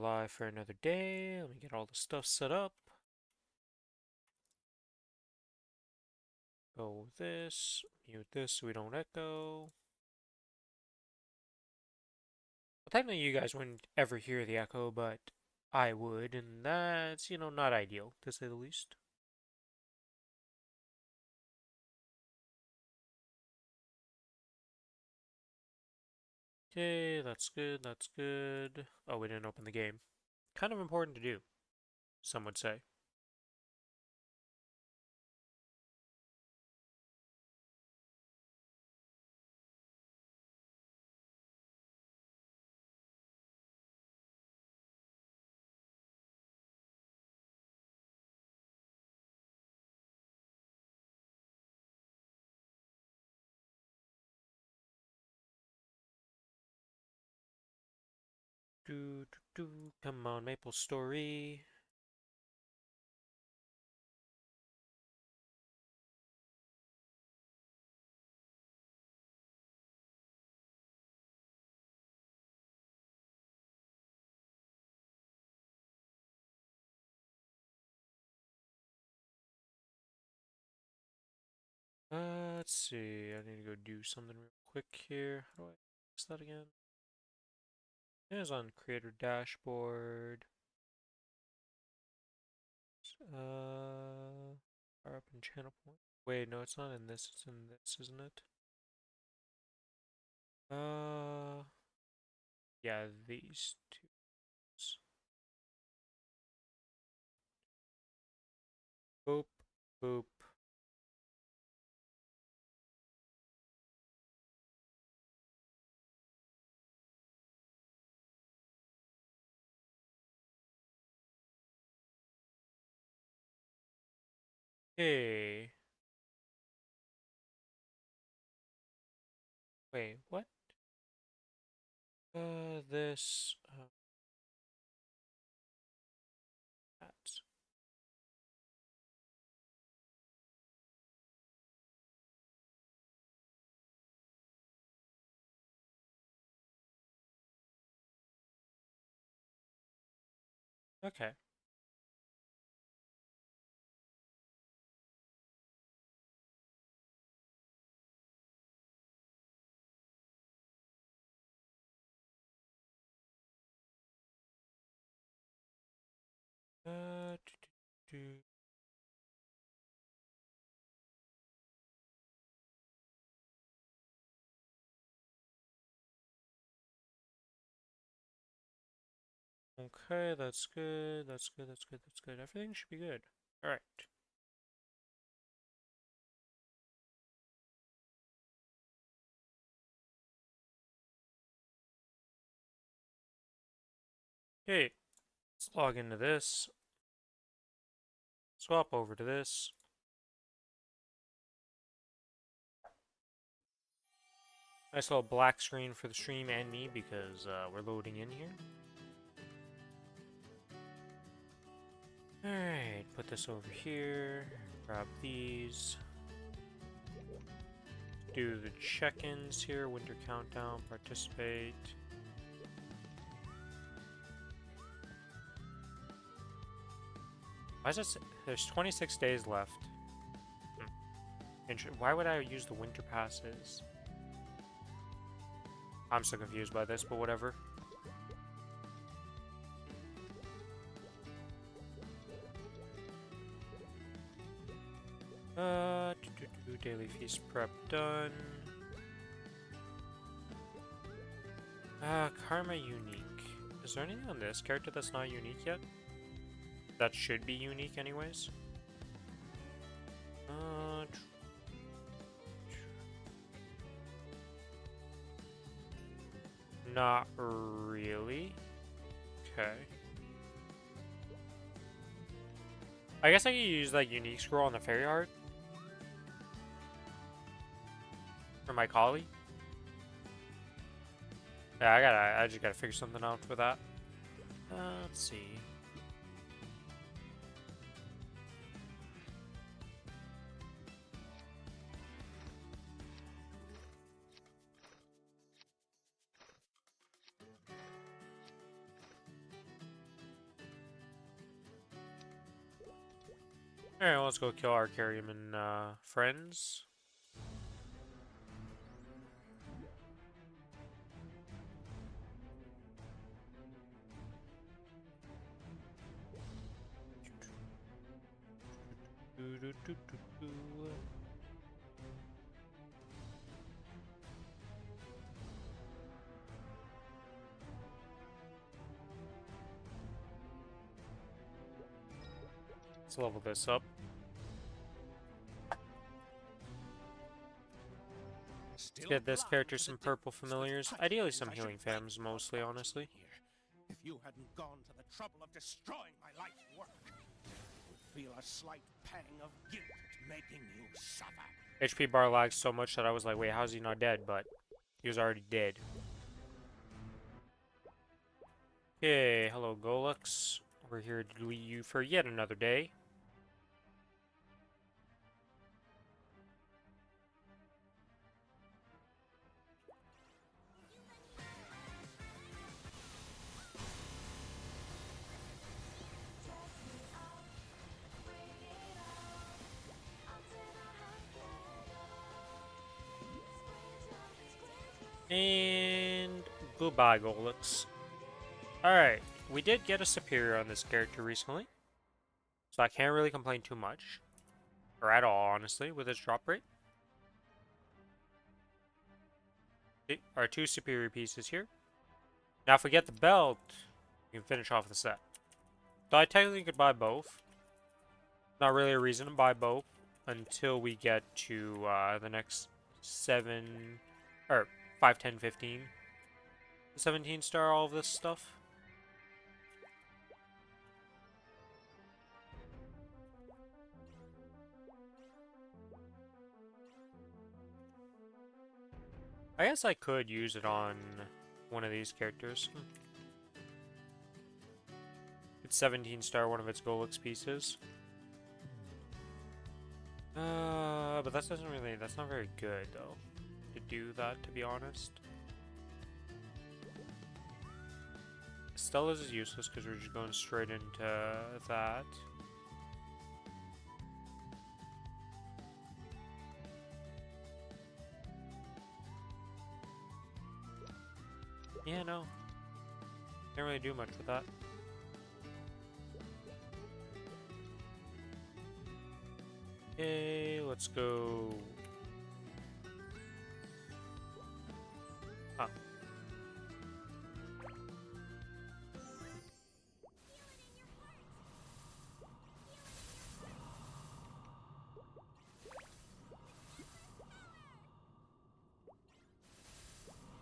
live for another day. Let me get all the stuff set up. Go with this, mute this so we don't echo. Well, technically you guys wouldn't ever hear the echo, but I would, and that's, not ideal, to say the least. Okay, that's good, that's good. Oh, we didn't open the game. Kind of important to do, some would say. Come on, Maplestory. Let's see, I need to go do something real quick here. How do I fix that again? It is on creator dashboard. Power up in channel point. Wait, no, it's not in this. It's in this, isn't it? Yeah, these two. Boop, boop. Hey. Wait, what? This. That. Okay. Uh, do, do, do. Okay, that's good. That's good. That's good. That's good. Everything should be good. All right. Okay, let's log into this. Swap over to this. Nice little black screen for the stream and me because we're loading in here. Alright, put this over here. Grab these. Do the check-ins here. Winter countdown. Participate. Why is it? There's 26 days left. Why would I use the winter passes? I'm so confused by this, but whatever. Daily feast prep done. Karma unique. Is there anything on this character that's not unique yet? That should be unique anyways. Not really. Okay. I guess I could use that unique scroll on the fairy heart. For my collie. Yeah, I just gotta figure something out for that. Let's see. Alright, well, let's go kill Arcarium and friends. Let's level this up. Let's get this character some purple familiars. Ideally some healing phantoms mostly, honestly. If you hadn't gone to the trouble of destroying my life's work, I would feel a slight pang of guilt at making you suffer. HP bar lags so much that I was like, wait, how's he not dead? But he was already dead. Okay, hello Golux. We're here to lead you for yet another day. And goodbye, Golux. Alright, we did get a superior on this character recently, so I can't really complain too much. Or at all, honestly, with his drop rate. Our two superior pieces here. Now if we get the belt, we can finish off the set. So I technically could buy both. Not really a reason to buy both until we get to the next 7, or 5, 10, 15. 17 star, all of this stuff. I guess I could use it on one of these characters. It's 17 star, one of its Golux pieces. But that doesn't really, that's not very good though, to do that, to be honest. Stella's is useless because we're just going straight into that. Yeah, no. Can't really do much with that. Okay, let's go. Huh.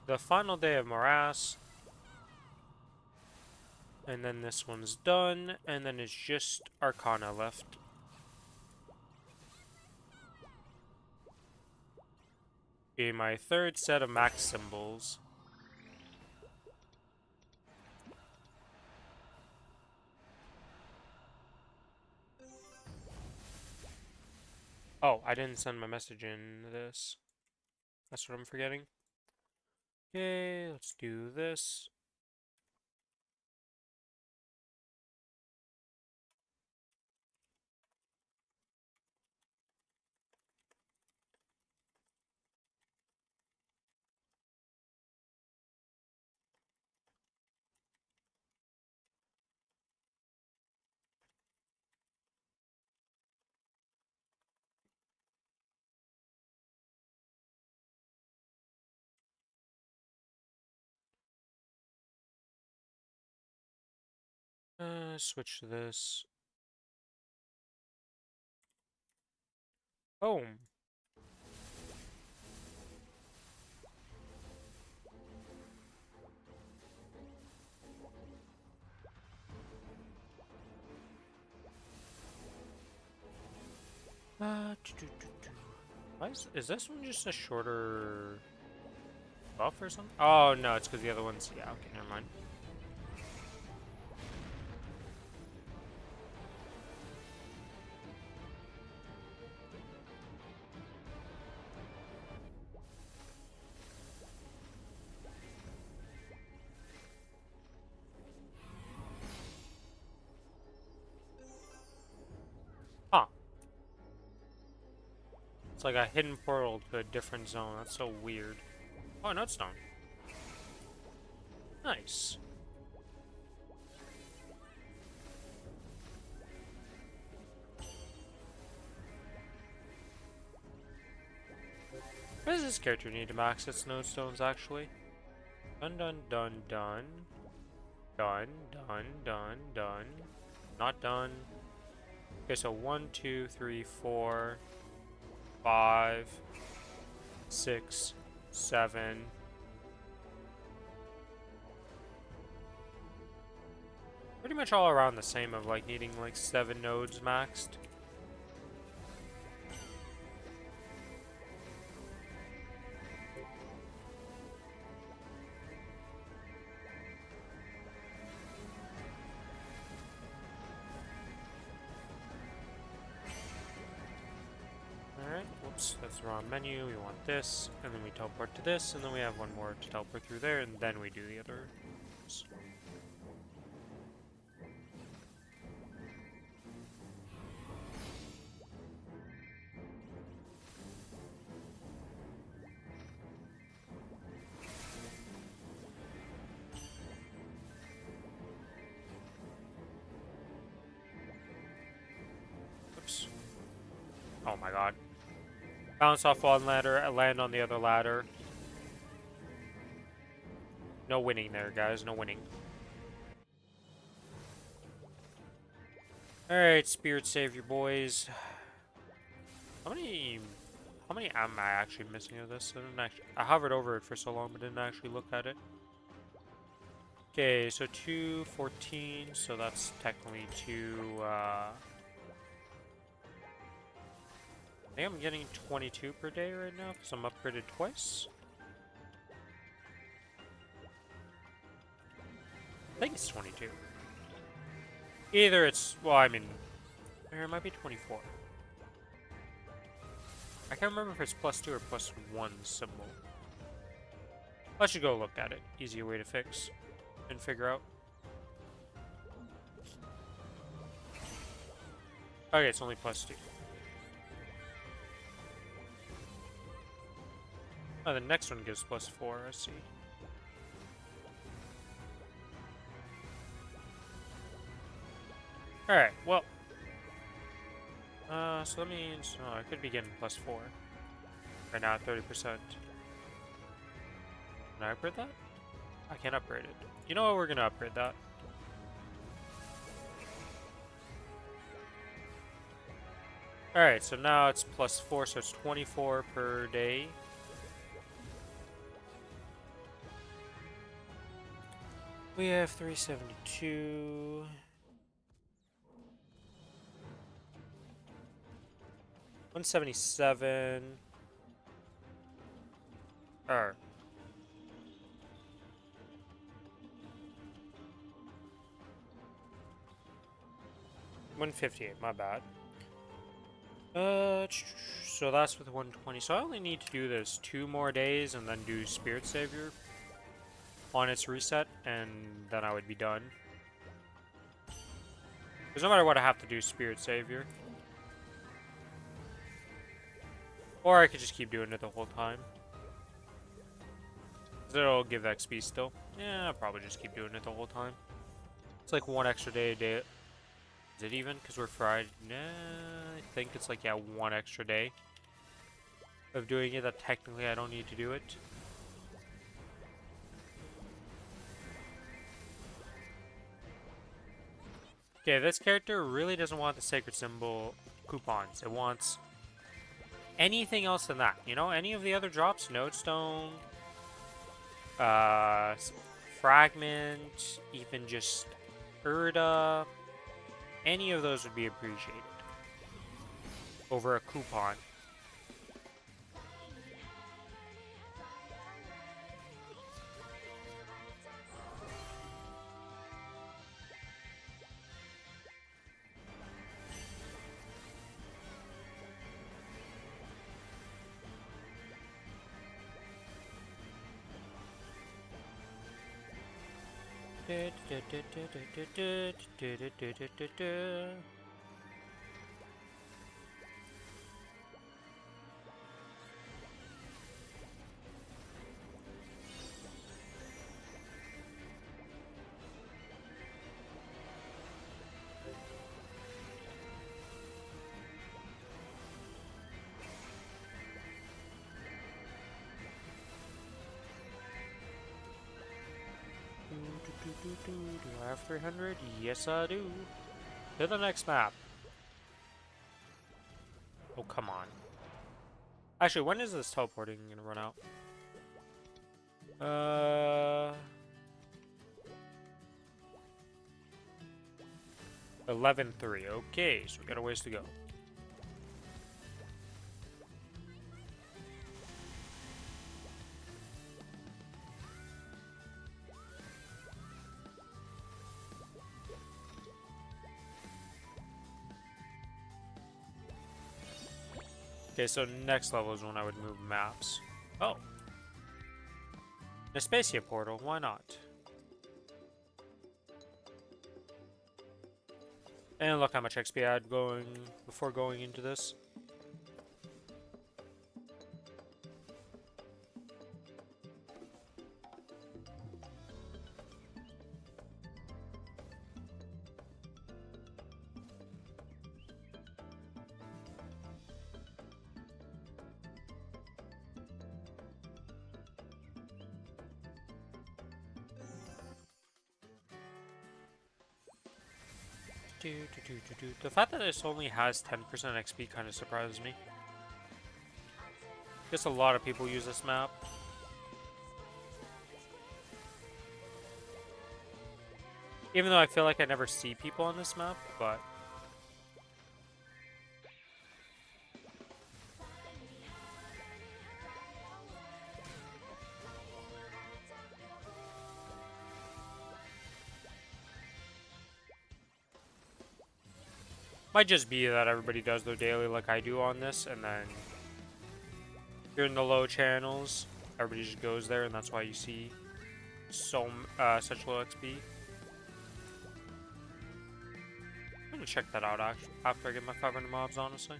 The final day of Morass. And then this one's done, and then it's just Arcana left. Okay, my third set of max symbols. Oh, I didn't send my message in this. That's what I'm forgetting. Okay, let's do this. Switch to this. Boom. Why is this one just a shorter buff or something? Oh no, it's because the other one's, yeah, okay, never mind. Huh. It's like a hidden portal to a different zone. That's so weird. Oh, no stone. Nice. Why does this character need to max its node stones, actually? Dun dun dun dun. Done, done, done, done. Not done. Okay, so 1, 2, 3, 4, 5, 6, 7. Pretty much all around the same of like needing like 7 nodes maxed. Alright, whoops, that's the wrong menu. We want this, and then we teleport to this, and then we have one more to teleport through there, and then we do the other. Oops. Oh my god. Bounce off one ladder, land on the other ladder. No winning there, guys. No winning. Alright, Spirit Savior boys. How many am I actually missing of this? I hovered over it for so long, but didn't actually look at it. Okay, so 214, so that's technically 2, I think I'm getting 22 per day right now, because I'm upgraded twice. I think it's 22. Either it's, well, I mean, or it might be 24. I can't remember if it's +2 or +1 symbol. I should go look at it. Easier way to fix and figure out. Okay, it's only +2. Oh, the next one gives +4, I see. Alright, well. So that means, oh, I could be getting +4. Right now, 30%. Can I upgrade that? I can't upgrade it. You know what, we're gonna upgrade that. Alright, so now it's +4, so it's 24 per day. We have 372. 177. Or 158, my bad. So that's with 120. So I only need to do this 2 more days and then do Spirit Savior on its reset, and then I would be done. Because no matter what, I have to do Spirit Savior. Or I could just keep doing it the whole time. Because it'll give XP still. Yeah, I'll probably just keep doing it the whole time. It's like 1 extra day a day. Is it even? Because we're Friday. Nah, I think it's like, yeah, 1 extra day of doing it that technically I don't need to do it. Okay, this character really doesn't want the Sacred Symbol coupons. It wants anything else than that. You know, any of the other drops, Nodestone, Fragment, even just Urda, any of those would be appreciated over a coupon. Do I have 300? Yes, I do. To the next map. Oh, come on. Actually, when is this teleporting gonna run out? 11:03. Okay, so we got a ways to go. Okay, so next level is when I would move maps. Oh. An Aspasia portal, why not? And look how much XP I had going before going into this. The fact that this only has 10% XP kind of surprises me. Guess a lot of people use this map. Even though I feel like I never see people on this map, but... Might just be that everybody does their daily like I do on this, and then... You're in the low channels, everybody just goes there, and that's why you see such low XP. I'm gonna check that out after I get my 500 mobs, honestly.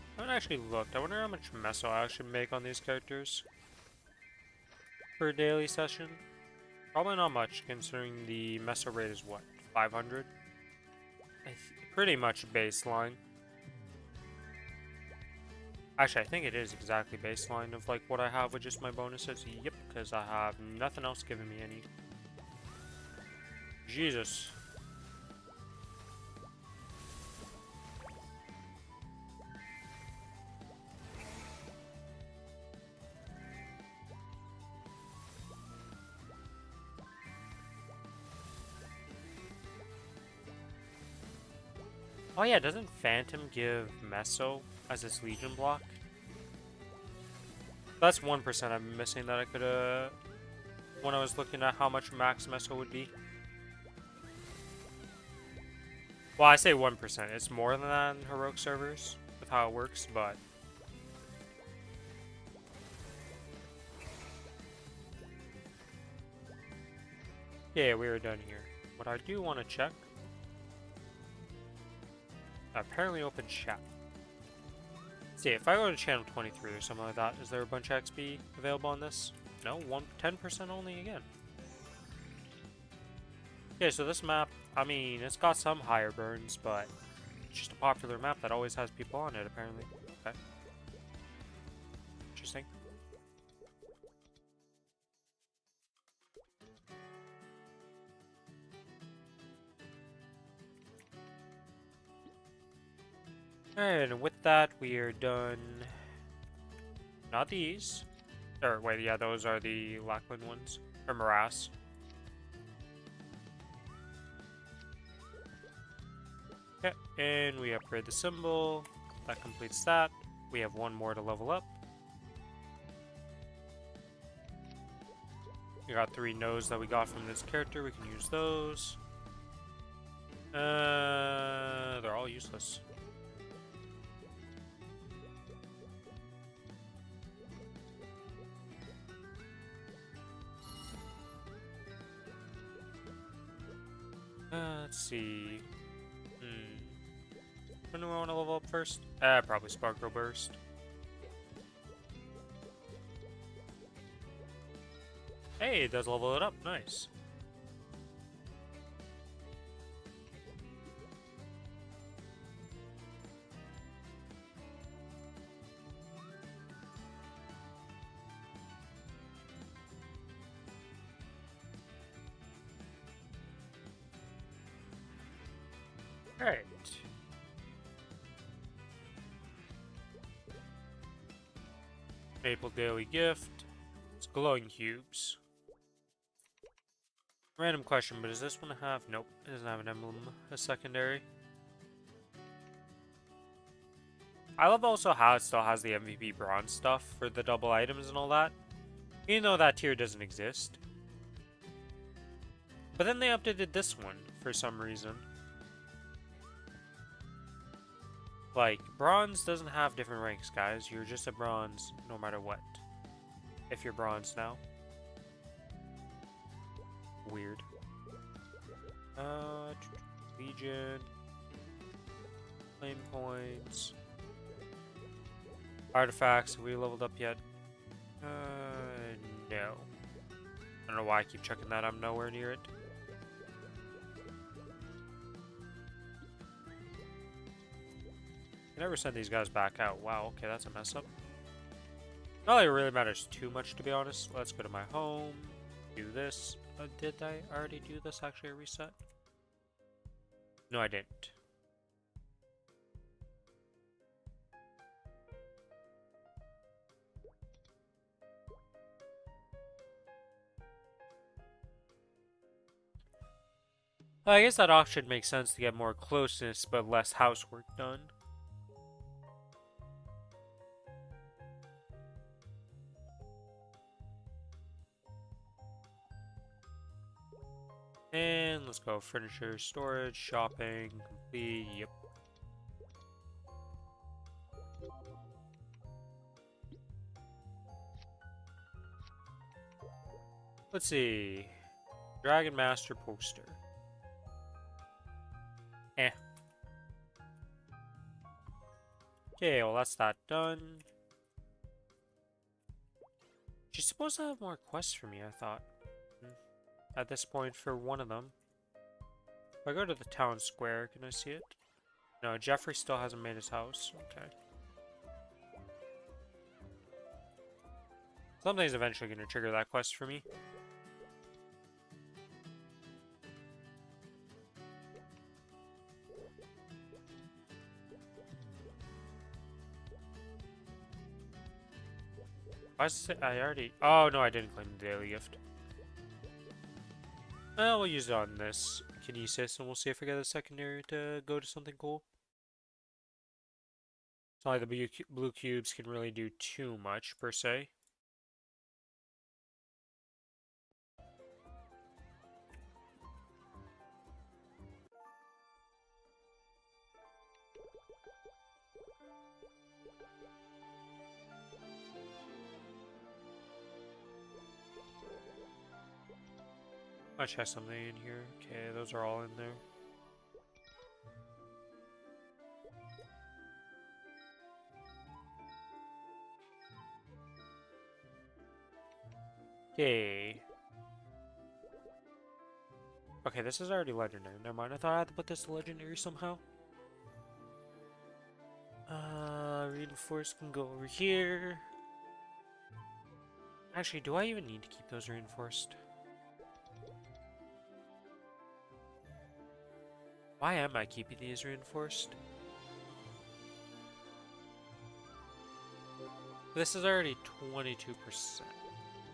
I haven't actually looked. I wonder how much meso I actually make on these characters per daily session. Probably not much, considering the meso rate is what, 500? Pretty much baseline. Actually, I think it is exactly baseline of like what I have with just my bonuses. Yep, because I have nothing else giving me any. Jesus. Oh yeah, doesn't Phantom give Meso as its Legion block? That's 1% I'm missing that I could when I was looking at how much max Meso would be. Well, I say 1%. It's more than that in heroic servers with how it works, but... Yeah, we are done here. What I do want to check... Apparently open chat. See, if I go to channel 23 or something like that, is there a bunch of XP available on this? No, 10% only again. Okay, so this map, I mean, it's got some higher burns, but it's just a popular map that always has people on it, apparently. Okay. Interesting. Alright, and with that, we are done. Not these. Or, wait, yeah, those are the Lackland ones. Or Morass. Okay, and we upgrade the symbol. That completes that. We have one more to level up. We got 3 nodes that we got from this character. We can use those. They're all useless. Let's see. When do we want to level up first? Probably Sparkle Burst. Hey, it does level it up. Nice. Alright. Maple Daily Gift. It's glowing cubes. Random question, but does this one have... Nope, it doesn't have an emblem. A secondary. I love also how it still has the MVP bronze stuff for the double items and all that. Even though that tier doesn't exist. But then they updated this one for some reason. Like, bronze doesn't have different ranks, guys. You're just a bronze no matter what. If you're bronze now. Weird. Legion. Flame coins. Artifacts. Have we leveled up yet? No. I don't know why I keep checking that. I'm nowhere near it. I never send these guys back out. Wow, okay, that's a mess up. Not like it really matters too much, to be honest. Let's go to my home. Do this. Did I already do this? Actually, a reset? No, I didn't. I guess that auction makes sense to get more closeness, but less housework done. And let's go furniture, storage, shopping, complete, yep. Let's see. Dragon Master poster. Eh. Okay, well that's that done. She's supposed to have more quests for me, I thought. At this point for one of them. If I go to the town square, can I see it? No, Jeffrey still hasn't made his house. Okay. Something's eventually going to trigger that quest for me. Why does it say I already... Oh, no, I didn't claim the daily gift. Well, we'll use it on this Kinesis, and we'll see if I get a secondary to go to something cool. It's not like the blue cubes can really do too much, per se. I'll check something in here. Okay, those are all in there. Okay. Okay, this is already legendary. Never mind, I thought I had to put this to legendary somehow. Reinforced can go over here. Actually, do I even need to keep those reinforced? Why am I keeping these reinforced? This is already 22%.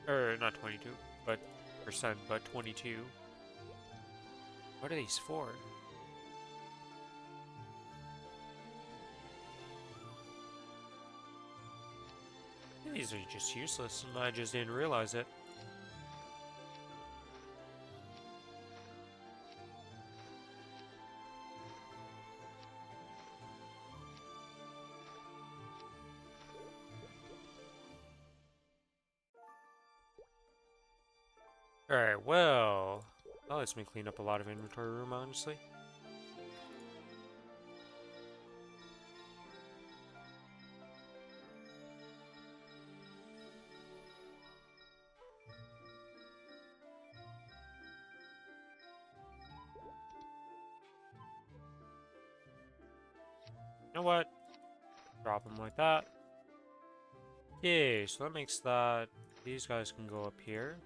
Or, not 22, but percent, but 22. What are these for? These are just useless, and I just didn't realize it. Alright, well... That lets me clean up a lot of inventory room, honestly. You know what? Drop them like that. Okay, so that makes that... These guys can go up here.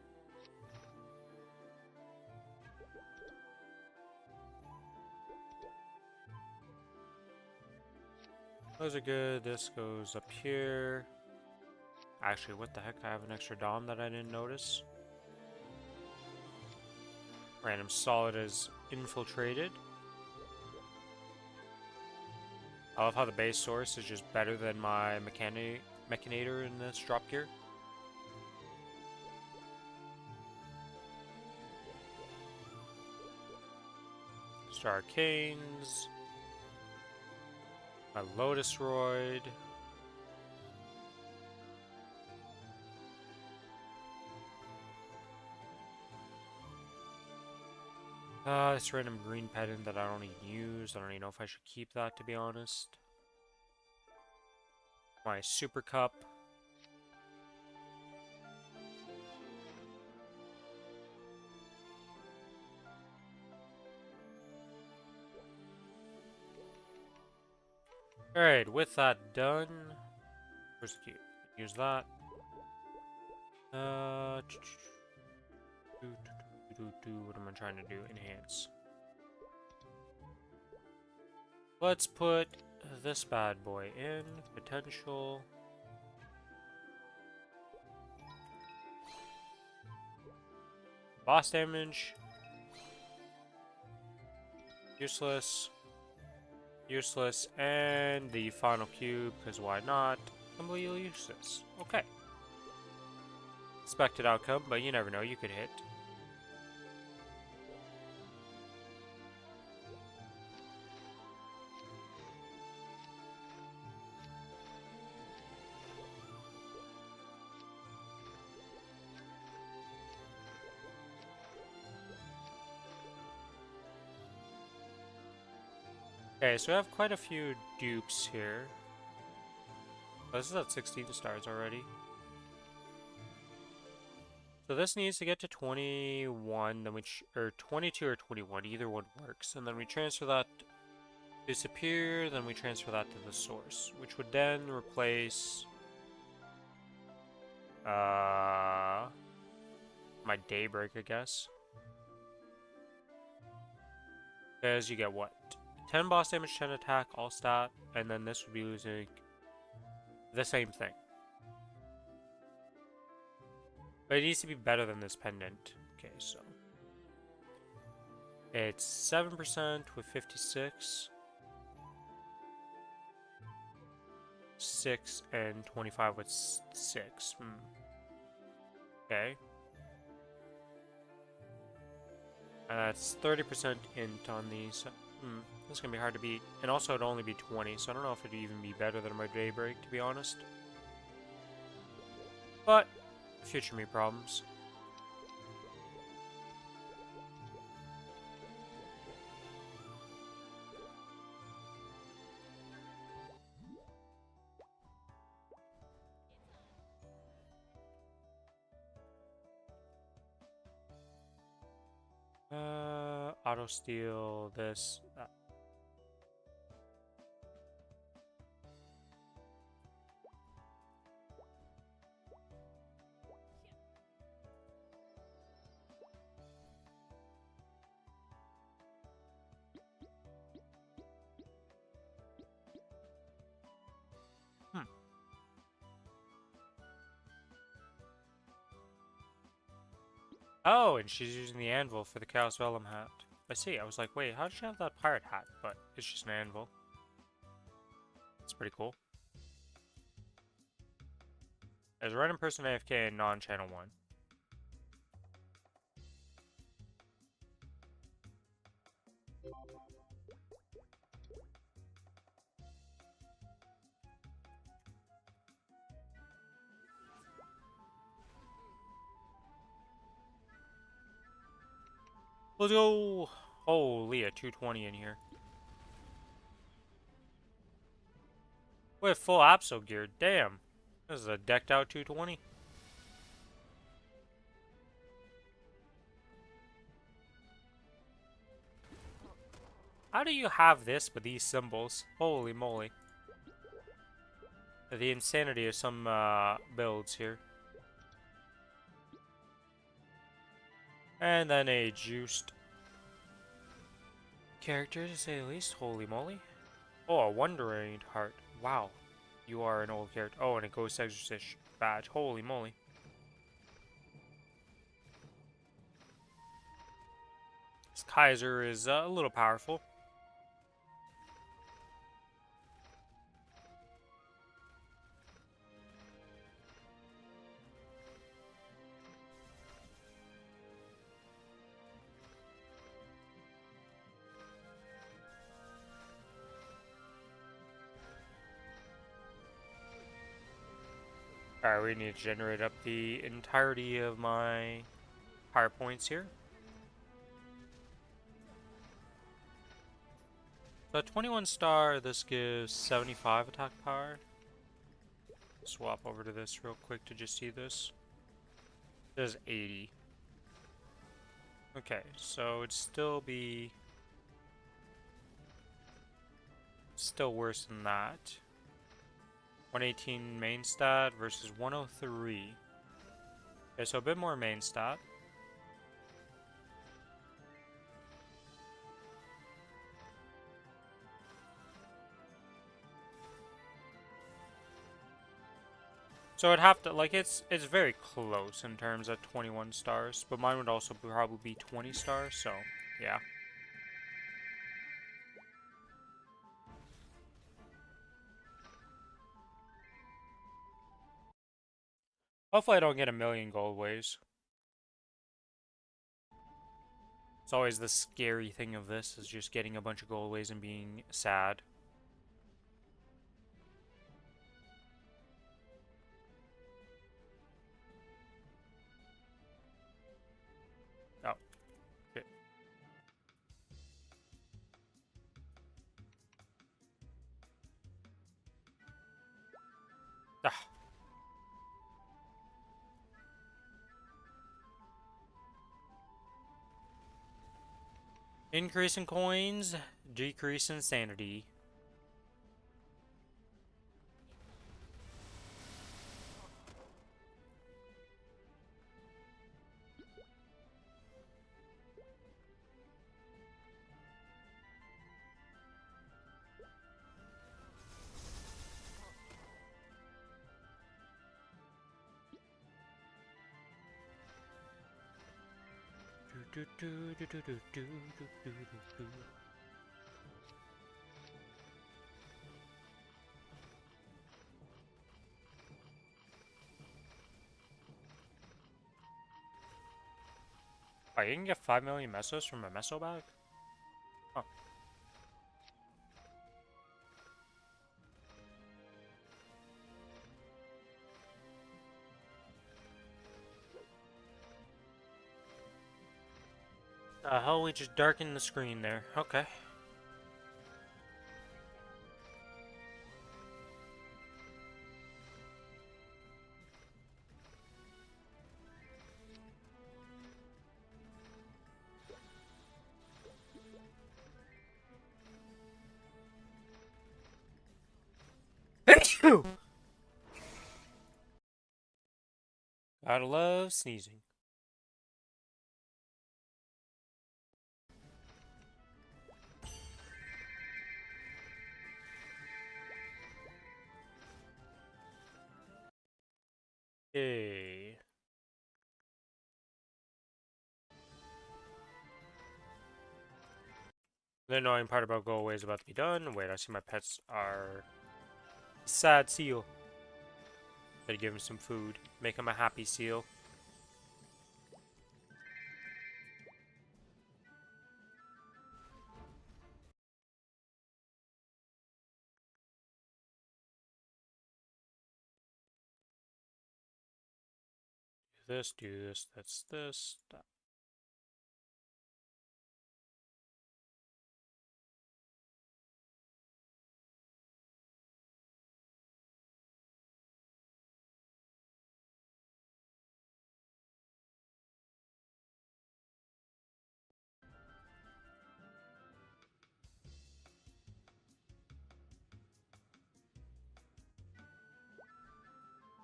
Those are good. This goes up here. Actually, what the heck? I have an extra dom that I didn't notice. Random solid is infiltrated. I love how the base source is just better than my mechanator in this drop gear. Star Arcanes. My Lotus Roid. This random green pendant that I don't even use. I don't even know if I should keep that, to be honest. My Super Cup. Alright, with that done... Where's the cube? Use that. What am I trying to do? Enhance. Let's put this bad boy in. Potential. Boss damage. Useless. Useless. And the final cube, because why not? Completely useless. Okay. Expected outcome, but you never know. You could hit. Okay, so we have quite a few dupes here. Oh, this is at 16 stars already. So this needs to get to 21, then or 22 or 21, either one works. And then we transfer that to Superior, then we transfer that to the source, which would then replace my Daybreak, I guess. Because you get what? 10 boss damage, 10 attack, all stat, and then this would be losing the same thing. But it needs to be better than this pendant. Okay, so it's 7% with 56, 6, and 25 with 6. Okay. And that's 30% int on these. This is going to be hard to beat. And also, it'd only be 20, so I don't know if it'd even be better than my Daybreak, to be honest. But, future me problems. Auto steal this. Oh, and she's using the anvil for the Chaos Vellum hat. I see. I was like, wait, how did she have that pirate hat? But it's just an anvil. It's pretty cool. There's a random person AFK in non-channel 1. Let's go. Holy, a 220 in here. We have full Abso gear. Damn. This is a decked out 220. How do you have this with these symbols? Holy moly. The insanity of some builds here. And then a juiced character, to say the least. Holy moly. Oh, a Wondering Heart. Wow. You are an old character. Oh, and a Ghost Exorcist badge. Holy moly. This Kaiser is a little powerful. Alright, we need to generate up the entirety of my power points here. So 21 star, this gives 75 attack power. Swap over to this real quick to just see this. There's 80. Okay, so it'd still be... still worse than that. 118 main stat versus 103. Okay, so a bit more main stat. So I'd have to, like, it's very close in terms of 21 stars, but mine would also probably be 20 stars, so yeah. Hopefully I don't get a million gold ways. It's always the scary thing of this, is just getting a bunch of gold ways and being sad. Oh, shit. Ah. Increase in coins, decrease in sanity. Oh, you can get 5 million mesos from a meso bag? Huh. The hell, we just darkened the screen there. Okay. Gotta love sneezing. Yay. The annoying part about go away is about to be done. Wait, I see my pets are... sad seal. Gotta give him some food. Make him a happy seal. Do this, that's this. That.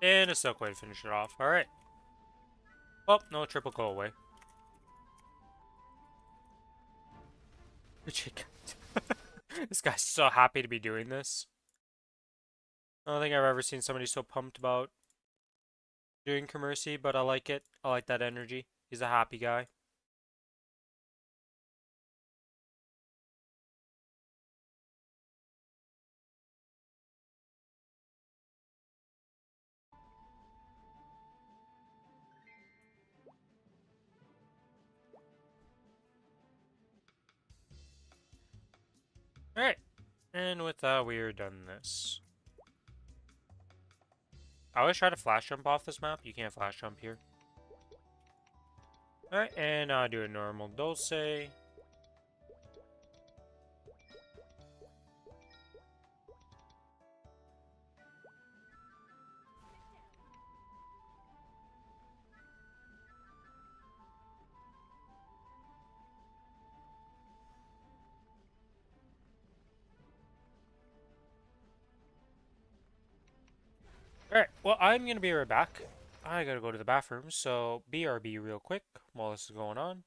And a silk way to finish it off. Alright. Oh, no triple go away. This guy's so happy to be doing this. I don't think I've ever seen somebody so pumped about doing Commercy, but I like it. I like that energy. He's a happy guy. Alright. And with that, we are done this. I always try to flash jump off this map. You can't flash jump here. Alright, and I'll do a normal Dulce. Alright, well, I'm gonna be right back. I gotta go to the bathroom, so BRB real quick while this is going on.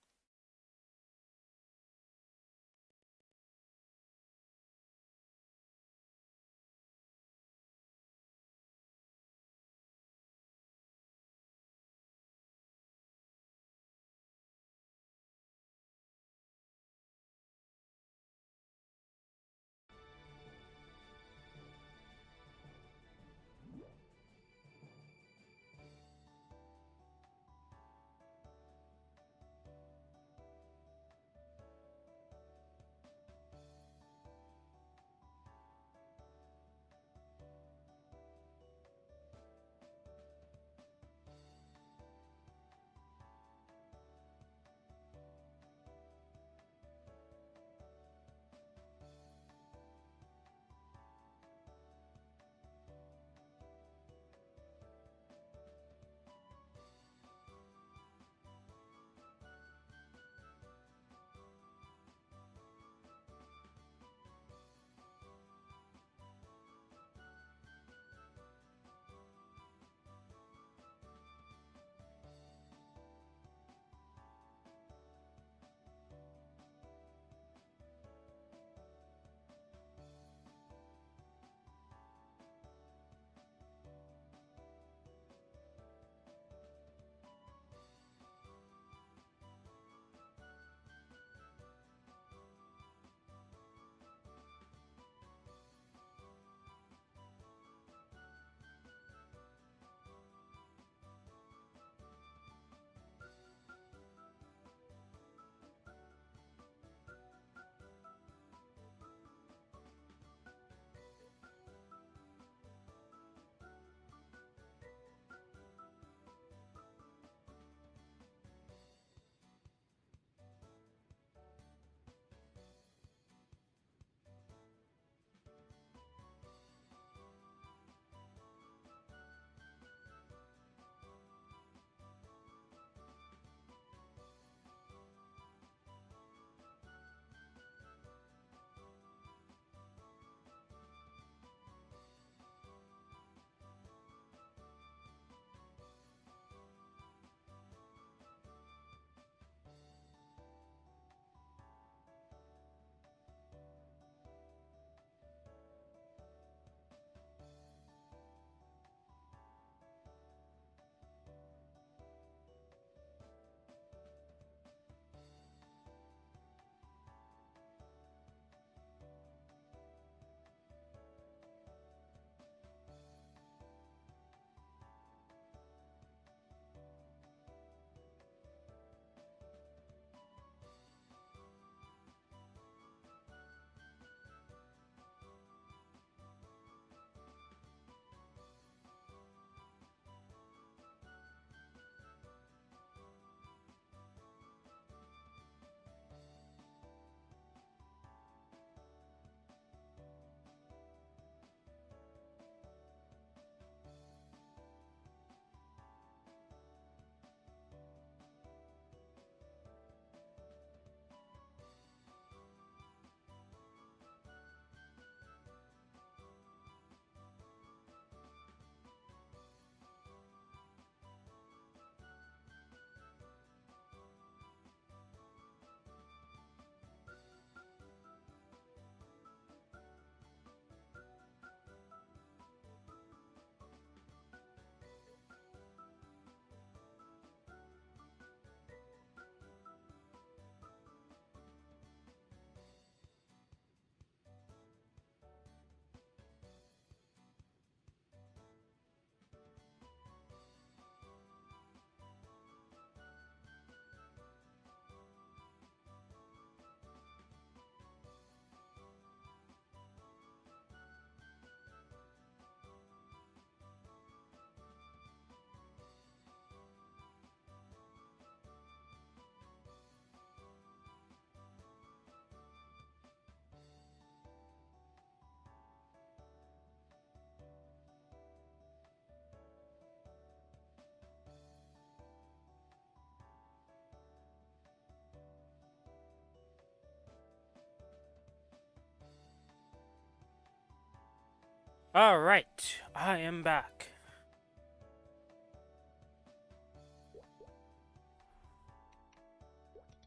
Alright, I am back.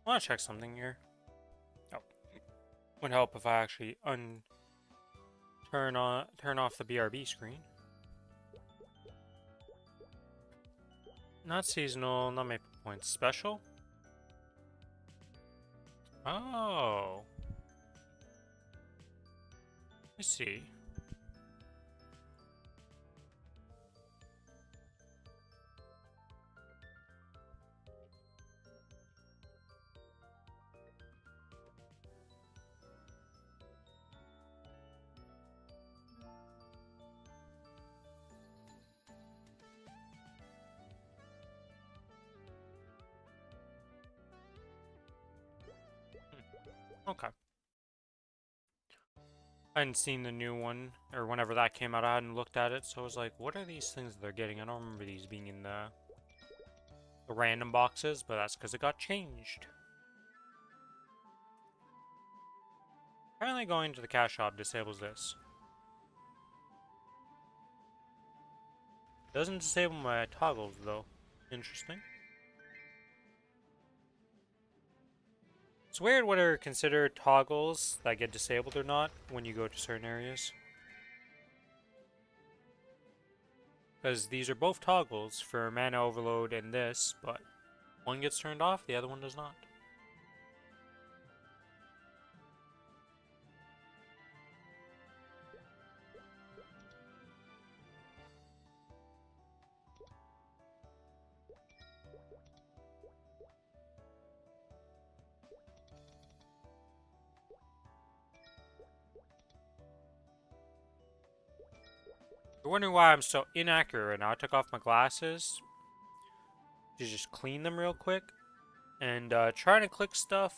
I want to check something here. Oh, would help if I actually turn off the BRB screen. Not seasonal, not Maple Points. Special? Oh. I see. Okay. I hadn't seen the new one, or whenever that came out, I hadn't looked at it, so I was like, what are these things they're getting? I don't remember these being in the random boxes, but that's because it got changed. Apparently going to the cash shop disables this. Doesn't disable my toggles, though. Interesting. It's weird what are considered toggles that get disabled or not when you go to certain areas. Because these are both toggles for mana overload and this, but one gets turned off, the other one does not. You're wondering why I'm so inaccurate right now. I took off my glasses to just clean them real quick. And trying to click stuff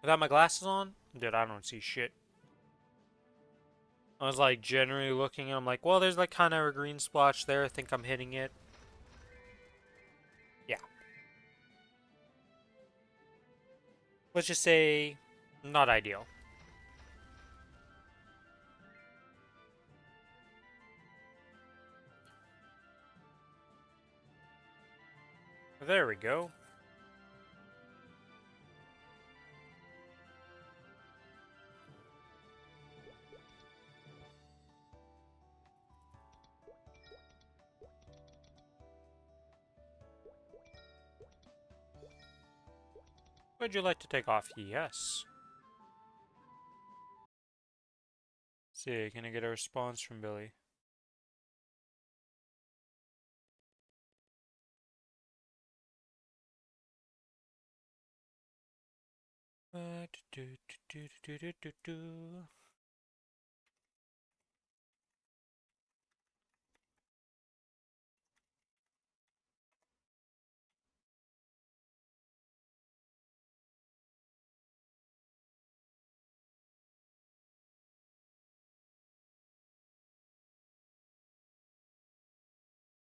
without my glasses on, dude, I don't see shit. I was like generally looking and I'm like, well, there's like kind of a green splotch there. I think I'm hitting it. Yeah. Let's just say not ideal. There we go. Would you like to take off? Yes. See, can I get a response from Billy?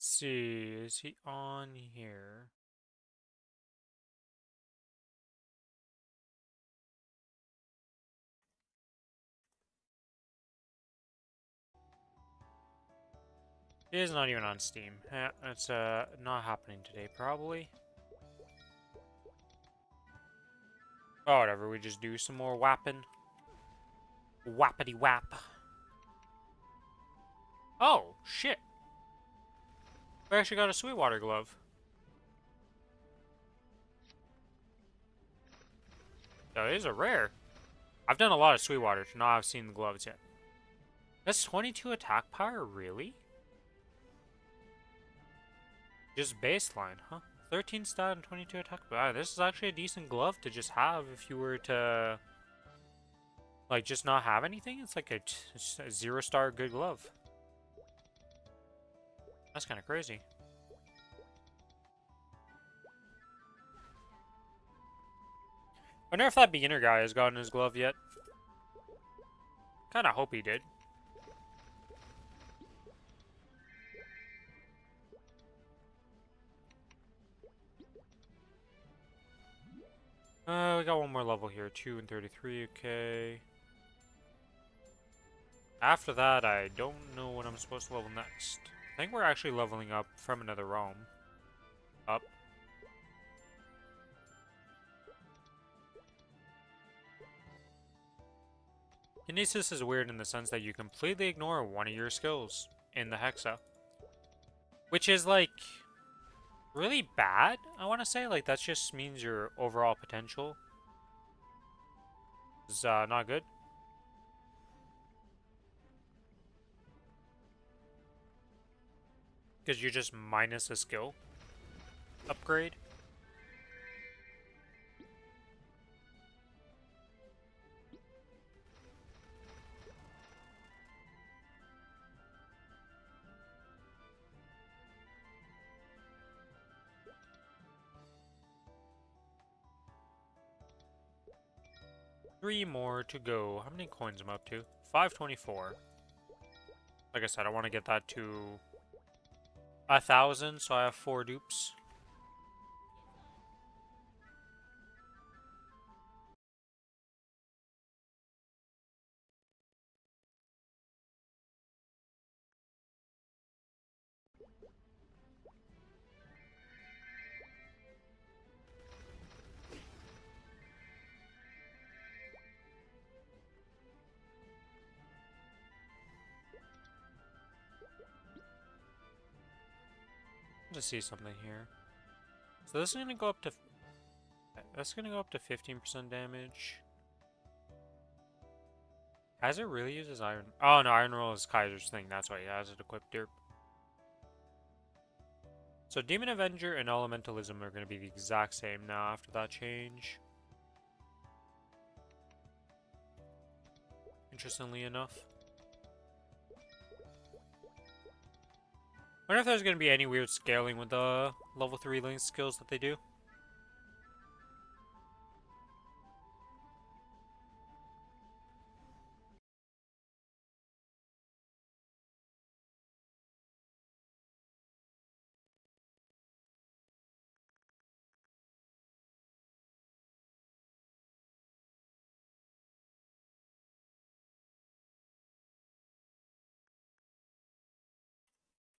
See, is he on here? He is not even on Steam. That's not happening today, probably. Oh, whatever. We just do some more whapping. Whappity whap. Oh, shit. We actually got a Sweetwater glove. Oh, these are rare. I've done a lot of Sweetwater to not have seen the gloves yet. That's 22 attack power, really? Just baseline, huh? 13 stat and 22 attack power. This is actually a decent glove to just have if you were to, like, just not have anything. It's like a 0-star good glove. That's kind of crazy. I wonder if that beginner guy has gotten his glove yet. Kind of hope he did. We got one more level here. 2 and 33, okay. After that, I don't know what I'm supposed to level next. I think we're actually leveling up from another realm. Up. Kinesis is weird in the sense that you completely ignore one of your skills in the Hexa. Which is, like, really bad, I want to say. Like, that just means your overall potential is not good. Because you're just minus a skill upgrade. Three more to go. How many coins am I up to? 524. Like I said, I want to get that to 1,000, so I have 4 dupes. To see something here. So this is gonna go up to. That's gonna go up to 15% damage. Has it really uses iron? Oh no, iron roll is Kaiser's thing. That's why he has it equipped here. So Demon Avenger and Elementalism are gonna be the exact same now after that change. Interestingly enough. I wonder if there's gonna be any weird scaling with the level 3 link skills that they do.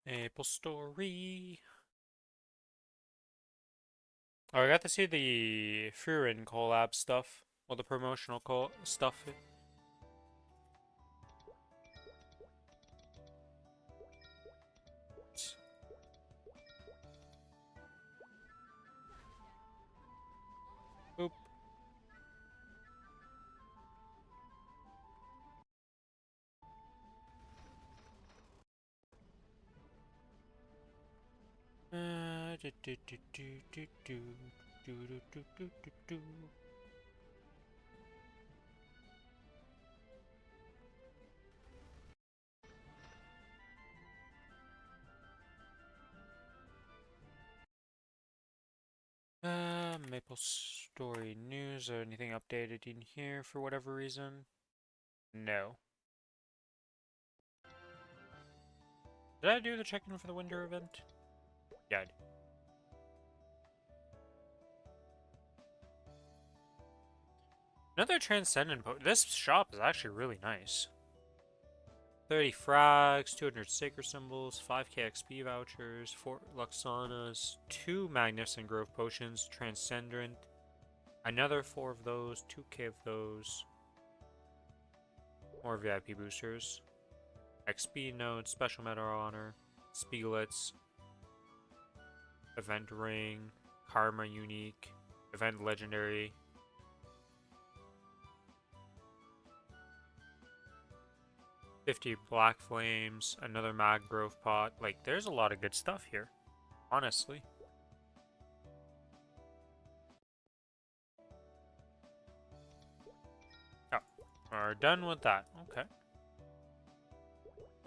Maplestory. Oh, I got to see the Furin collab stuff. Well, the promotional stuff. Boop. Do, do, do, do, do, do, do, do, do, do, do. Maplestory news or anything updated in here for whatever reason? No. Did I do the check-in for the winter event? Yeah, I did. Another Transcendent This shop is actually really nice. 30 frags, 200 Sacred Symbols, 5k XP vouchers, 4 Luxanas, 2 Magnificent Growth Potions, Transcendent, another 4 of those, 2k of those, more VIP boosters, XP notes, Special Medal Honor, Spiegelets, Event Ring, Karma Unique, Event Legendary, 50 Black Flames, another Mag Growth Pot. Like, there's a lot of good stuff here, honestly. Oh, we're done with that. Okay.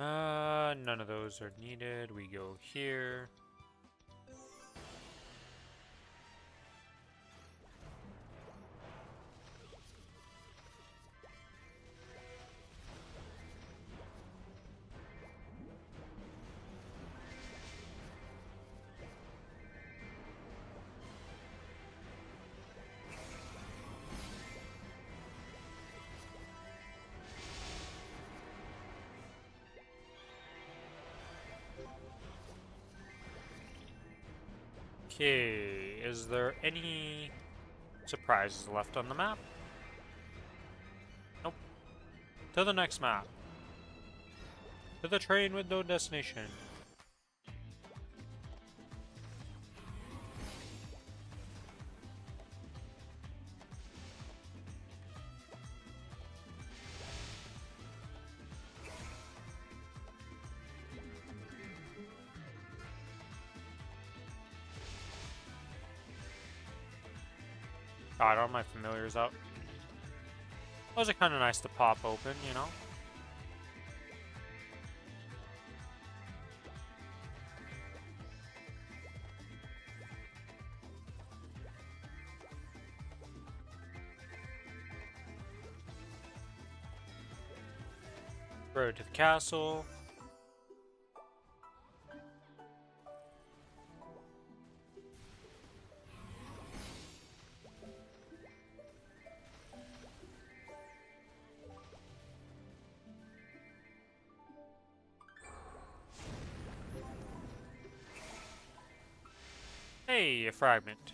None of those are needed. We go here. Okay, is there any surprises left on the map? Nope. To the next map. To the train with no destination. God, all my familiars up. Those are kind of nice to pop open, you know? Road to the castle. Hey, a fragment.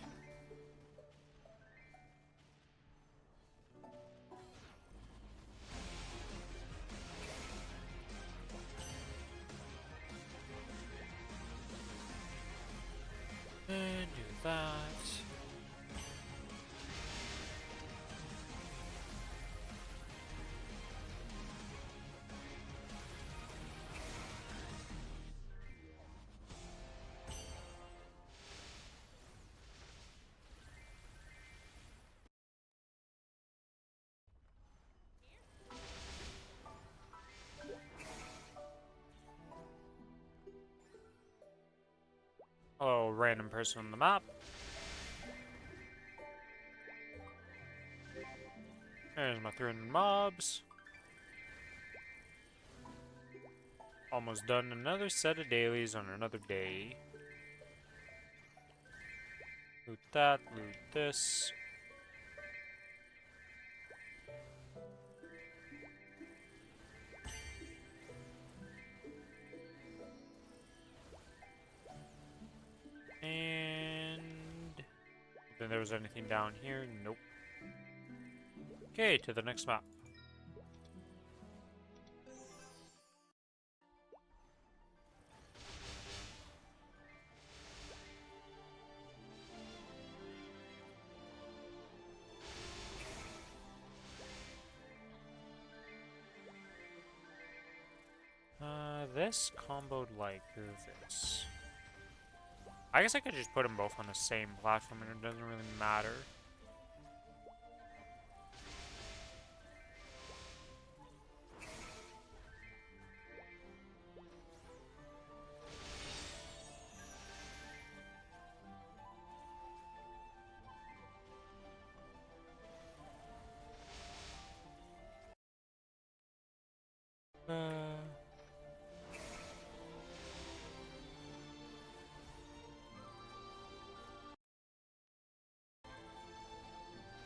And do that. Oh, random person on the map. There's my 300 mobs. Almost done another set of dailies on another day. Loot that, loot this. And then there was anything down here? Nope. Okay, to the next map. This comboed like this. I guess I could just put them both on the same platform and it doesn't really matter.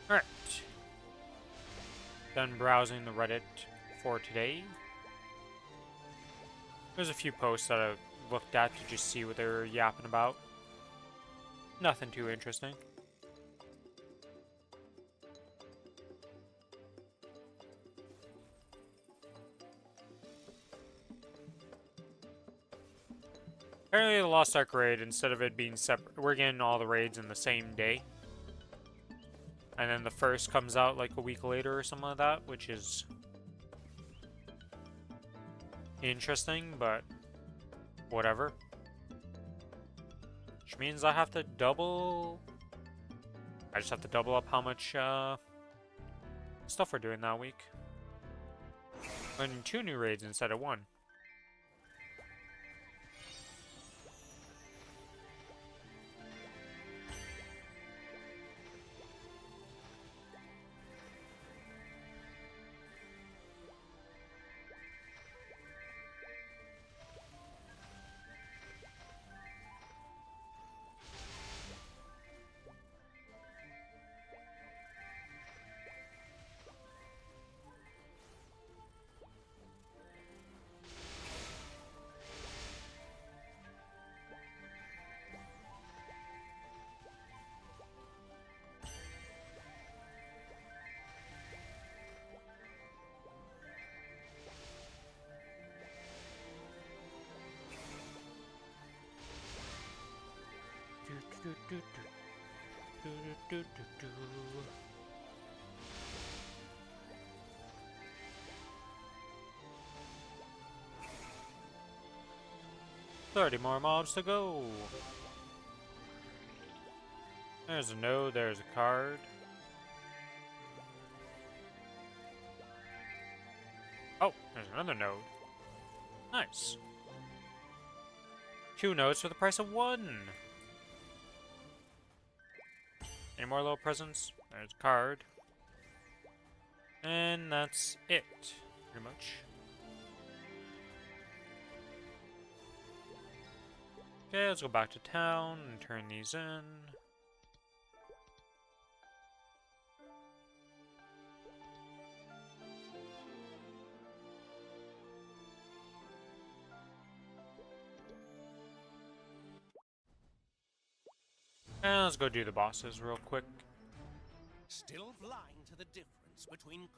Alright. Done browsing the Reddit for today. There's a few posts that I've looked at to just see what they're yapping about. Nothing too interesting. Apparently the Lost Ark raid, instead of it being separate, we're getting all the raids in the same day. And then the first comes out like a week later or something like that, which is interesting, but whatever. Which means I have to double... I just have to double up how much stuff we're doing that week. Running 2 new raids instead of 1. do, do. 30 more mobs to go. There's a node, there's a card. Oh, there's another node. Nice. 2 nodes for the price of 1. Any more little presents? There's a card. And that's it, pretty much. Okay, let's go back to town and turn these in. And let's go do the bosses real quick. Still blind to the difference between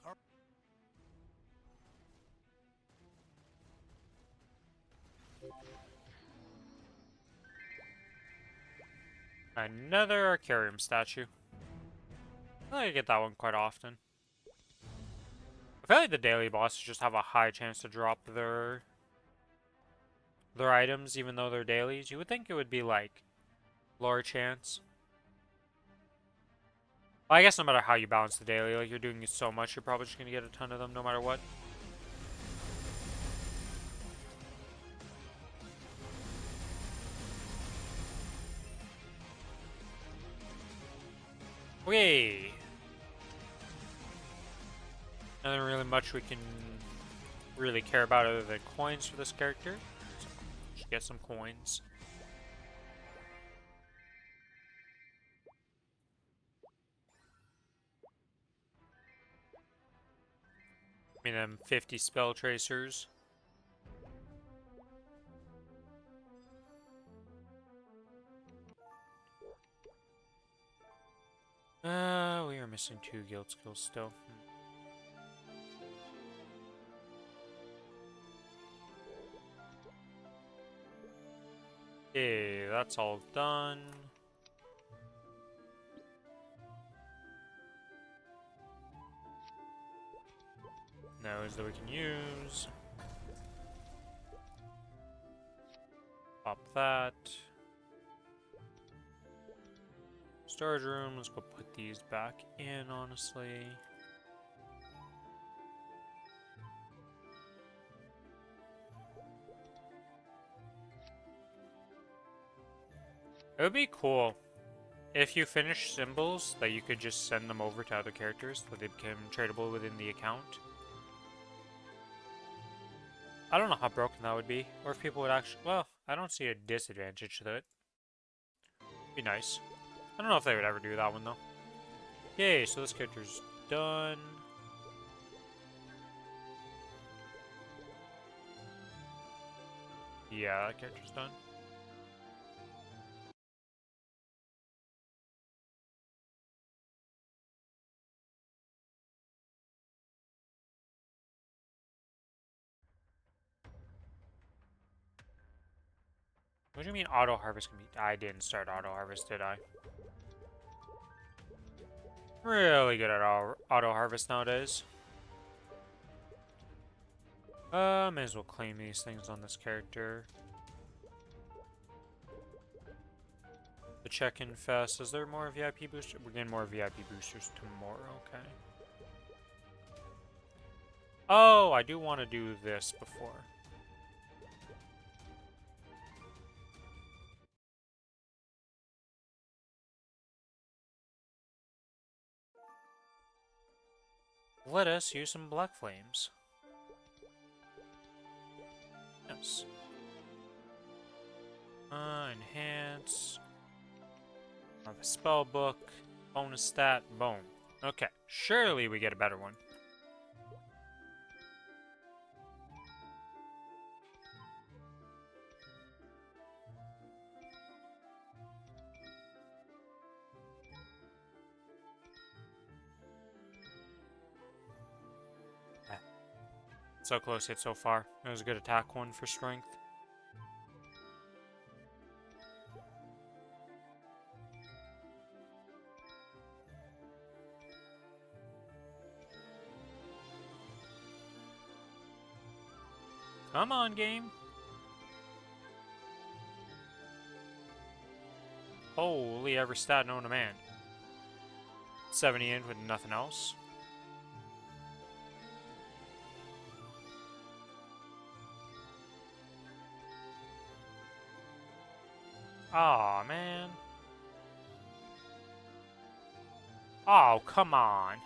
Another Arcarium statue. I get that one quite often. I feel like the daily bosses just have a high chance to drop their items, even though they're dailies. You would think it would be like lower chance. Well, I guess no matter how you balance the daily, like you're doing so much, you're probably just gonna get a ton of them no matter what. Okay. Nothing really much we can really care about other than coins for this character. So, just get some coins. I mean, them 50 spell tracers. We are missing 2 guild skills still. Okay, that's all done. Nodes that we can use. Pop that. Storage room, let's go put these back in, honestly. It would be cool if you finish symbols that you could just send them over to other characters so they become tradable within the account. I don't know how broken that would be, or if people would actually... Well, I don't see a disadvantage to it. Be nice. I don't know if they would ever do that one, though. Yay, so this character's done. Yeah, that character's done. What do you mean auto harvest can be? I didn't start auto harvest, did I? Really good at auto harvest nowadays. May as well claim these things on this character. The check-in fest. Is there more VIP boosters? We're getting more VIP boosters tomorrow, okay. Oh, I do want to do this before. Let us use some black flames. Yes. Enhance. Have a spell book. Bonus stat. Boom. Okay. Surely we get a better one. So close hit so far. It was a good attack one for strength. Come on, game. Holy, every stat known to man. 70 in with nothing else. Aw, man. Oh, come on.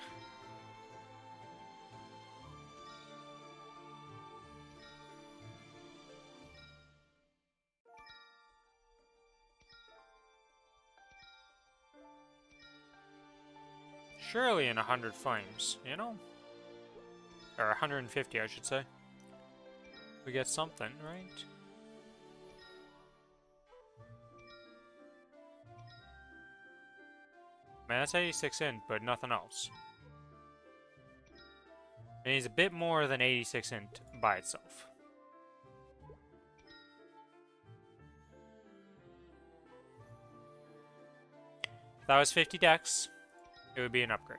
Surely in 100 flames, you know? Or 150, I should say. We get something, right? Man, that's 86 int, but nothing else. And he's a bit more than 86 int by itself. If that was 50 dex, it would be an upgrade.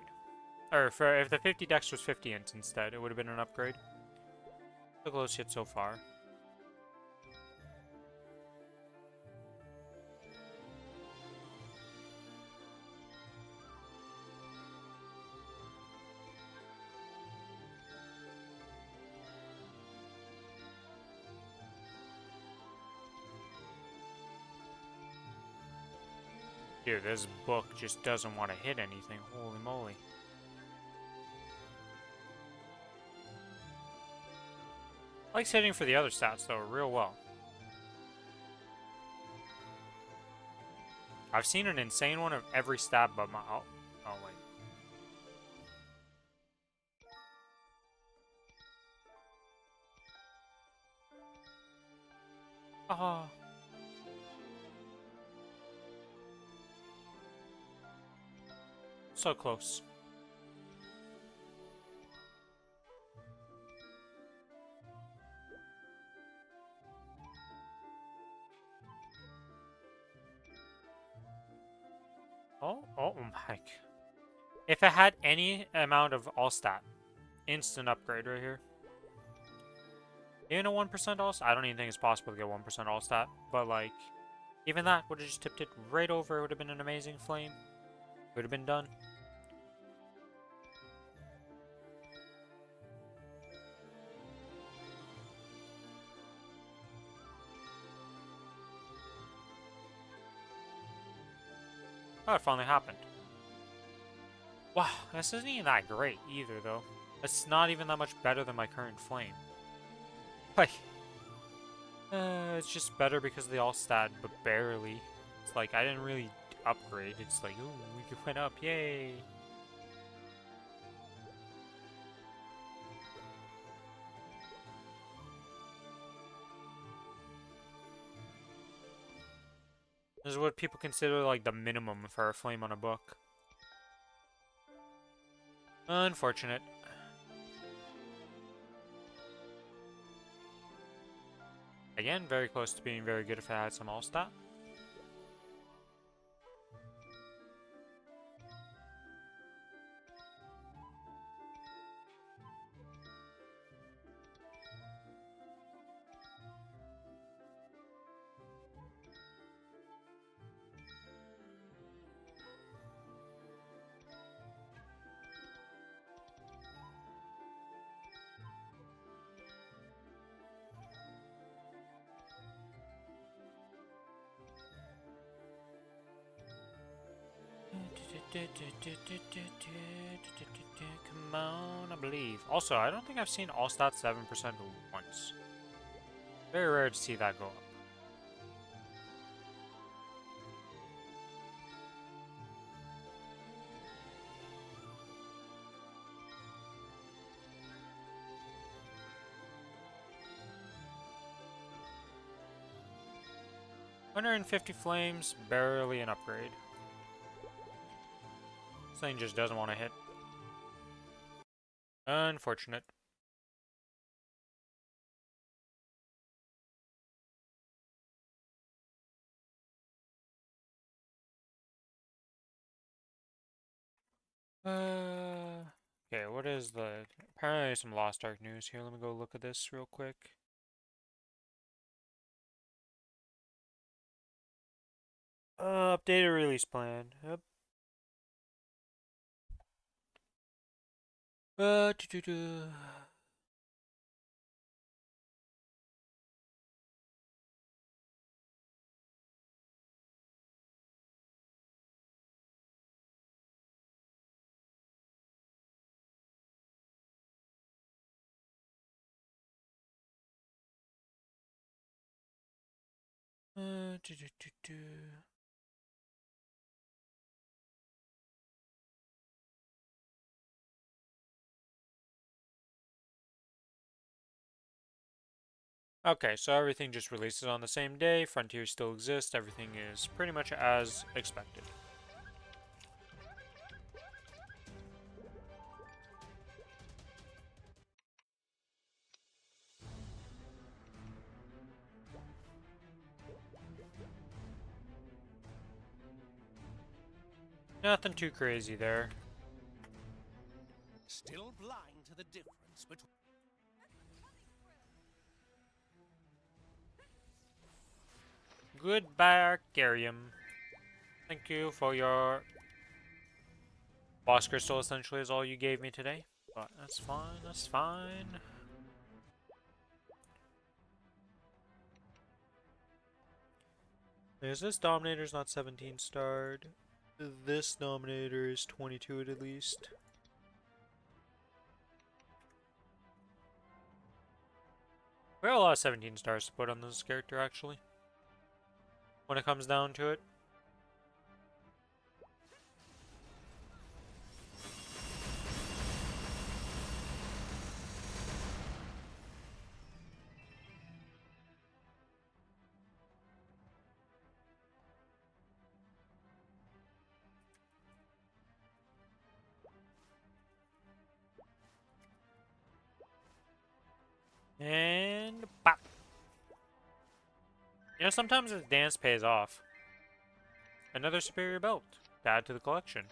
Or if the 50 dex was 50 int instead, it would have been an upgrade. So close yet so far. Dude, this book just doesn't want to hit anything. Holy moly. Likes hitting for the other stats, though, real well. I've seen an insane one of every stat but my... Oh, wait. Oh. So close. Oh my. If it had any amount of all stat, instant upgrade right here. Even a 1% all stat, I don't even think it's possible to get 1% all stat, but like, even that would have just tipped it right over. It would have been an amazing flame. Would have been done. Oh, it finally happened. Wow, this isn't even that great either, though. It's not even that much better than my current flame. Like, it's just better because of the all stat, but barely. It's like, I didn't really upgrade. It's like, ooh, we went up, yay! This is what people consider like the minimum for a flame on a book. Unfortunate. Again, very close to being very good if I had some all stat. Come on, I believe. Also, I don't think I've seen all stat 7% once. Very rare to see that go up. $150 flames, barely an upgrade. This thing just doesn't want to hit. Unfortunate. Okay, what is the... Apparently some Lost Ark news here. Let me go look at this real quick. Updated release plan. Yep. Doo-doo-doo. Doo-doo-doo-doo. Okay, so everything just releases on the same day. Frontier still exists. Everything is pretty much as expected. Nothing too crazy there. Still blind to the difference between... Goodbye, Arcarium. Thank you for your boss crystal, essentially, is all you gave me today. But that's fine, that's fine. Is this Dominator's not 17 starred? This Dominator is 22 at least. We have a lot of 17 stars to put on this character, actually. When it comes down to it. And pop. You know, sometimes this dance pays off. Another superior belt to add to the collection.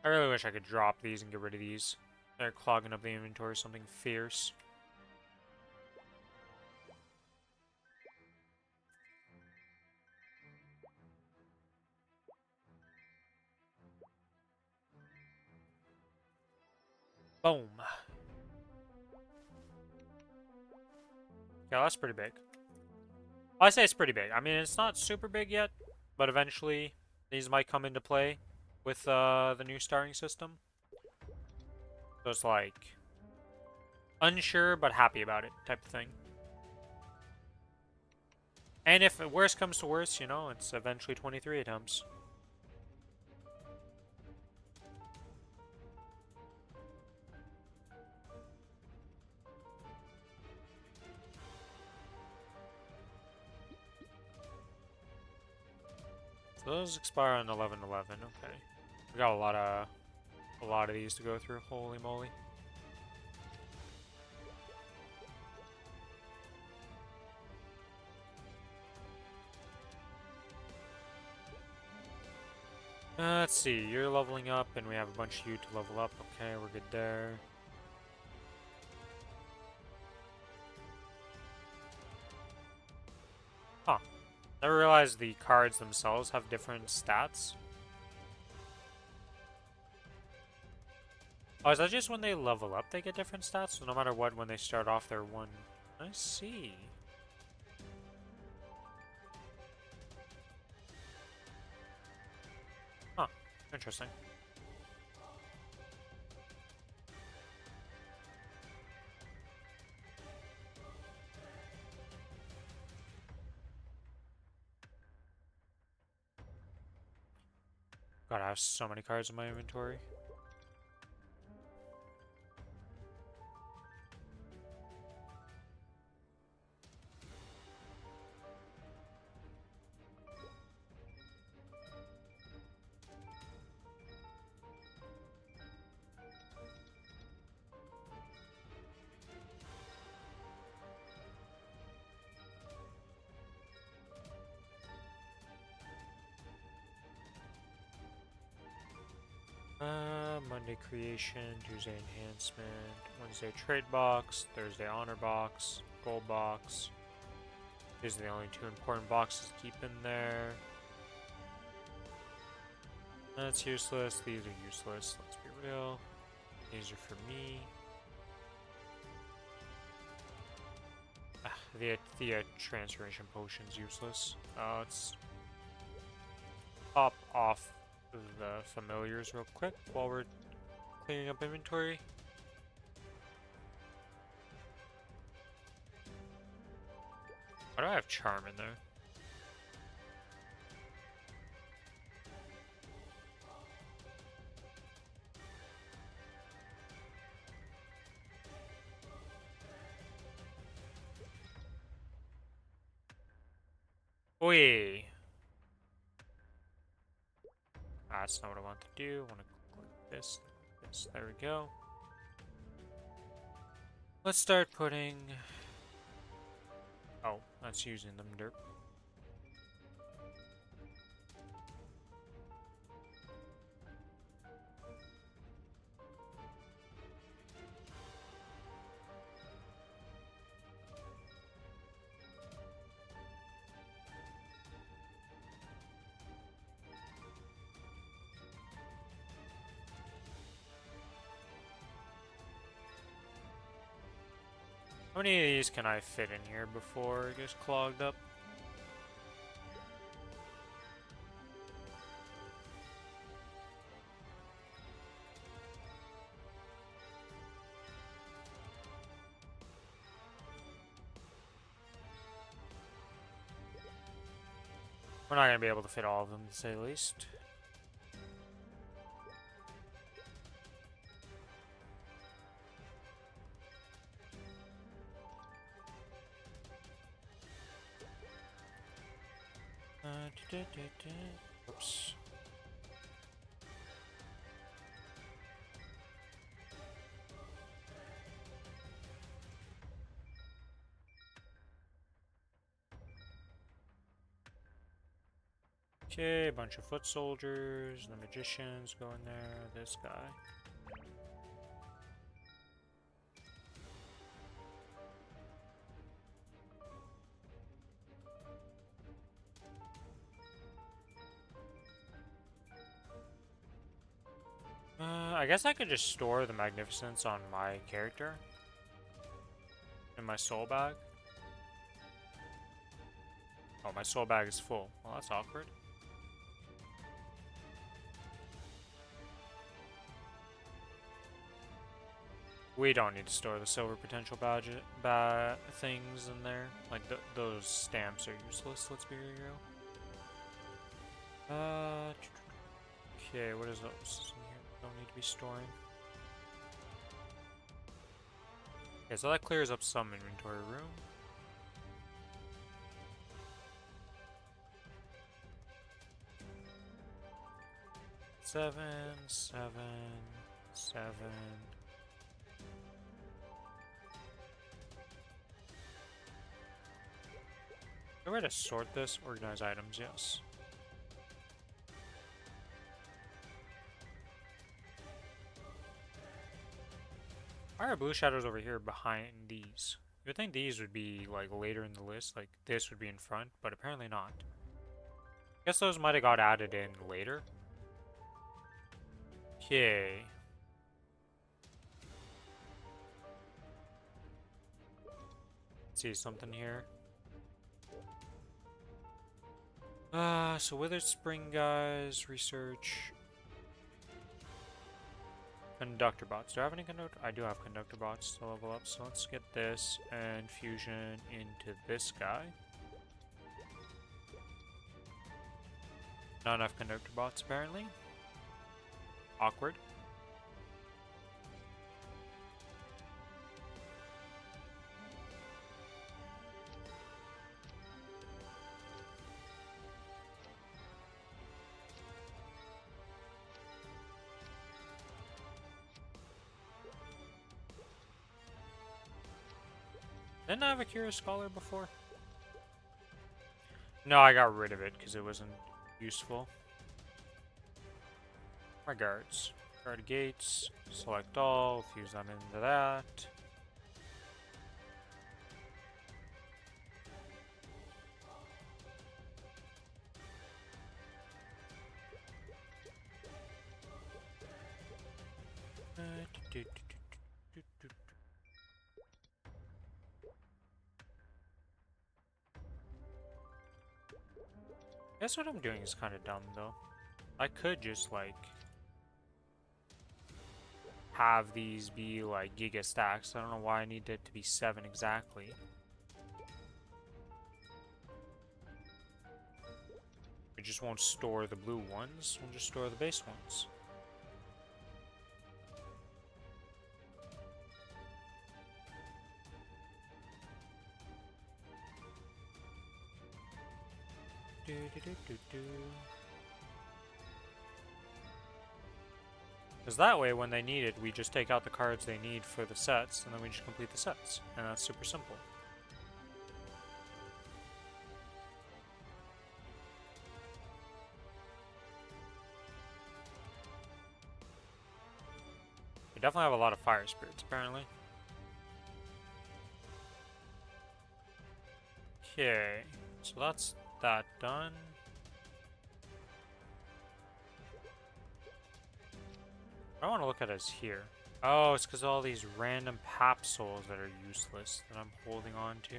I really wish I could drop these and get rid of these. They're clogging up the inventory, something fierce. Boom. Yeah, that's pretty big. I say it's pretty big. I mean, it's not super big yet, but eventually these might come into play with the new starring system. So it's like unsure but happy about it type of thing. And if worse comes to worse, you know, it's eventually 23 attempts. So those expire on 11/11. Okay, we got a lot of these to go through. Holy moly! Let's see. You're leveling up, and we have a bunch of you to level up. Okay, we're good there. Huh. Never realized the cards themselves have different stats. Oh, is that just when they level up they get different stats? So no matter what, when they start off, they're one. I see. Huh. Interesting. God, I have so many cards in my inventory. Monday creation, Tuesday enhancement, Wednesday trade box, Thursday honor box, gold box. These are the only two important boxes to keep in there. That's useless. These are useless. Let's be real. These are for me. The transformation potion's useless. Let's pop off the familiars real quick while we're cleaning up inventory. Why do I have charm in there? Oi! That's not what I want to do. I want to click this, this. There we go. Let's start putting... Oh, that's using them derp. How many of these can I fit in here before it gets clogged up? We're not going to be able to fit all of them, to say the least. Oops. Okay, a bunch of foot soldiers, the magicians go in there, this guy. I guess I could just store the magnificence on my character in my soul bag. Oh, my soul bag is full. Well, that's awkward. We don't need to store the silver potential badge things in there. Like, those stamps are useless, let's be real. Okay, what is those in here? Don't need to be storing. Okay, so that clears up some inventory room. Seven, seven. Am I to sort this? Organize items, yes. Why are blue shadows over here behind these? You would think these would be like later in the list, like this would be in front, but apparently not. Guess those might have got added in later. Okay. See something here. So Withered Spring guys, research. Conductor bots. Do I have any conductor? I do have conductor bots to level up, so let's get this and fusion into this guy. Not enough conductor bots, apparently. Awkward. Didn't I have a Curious Scholar before? No, I got rid of it because it wasn't useful. My guards. Guard gates, select all, fuse them into that. Guess what I'm doing is kind of dumb though. I could just like have these be like giga stacks. I don't know why I need it to be 7 exactly. We just won't store the blue ones, we'll just store the base ones. Because that way, when they need it, we just take out the cards they need for the sets, and then we just complete the sets. And that's super simple. We definitely have a lot of fire spirits, apparently. Okay, so that's that done. I want to look at is here. Oh, it's because all these random pap souls that are useless that I'm holding on to.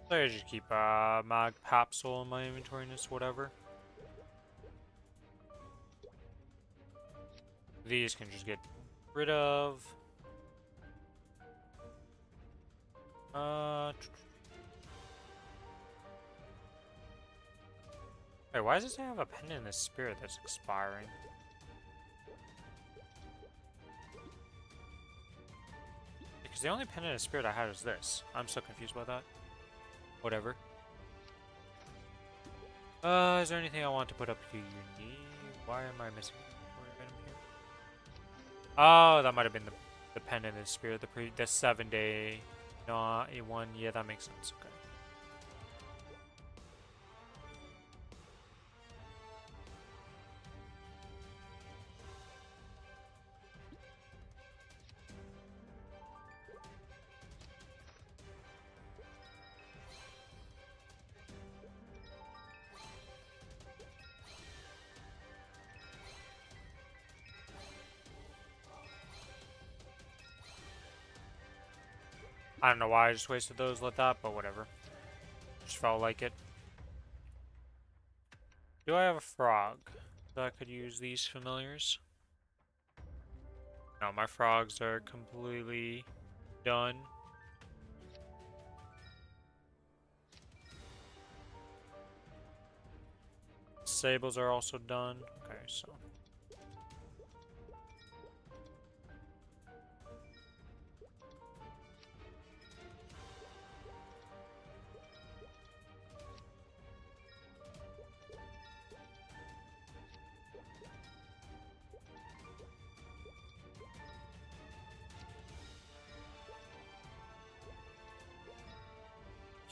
So I just keep mag pap soul in my inventory and just whatever. These can just get rid of. Wait, why does it have a pendant in the spirit that's expiring? Because the only pendant in the spirit I had is this. I'm so confused by that. Whatever. Is there anything I want to put up here unique? Why am I missing an item here? Oh, that might have been the pendant in the spirit, the 7-day one. Yeah, that makes sense. Okay. I don't know why I just wasted those like that, but whatever. Just felt like it. Do I have a frog that I could use these familiars? No, my frogs are completely done. Sables are also done. Okay, so.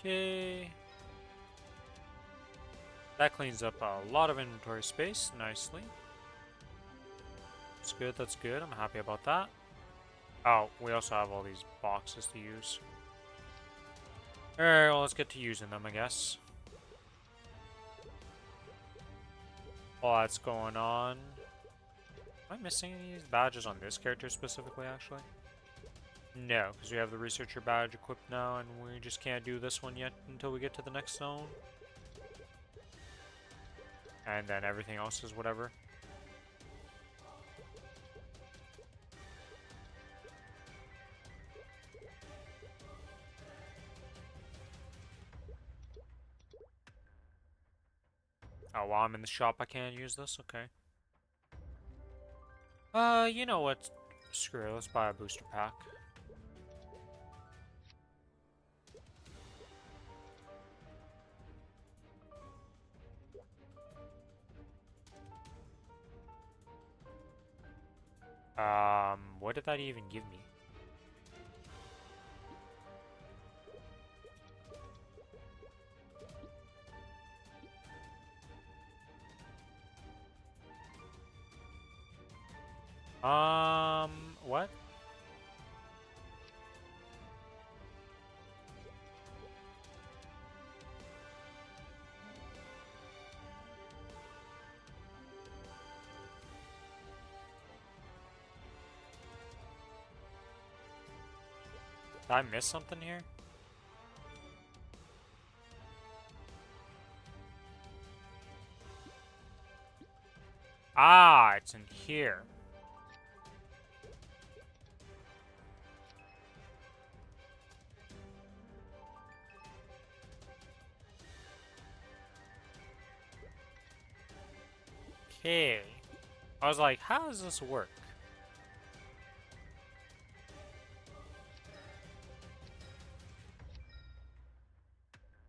Okay. That cleans up a lot of inventory space nicely. That's good, that's good. I'm happy about that. Oh, we also have all these boxes to use. Alright, well, let's get to using them, I guess. While that's going on. Am I missing any of these badges on this character specifically, actually? No, because we have the researcher badge equipped now, and we just can't do this one yet until we get to the next zone. And then everything else is whatever. Oh, while I'm in the shop, I can't use this? Okay. You know what? Screw it, let's buy a booster pack. did that even give me? What? Did I miss something here? Ah, it's in here. Okay. I was like, how does this work?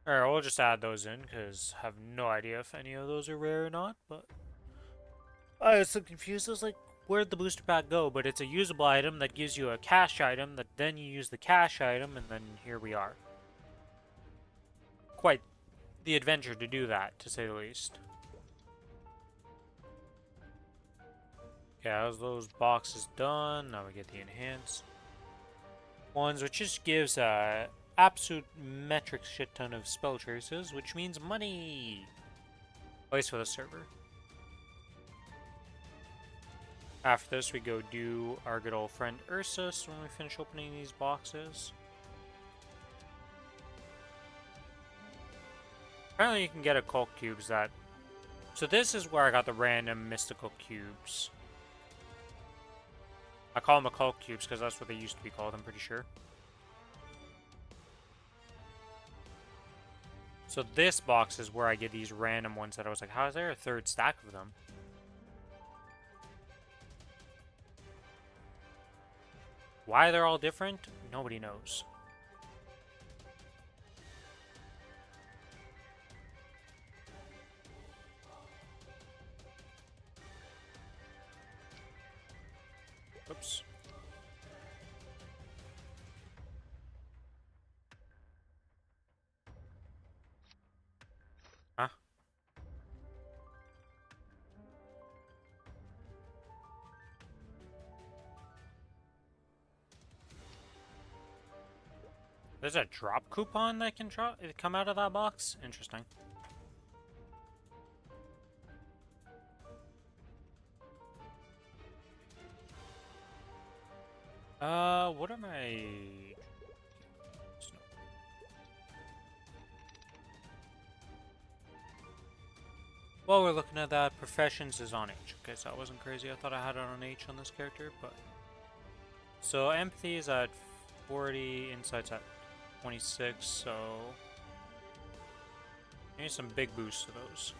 Alright, we'll just add those in, because I have no idea if any of those are rare or not, but... I was so confused, I was like, where'd the booster pack go? But it's a usable item that gives you a cash item, that then you use the cash item, and then here we are. Quite the adventure to do that, to say the least. Yeah, those boxes done. Now we get the enhanced ones, which just gives a absolute metric shit ton of spell traces, which means money. At least for the server. After this, we go do our good old friend Ursus when we finish opening these boxes. Apparently, you can get occult cubes that. So this is where I got the random mystical cubes. I call them occult cubes because that's what they used to be called, I'm pretty sure. So this box is where I get these random ones that I was like, how is there a third stack of them? Why they're all different? Nobody knows. Oops. Huh? There's a drop coupon that can come out of that box? Interesting. What are my... While we're looking at that, Professions is on H. Okay, so that wasn't crazy. I thought I had it on H on this character, but... So, Empathy is at 40, Insight's at 26, so... I need some big boosts to those.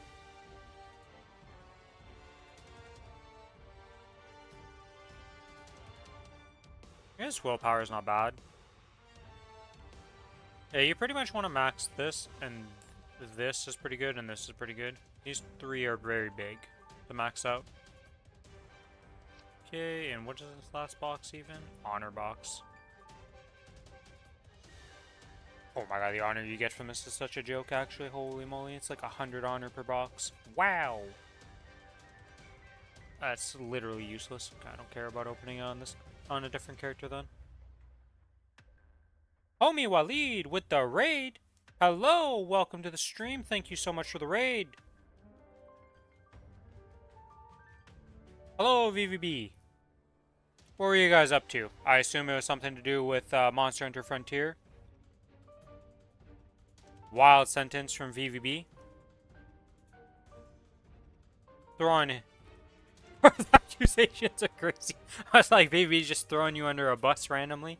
I guess willpower is not bad. Yeah, you pretty much want to max this, and this is pretty good, and this is pretty good. These three are very big to max out. Okay, and what is this last box even? Honor box. Oh my god, the honor you get from this is such a joke, actually. Holy moly, it's like 100 honor per box. Wow! That's literally useless. I don't care about opening on this on a different character then. Homie Waleed with the raid! Hello! Welcome to the stream. Thank you so much for the raid. Hello, VVB. What were you guys up to? I assume it was something to do with Monster Hunter Frontier. Wild sentence from VVB. Throwing... Accusations are crazy. I was like, VVB's just throwing you under a bus randomly.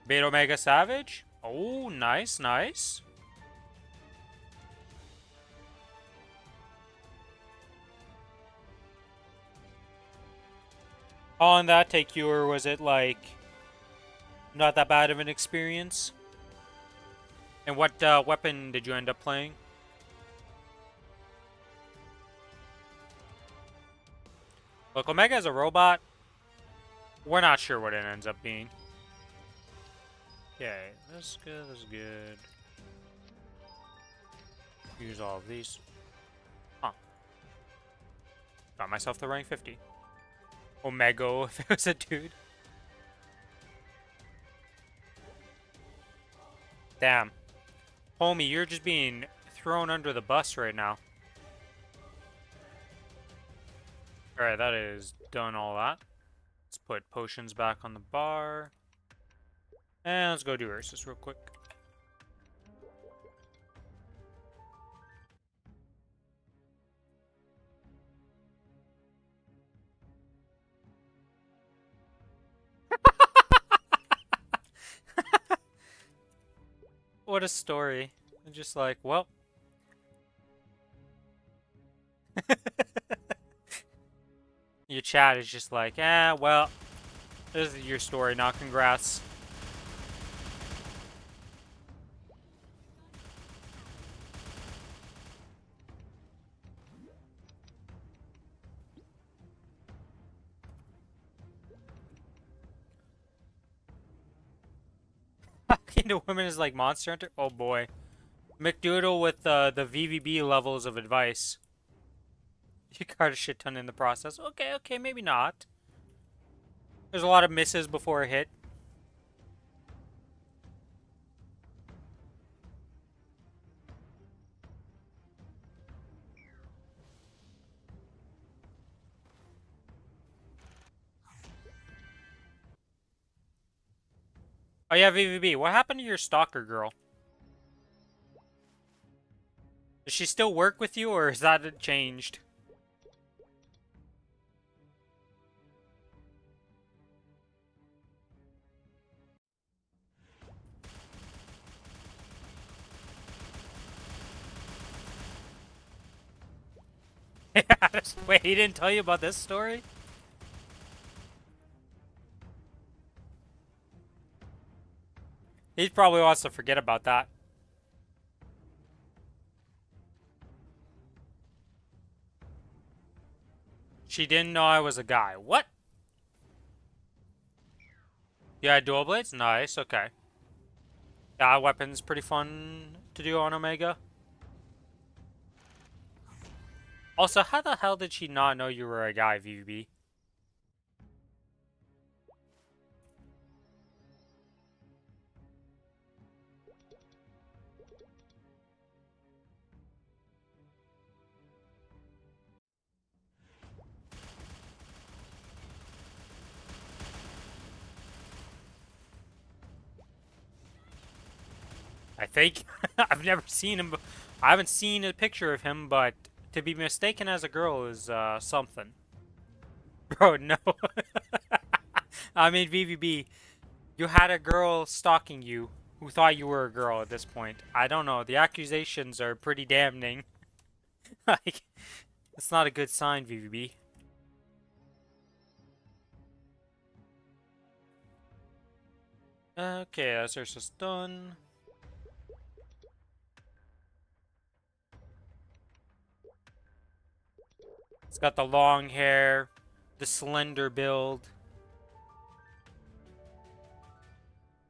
Beta Omega Savage? Oh, nice, nice. On that take you, or was it like not that bad of an experience? And what weapon did you end up playing? Look, Omega is a robot. We're not sure what it ends up being. Okay, that's good, that's good. Use all of these. Huh. Got myself the rank 50. Omega if it was a dude. Damn. Homie, you're just being thrown under the bus right now. Alright, that is done all that. Let's put potions back on the bar. And let's go do Ursus real quick. What a story. I'm just like, well. Your chat is just like, well, this is your story, not congrats. Into women is like Monster Hunter? Oh boy. McDoodle with the VVB levels of advice. You got a shit ton in the process. Okay, maybe not. There's a lot of misses before a hit. Oh yeah, VVB. What happened to your stalker girl? Does she still work with you, or is that changed? Wait, he didn't tell you about this story? He probably wants to forget about that. She didn't know I was a guy. What? Yeah, dual blades? Nice, okay. Yeah, weapon's pretty fun to do on Omega. Also, how the hell did she not know you were a guy, VVB? I think. I've never seen him. I haven't seen a picture of him, but to be mistaken as a girl is something. Bro, no. I mean, VVB, you had a girl stalking you who thought you were a girl at this point. I don't know. The accusations are pretty damning. Like, it's not a good sign, VVB. Okay, that's Ursa's done. It's got the long hair, the slender build.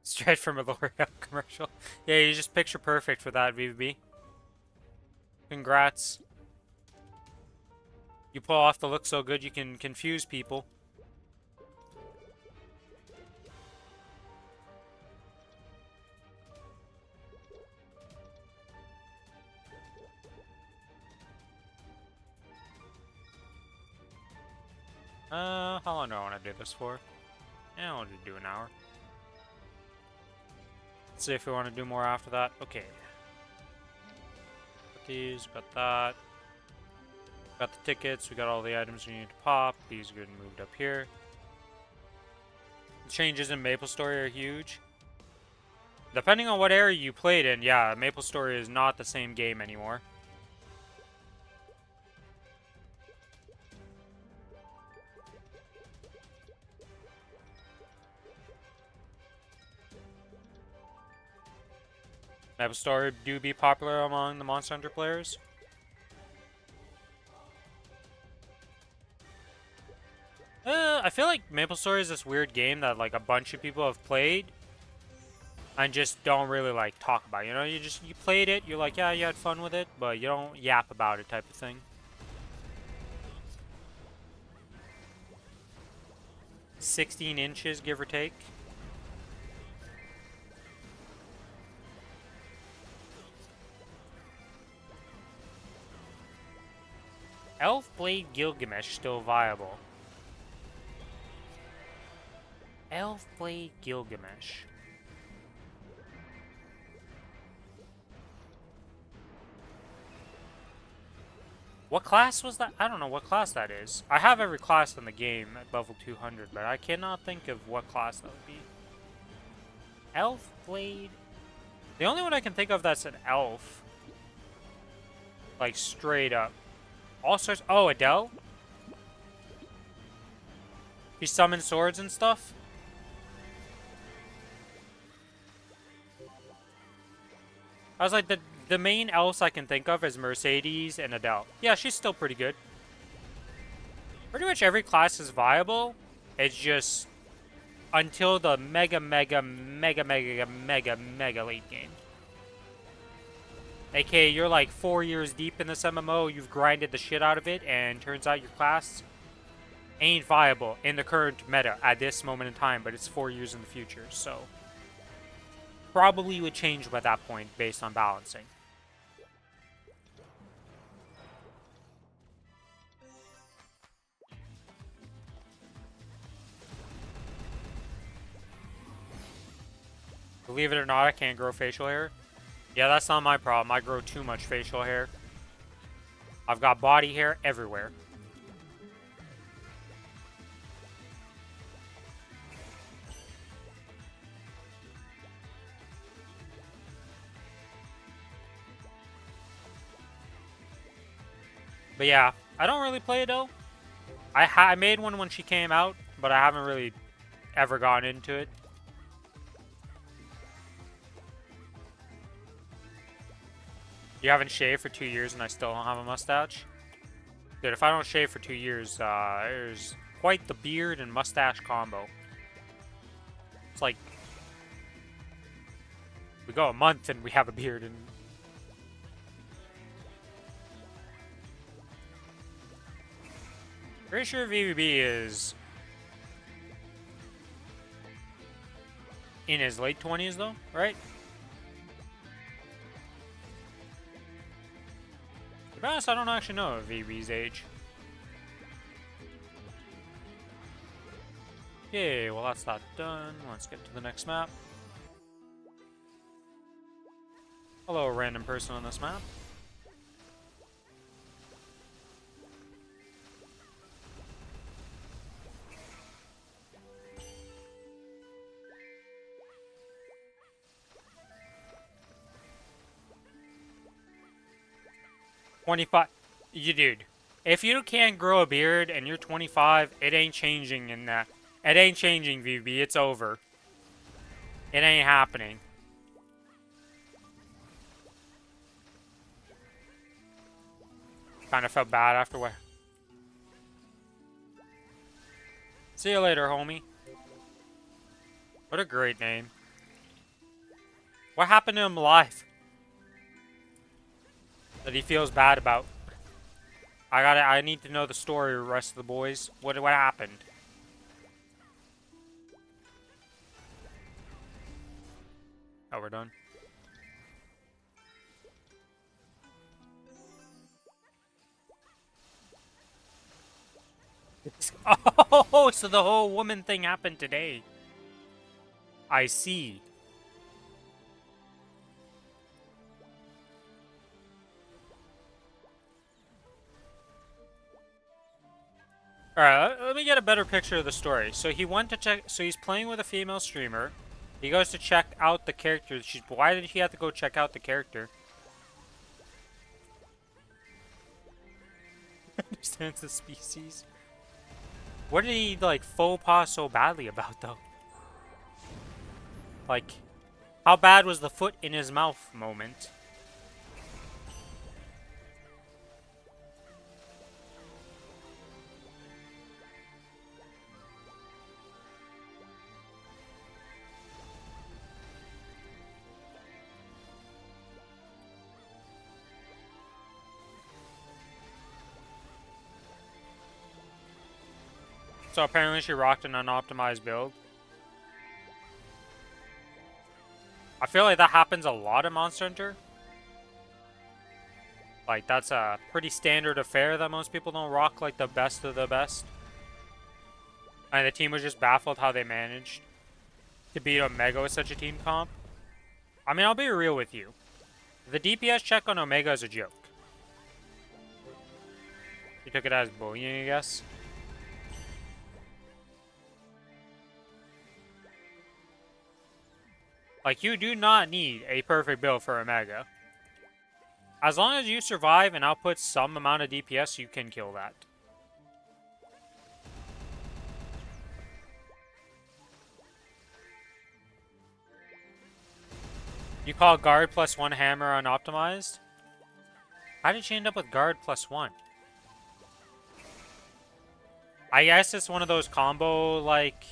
Straight from a L'Oreal commercial. Yeah, you just picture perfect for that, VVB. Congrats. You pull off the look so good you can confuse people. How long do I want to do this for? Yeah, I'll just do an hour. Let's see if we want to do more after that. Okay. Got these, got that. Got the tickets, we got all the items we need to pop. These are getting moved up here. The changes in Maplestory are huge. Depending on what area you played in, yeah, Maplestory is not the same game anymore. Maplestory do be popular among the Monster Hunter players. Maplestory is this weird game that like a bunch of people have played and just don't really like talk about. You know, you played it, you're like, yeah, you had fun with it, but you don't yap about it type of thing. 16 inches, give or take. Elf Blade Gilgamesh still viable. Elf Blade Gilgamesh. What class was that? I don't know what class that is. I have every class in the game at level 200, but I cannot think of what class that would be. Elf Blade. The only one I can think of that's an elf. Like, straight up. All sorts. Oh, Adele? He summons swords and stuff? I was like, the main elves I can think of is Mercedes and Adele. Yeah, she's still pretty good. Pretty much every class is viable. It's just until the mega late game. AKA, you're like 4 years deep in this MMO, you've grinded the shit out of it, and turns out your class ain't viable in the current meta at this moment in time, but it's 4 years in the future, so probably would change by that point based on balancing. Believe it or not, I can't grow facial hair. Yeah, that's not my problem. I grow too much facial hair. I've got body hair everywhere. But yeah, I don't really play Adele. I made one when she came out, but I haven't really ever gotten into it. You haven't shaved for 2 years and I still don't have a mustache? Dude, if I don't shave for 2 years, there's quite the beard and mustache combo. It's like we go a month and we have a beard and pretty sure VVB is in his late 20s though, right? To be honest, I don't actually know VVB's age. Okay, well that's not done. Let's get to the next map. Hello, random person on this map. You dude, if you can't grow a beard and you're 25, it ain't changing in that. It ain't changing, VB. It's over. It ain't happening. Kind of felt bad afterward. See you later, homie. What a great name. What happened to him live? That he feels bad about. I need to know the story, the rest of the boys. What happened? Oh, we're done. Oh, so the whole woman thing happened today. I see. Alright, let me get a better picture of the story. So he went to check. So he's playing with a female streamer. He goes to check out the character. Why did he have to go check out the character? Understands the species. What did he, like, faux pas so badly about, though? Like, how bad was the foot in his mouth moment? So apparently she rocked an unoptimized build. I feel like that happens a lot in Monster Hunter. Like, that's a pretty standard affair that most people don't rock like the best of the best. And the team was just baffled how they managed to beat Omega with such a team comp. I mean, I'll be real with you. The DPS check on Omega is a joke. You took it as bullying, I guess. Like, you do not need a perfect build for Omega. As long as you survive and output some amount of DPS, you can kill that. You call guard +1 hammer unoptimized? How did she end up with guard +1? I guess it's one of those combo, like,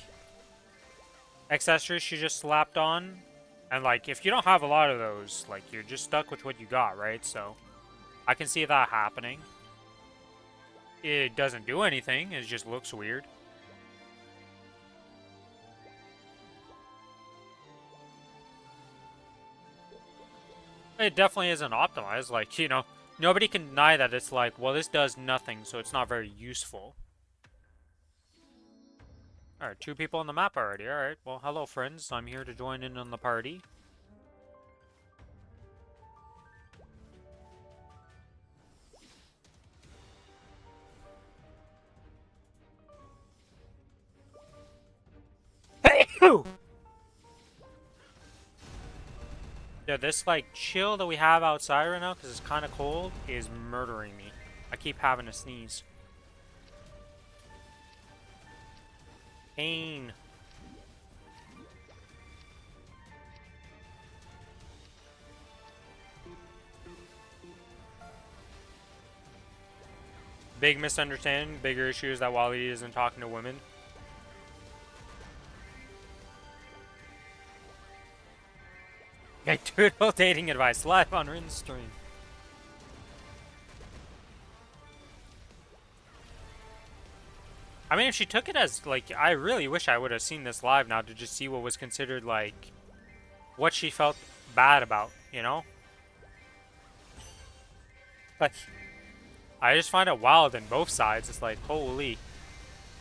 accessories she just slapped on. And, like, if you don't have a lot of those, like, you're just stuck with what you got, right? So, I can see that happening. It doesn't do anything. It just looks weird. It definitely isn't optimized. Like, you know, nobody can deny that it's like, well, this does nothing, so it's not very useful. Alright, 2 people on the map already. Alright, well, hello, friends. I'm here to join in on the party. Yeah, this, like, chill that we have outside right now, because it's kind of cold, is murdering me. I keep having to sneeze. Pain. Big misunderstanding, bigger issue is that Wally isn't talking to women. Get Doodle dating advice live on Rin stream. I mean, if she took it as, like, I really wish I would have seen this live now to just see what was considered, like, what she felt bad about, you know? Like, I just find it wild on both sides. It's like, holy,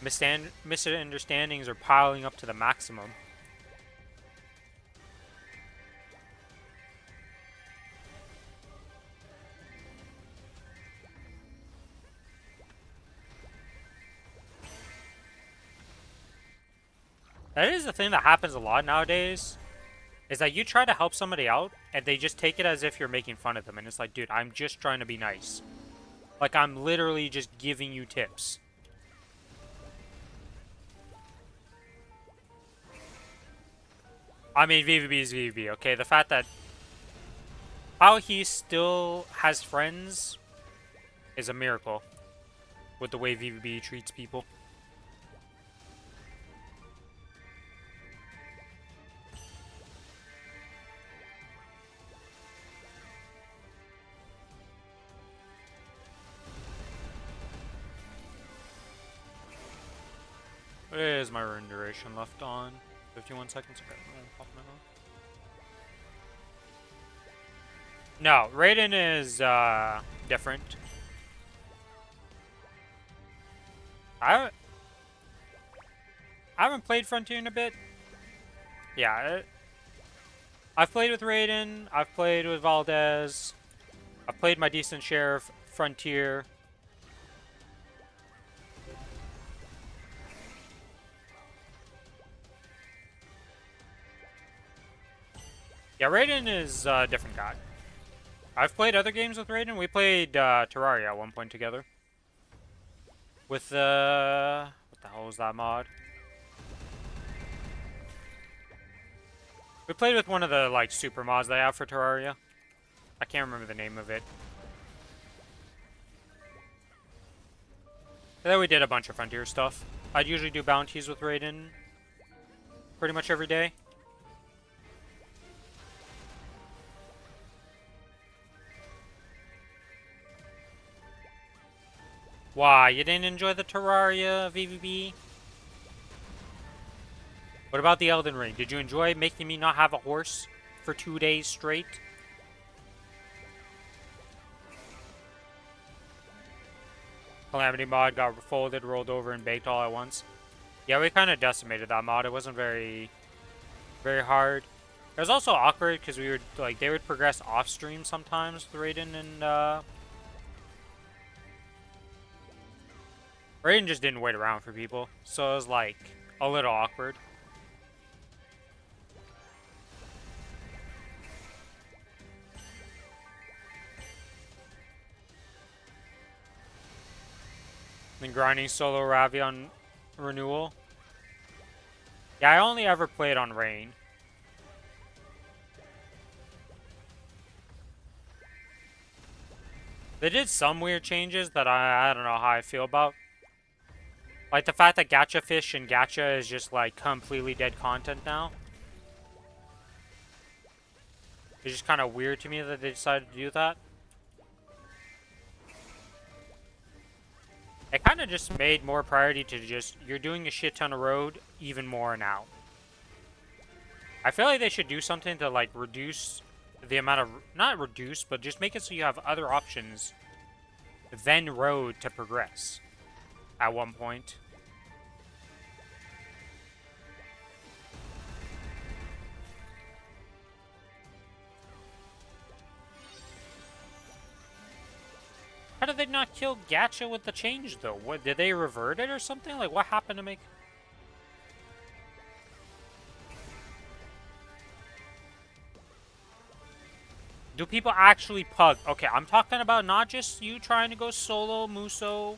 misunderstandings are piling up to the maximum. That is the thing that happens a lot nowadays, is that you try to help somebody out, and they just take it as if you're making fun of them. And it's like, dude, I'm just trying to be nice. Like, I'm literally just giving you tips. I mean, VVB is VVB, okay? The fact that how he still has friends is a miracle with the way VVB treats people. What is my rune duration left on? 51 seconds. Okay, no, Raiden is different. I haven't played Frontier in a bit. Yeah, I've played with Raiden. I've played with Valdez. I've played my decent share of Frontier. Yeah, Raiden is a different guy. I've played other games with Raiden. We played Terraria at one point together. With the... what the hell was that mod? We played with one of the, like, super mods they have for Terraria. I can't remember the name of it. And then we did a bunch of Frontier stuff. I'd usually do bounties with Raiden pretty much every day. Why? You didn't enjoy the Terraria VVB? What about the Elden Ring? Did you enjoy making me not have a horse for 2 days straight? Calamity mod got folded, rolled over, and baked all at once. Yeah, we kind of decimated that mod. It wasn't very hard. It was also awkward because we would like they would progress off stream sometimes. Raiden and Raiden just didn't wait around for people, so it was like a little awkward. Then grinding solo Ravi on renewal. Yeah, I only ever played on Rain. They did some weird changes that I don't know how I feel about. Like the fact that Gacha Fish and Gacha is just like completely dead content now. It's just kind of weird to me that they decided to do that. It kind of just made more priority to just, you're doing a shit ton of road even more now. I feel like they should do something to like reduce the amount of, not reduce, but just make it so you have other options than road to progress at one point. How did they not kill Gacha with the change though? What, did they revert it or something? Like what happened to make... Do people actually pug? Okay, I'm talking about not just you trying to go solo, Muso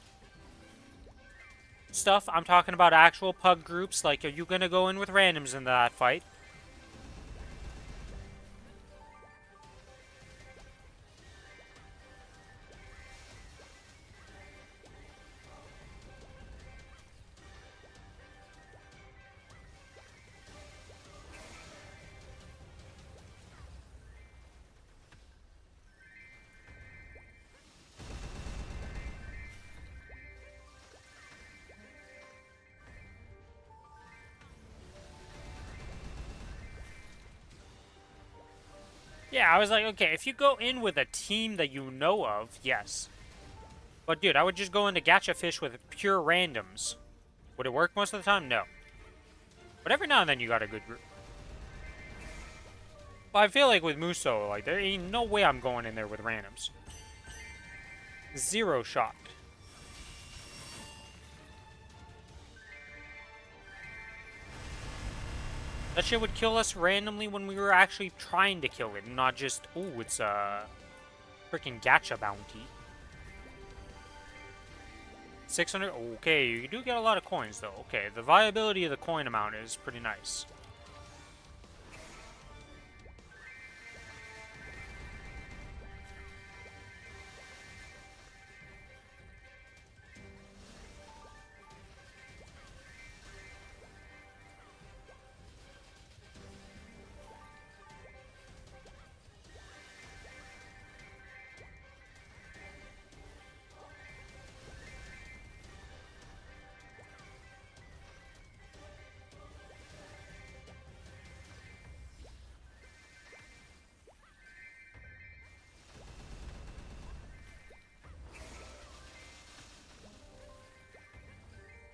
stuff. I'm talking about actual pug groups. Like, are you gonna go in with randoms into that fight? Yeah, I was like, okay, if you go in with a team that you know of, yes. But dude, I would just go into Gacha Fish with pure randoms. Would it work most of the time? No. But every now and then you got a good group. But I feel like with Muso, like, there ain't no way I'm going in there with randoms. Zero shot. That shit would kill us randomly when we were actually trying to kill it, and not just, ooh, it's a freaking gacha bounty. 600, okay, you do get a lot of coins though. Okay, the viability of the coin amount is pretty nice.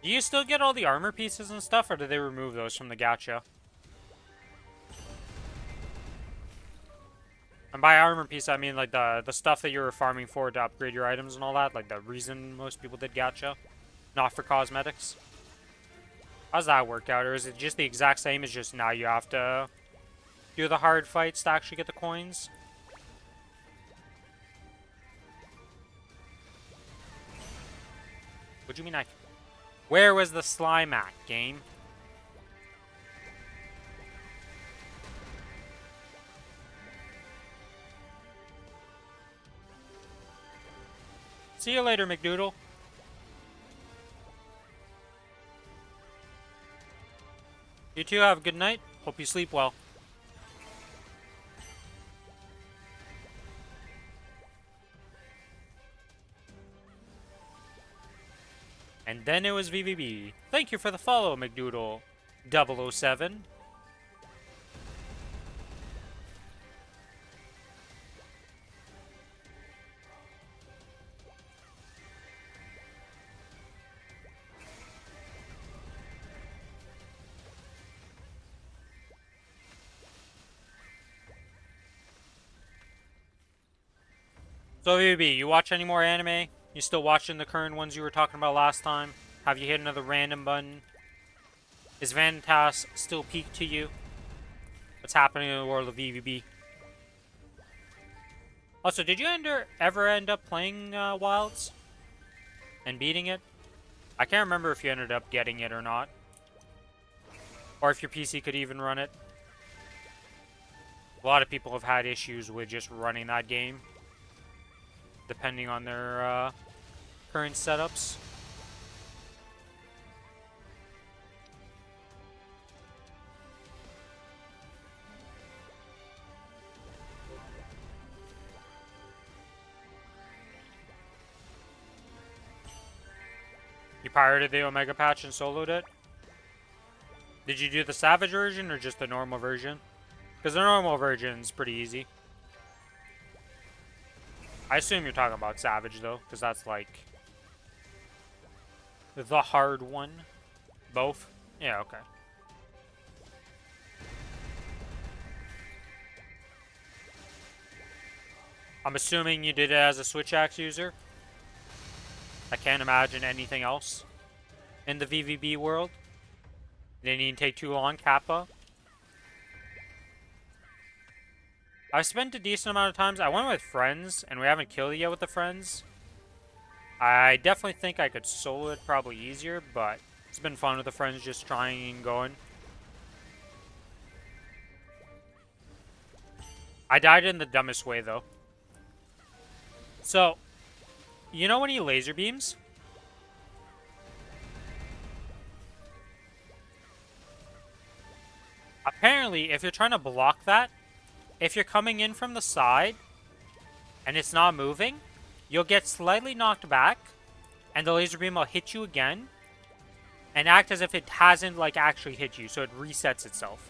Do you still get all the armor pieces and stuff, or did they remove those from the gacha? And by armor piece, I mean like the stuff that you were farming for to upgrade your items and all that, like the reason most people did gacha, not for cosmetics. How's that work out, or is it just the exact same? It's just now you have to do the hard fights to actually get the coins? What do you mean I... Where was the slime at, game? See you later, McDoodle. You two have a good night. Hope you sleep well. And then it was VVB. Thank you for the follow, McDoodle. 007. So, VB, you watch any more anime? You still watching the current ones you were talking about last time? Have you hit another random button? Is Vanitas still peak to you? What's happening in the world of VVB? Also, did you ever end up playing Wilds? And beating it? I can't remember if you ended up getting it or not. Or if your PC could even run it. A lot of people have had issues with just running that game. Depending on their current setups. You pirated the Omega patch and soloed it? Did you do the Savage version or just the normal version? Because the normal version is pretty easy. I assume you're talking about Savage, though, because that's, like, the hard one. Both? Yeah, okay. I'm assuming you did it as a Switch Axe user. I can't imagine anything else in the VVB world. Didn't even take too long, Kappa. I've spent a decent amount of times. I went with friends, and we haven't killed it yet with the friends. I definitely think I could solo it probably easier, but it's been fun with the friends just trying and going. I died in the dumbest way, though. So, you know when he laser beams? Apparently, if you're trying to block that, if you're coming in from the side and it's not moving, you'll get slightly knocked back and the laser beam will hit you again and act as if it hasn't like actually hit you, so it resets itself.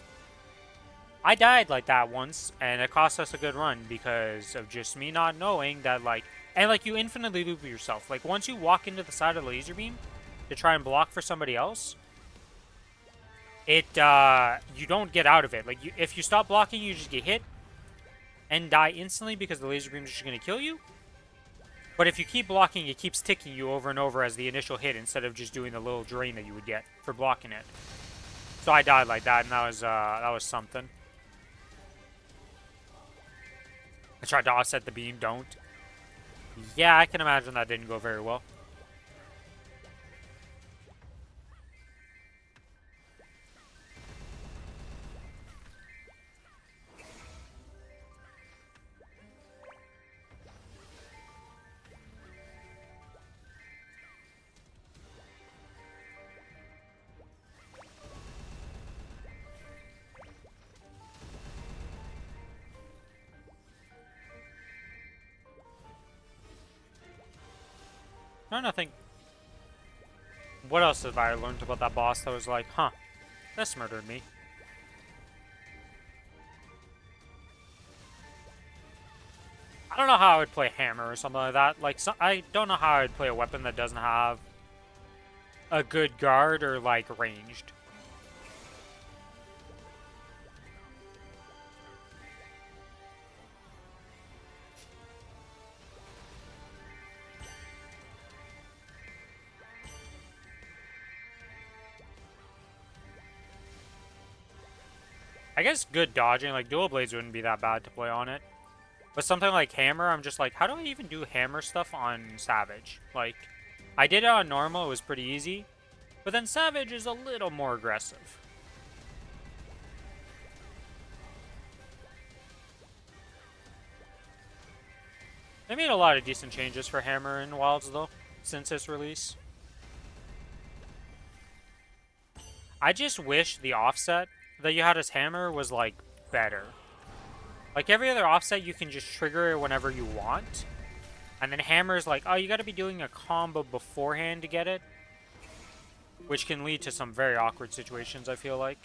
I died like that once and it cost us a good run because of just me not knowing that and like you infinitely loop yourself. Like once you walk into the side of the laser beam to try and block for somebody else, it you don't get out of it. Like if you stop blocking, you just get hit and die instantly because the laser beam is just going to kill you. But if you keep blocking, it keeps ticking you over and over as the initial hit instead of just doing the little drain that you would get for blocking it. So I died like that, and that was something. I tried to offset the beam, don't. Yeah, I can imagine that didn't go very well. No, nothing. What else have I learned about that boss that was like, huh, this murdered me? I don't know how I would play hammer or something like that. Like, I don't know how I would play a weapon that doesn't have a good guard or, like, ranged. I guess good dodging, like dual blades wouldn't be that bad to play on it. But something like hammer, I'm just like, how do I even do hammer stuff on Savage? Like, I did it on normal, it was pretty easy. But then Savage is a little more aggressive. They made a lot of decent changes for hammer in Wilds though, since its release. I just wish the offset that you had as hammer was, like, better. Like, every other offset, you can just trigger it whenever you want. And then hammer is like, oh, you gotta be doing a combo beforehand to get it. which can lead to some very awkward situations, I feel like.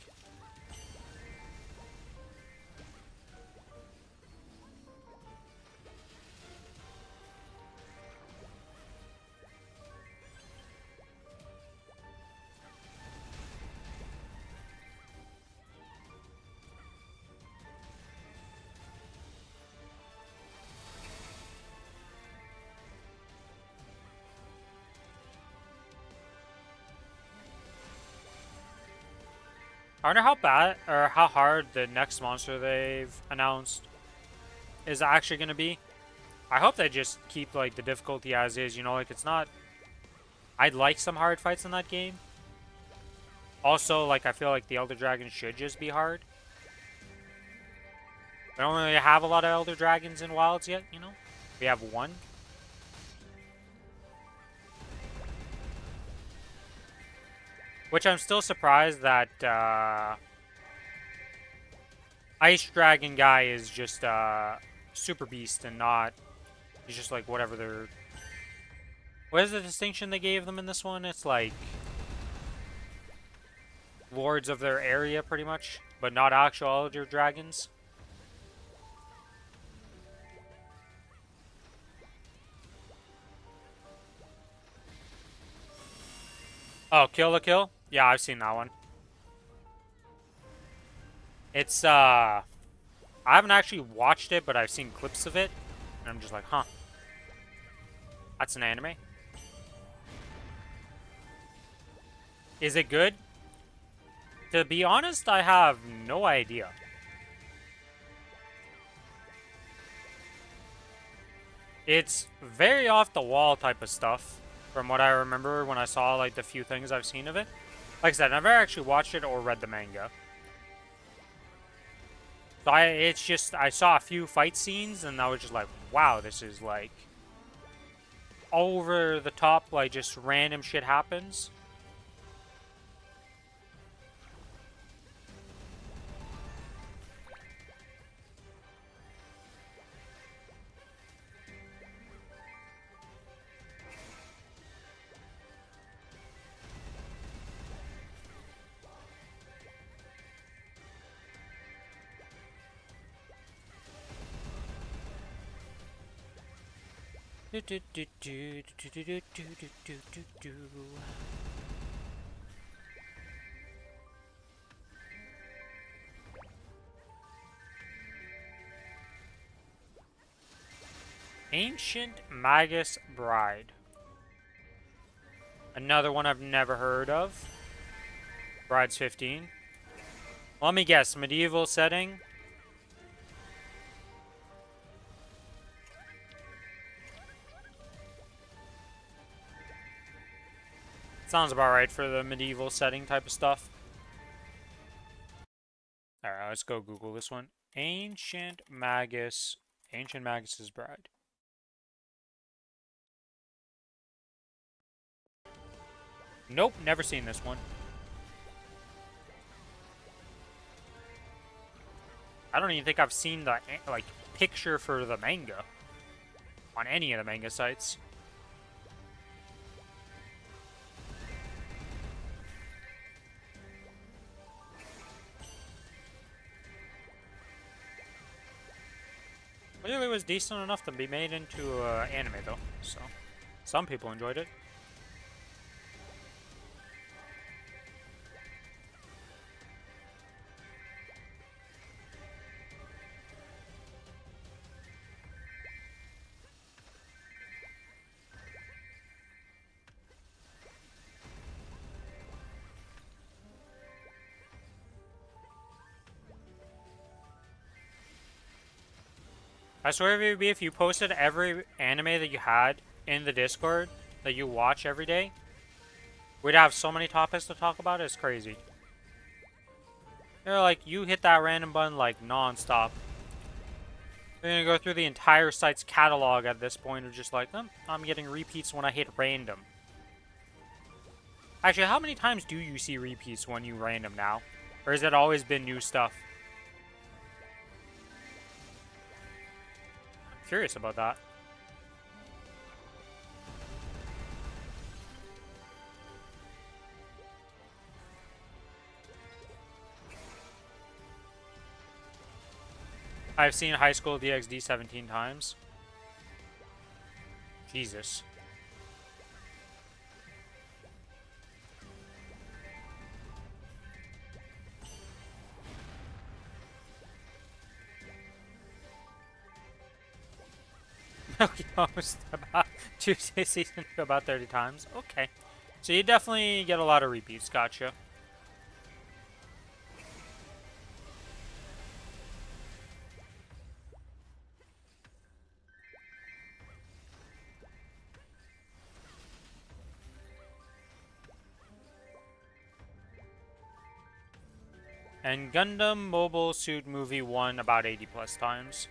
I wonder how bad or how hard the next monster they've announced is actually going to be. I hope they just keep like the difficulty as is, you know, like it's not. I'd like some hard fights in that game. Also, like I feel like the Elder Dragon should just be hard. We don't really have a lot of Elder Dragons in Wilds yet, you know? We have one. Which I'm still surprised that Ice Dragon guy is just Super Beast and not... He's just like whatever they're... What is the distinction they gave them in this one? It's like... Lords of their area, pretty much. But not actual Elder Dragons. Oh, Kill la Kill? Yeah, I've seen that one. It's, I haven't actually watched it, but I've seen clips of it. And I'm just like, huh. That's an anime. Is it good? To be honest, I have no idea. It's very off the wall type of stuff, from what I remember when I saw like the few things I've seen of it. Like I said, I've never actually watched it or read the manga. So it's just, I saw a few fight scenes and I was just like, wow, this is like over the top, like just random shit happens. Ancient Magus Bride. Another one I've never heard of. Bride's 15. Let me guess, medieval setting. Sounds about right for the medieval setting type of stuff. Alright, let's go Google this one. Ancient Magus's Bride. Nope, never seen this one. I don't even think I've seen the like picture for the manga on any of the manga sites. Clearly, it was decent enough to be made into anime though, so some people enjoyed it. I swear it would be if you posted every anime that you had in the Discord that you watch every day. We'd have so many topics to talk about, it's crazy. You're like, you hit that random button like non-stop. You're gonna go through the entire site's catalog at this point of just like, I'm getting repeats when I hit random. Actually, how many times do you see repeats when you random now? Or has it always been new stuff? Curious about that. I've seen High School DxD 17 times. Jesus. Okay, almost about Tuesday season about 30 times. Okay. So you definitely get a lot of repeats. Gotcha. And Gundam Mobile Suit Movie 1 about 80 plus times.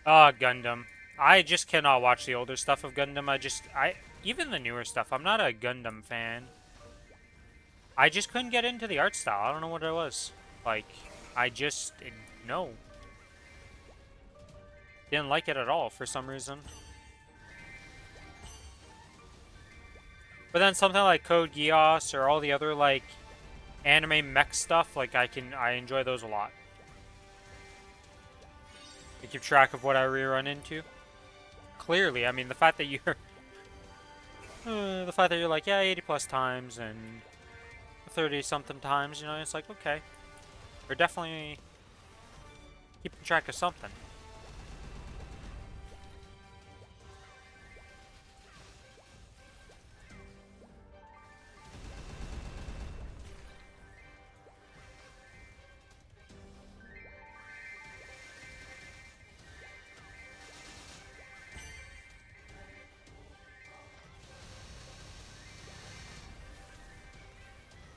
Gundam. I just cannot watch the older stuff of Gundam. Even the newer stuff, I'm not a Gundam fan. I just couldn't get into the art style. I don't know what it was. Like, no. Didn't like it at all for some reason. But then something like Code Geass or all the other, like, anime mech stuff, like, I enjoy those a lot. I keep track of what I rerun into. Clearly, I mean, the fact that you're... the fact that you're like, yeah, 80 plus times and 30 something times, you know, it's like, okay. You're definitely keeping track of something.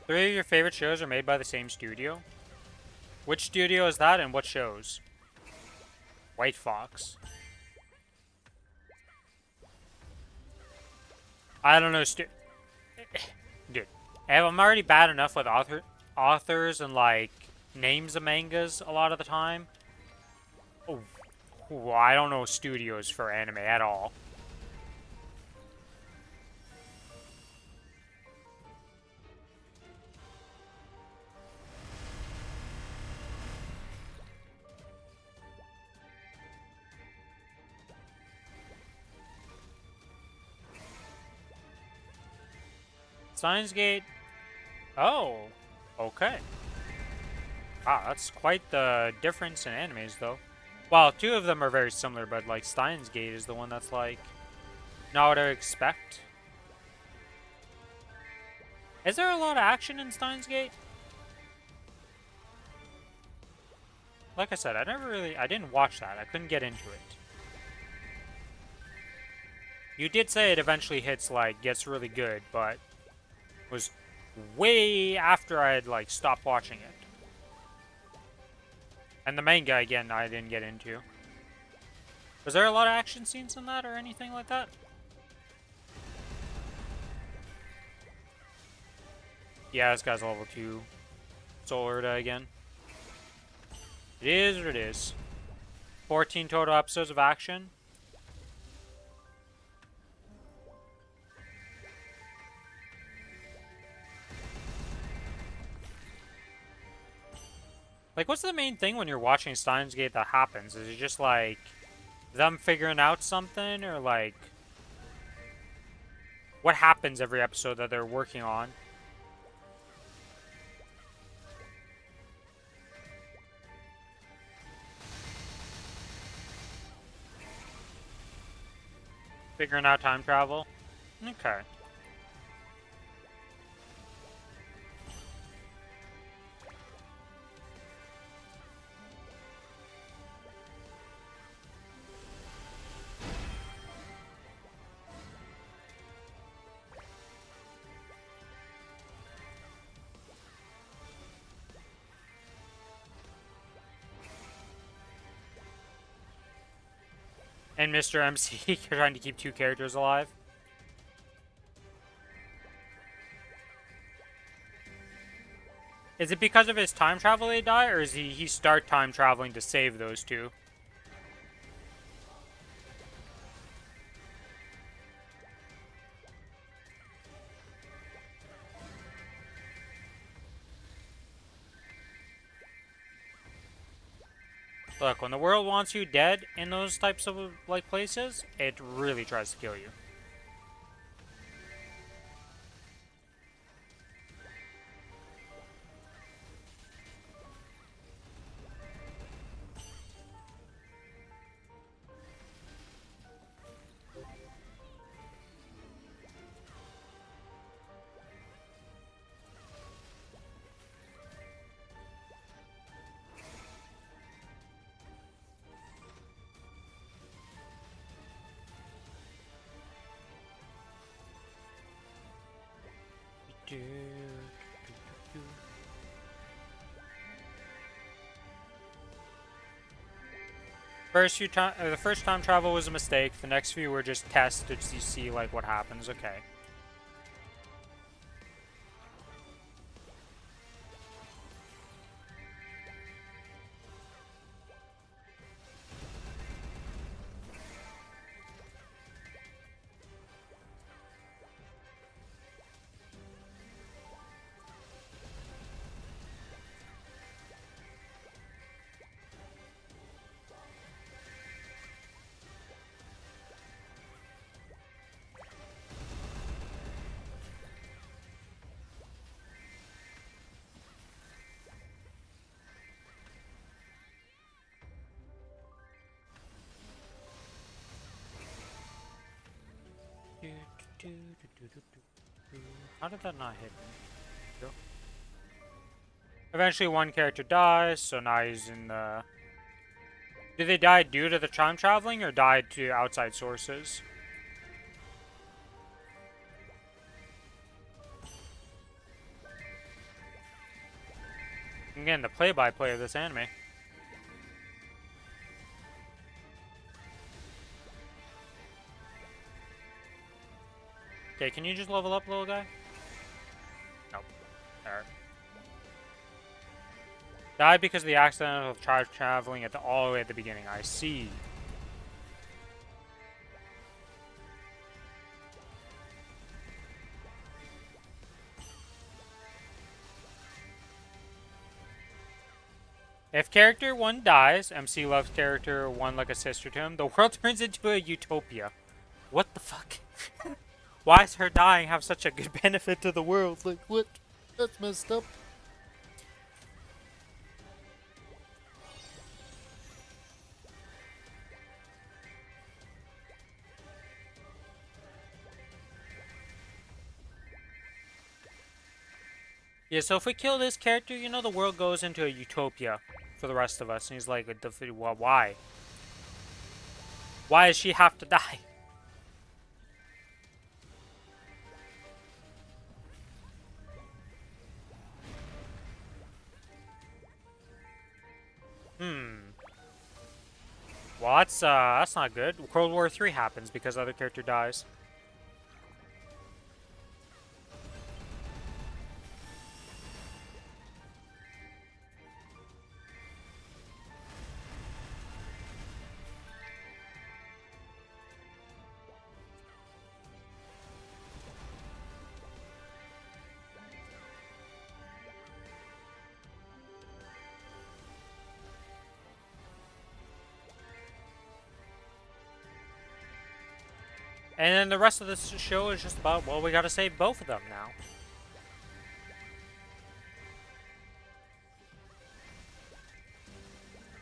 Three of your favorite shows are made by the same studio? Which studio is that and what shows? White Fox. I don't know, dude. I'm already bad enough with authors and, like, names of mangas a lot of the time. Oh, I don't know studios for anime at all. Steins Gate. Oh, okay. Wow, that's quite the difference in animes, though. Well, two of them are very similar, but, like, Steins Gate is the one that's, like, not what I expect. Is there a lot of action in Steins Gate? Like I said, I didn't watch that. I couldn't get into it. You did say it eventually gets really good, but was way after I had, like, stopped watching it. And the manga, again, I didn't get into. Was there a lot of action scenes in that or anything like that? Yeah, this guy's level 2 Solarda again. It is what it is. 14 total episodes of action. Like, what's the main thing when you're watching Steins Gate that happens? Is it just, like, them figuring out something? Or, like, what happens every episode that they're working on? Figuring out time travel? Okay. And Mr. MC trying to keep two characters alive. Is it because of his time travel they die, or is he start time traveling to save those two? Look, when the world wants you dead in those types of, like, places, it really tries to kill you. The first time travel was a mistake. The next few were just tests to see like what happens. Okay. How did that not hit me? Eventually one character dies, so now he's in the... Did they die due to the time traveling or died to outside sources? Again, the play-by-play of this anime. Okay, can you just level up, little guy? Nope. There. Died because of the accident of traveling at all the way at the beginning. I see. If character 1 dies, MC loves character 1 like a sister to him, the world turns into a utopia. What the fuck? Why does her dying have such a good benefit to the world? Like, what? That's messed up. Yeah, so if we kill this character, you know, the world goes into a utopia for the rest of us. And he's like, well, why? Why does she have to die? Well, that's not good. World War III happens because other character dies. And then the rest of this show is just about, well, we gotta save both of them now.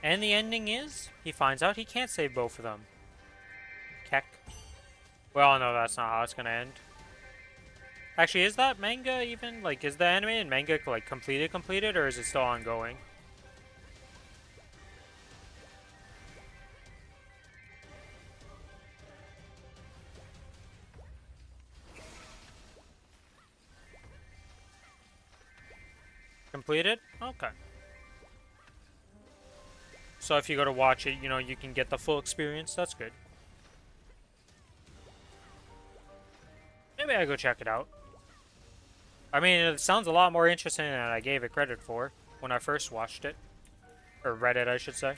And the ending is, he finds out he can't save both of them. Keck. Well, no, that's not how it's gonna end. Actually, is that manga even, like, is the anime and manga, like, completed, or is it still ongoing? Completed? Okay. So if you go to watch it, you know, you can get the full experience. That's good. Maybe I go check it out. I mean, it sounds a lot more interesting than I gave it credit for when I first watched it. Or read it, I should say.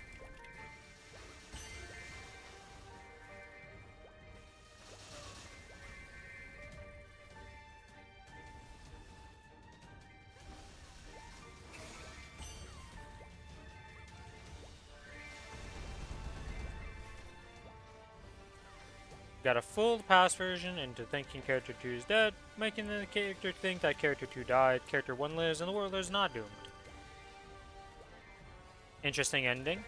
got a full past version into thinking character 2 is dead, making the character think that character 2 died, character 1 lives, and the world is not doomed. Interesting ending.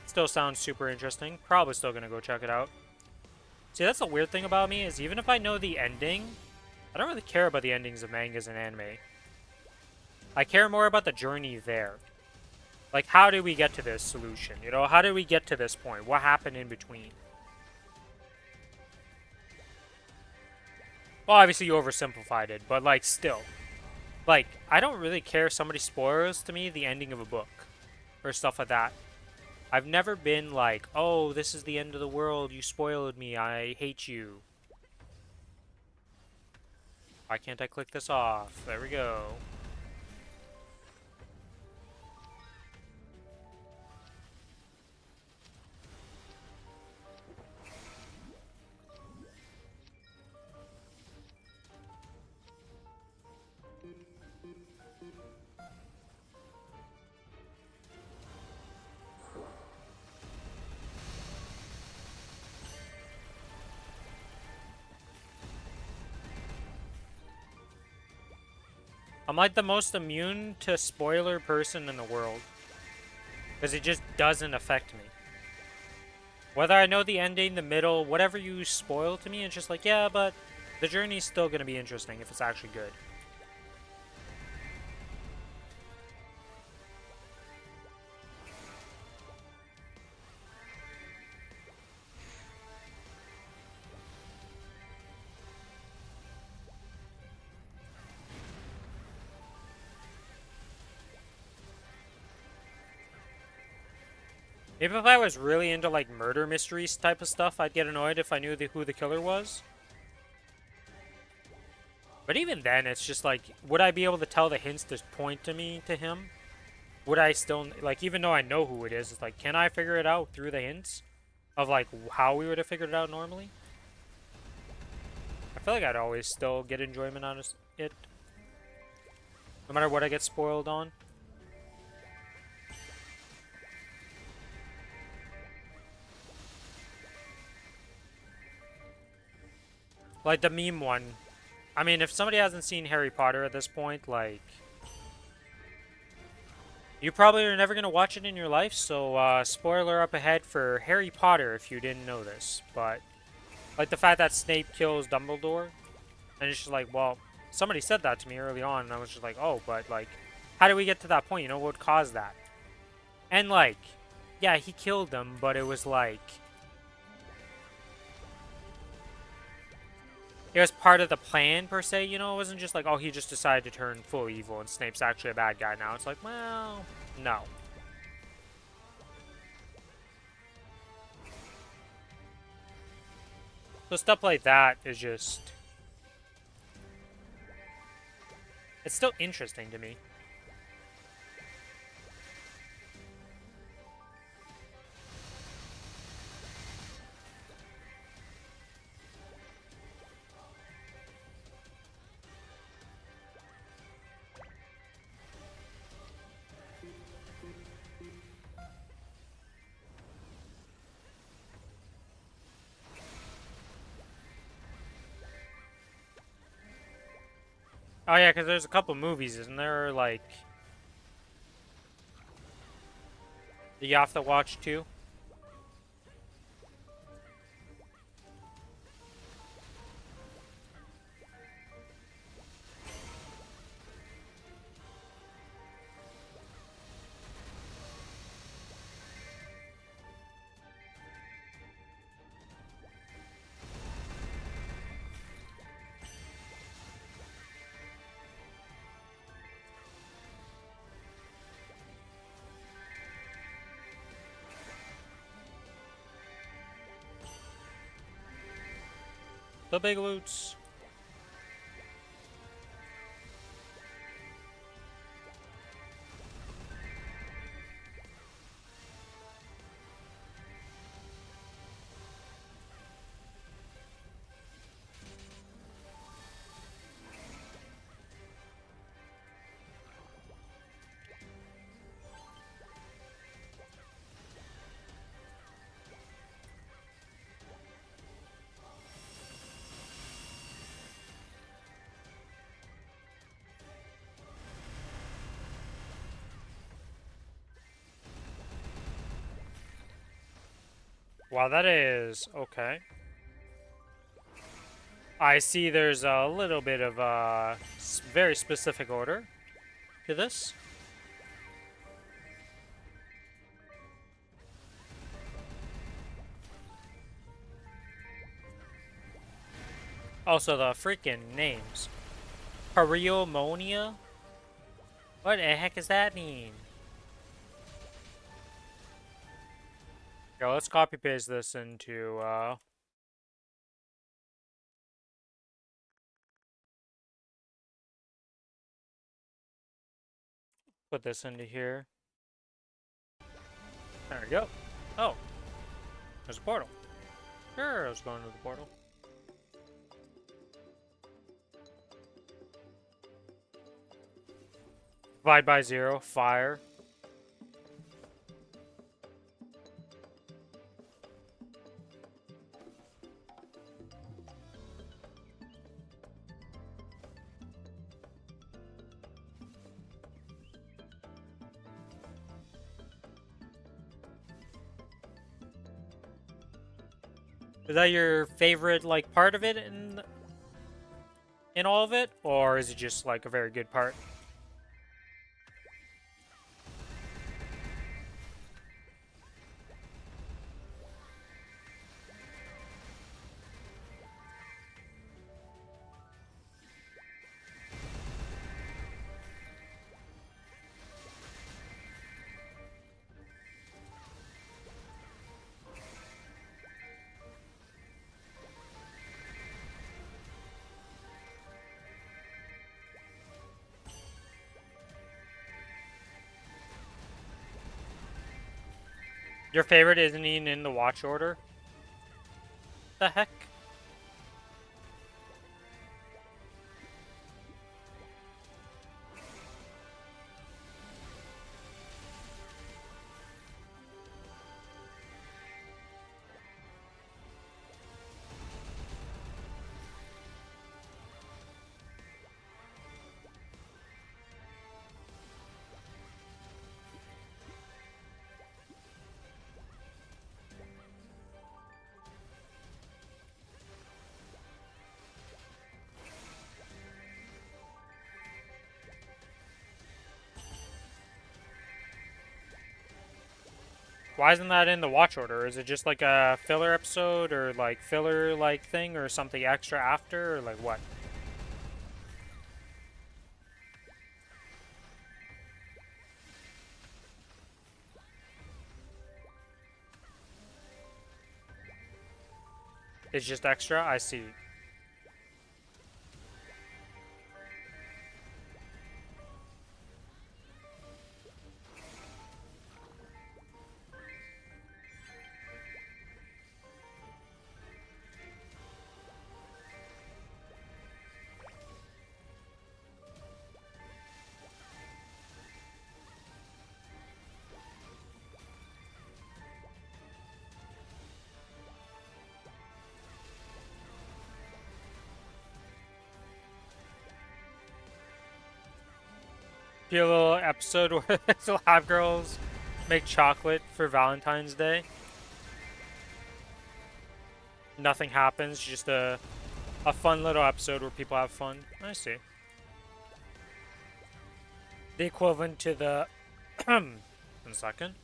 Still sounds super interesting. Probably still gonna go check it out. See, that's the weird thing about me, is even if I know the ending, I don't really care about the endings of mangas and anime. I care more about the journey there. Like, how did we get to this solution? You know, how did we get to this point? What happened in between? Well, obviously you oversimplified it, but, like, still. Like, I don't really care if somebody spoils to me the ending of a book. Or stuff like that. I've never been like, oh, this is the end of the world, you spoiled me, I hate you. Why can't I click this off? There we go. I'm like the most immune to spoiler person in the world. Because it just doesn't affect me. Whether I know the ending, the middle, whatever you spoil to me, it's just like, yeah, but the journey's still going to be interesting if it's actually good. Maybe if I was really into, like, murder mysteries type of stuff, I'd get annoyed if I knew who the killer was. But even then, it's just like, would I be able to tell the hints to point to me to him? Would I still, like, even though I know who it is, it's like, can I figure it out through the hints? Of, like, how we would have figured it out normally? I feel like I'd always still get enjoyment out of it. No matter what I get spoiled on. Like the meme one. I mean, if somebody hasn't seen Harry Potter at this point, like... You probably are never going to watch it in your life, so spoiler up ahead for Harry Potter if you didn't know this. But, like the fact that Snape kills Dumbledore, and it's just like, well, somebody said that to me early on, and I was just like, oh, but like, how did we get to that point? You know, what caused that? And like, yeah, he killed them, but it was like... It was part of the plan, per se, you know? It wasn't just like, oh, he just decided to turn full evil and Snape's actually a bad guy now. It's like, well, no. So stuff like that is just... It's still interesting to me. Oh yeah, because there's a couple movies, isn't there? Like... You have to watch too? The big loots. Wow, that is okay. I see there's a little bit of a very specific order to this. Also, the freaking names. Pariomonia? What the heck does that mean? Yo, let's copy paste this into, put this into here. There we go. Oh, there's a portal. Sure, I was going to the portal. Divide by 0, fire. Is that your favorite, like, part of it in all of it? Or is it just, like, a very good part? Your favorite isn't even in the watch order? The heck? Why isn't that in the watch order? Is it just like a filler episode or like filler like thing or something extra after or like what? It's just extra? I see. Be a little episode where they'll have girls make chocolate for Valentine's Day. Nothing happens, just a fun little episode where people have fun. I see. The equivalent to the 1 second.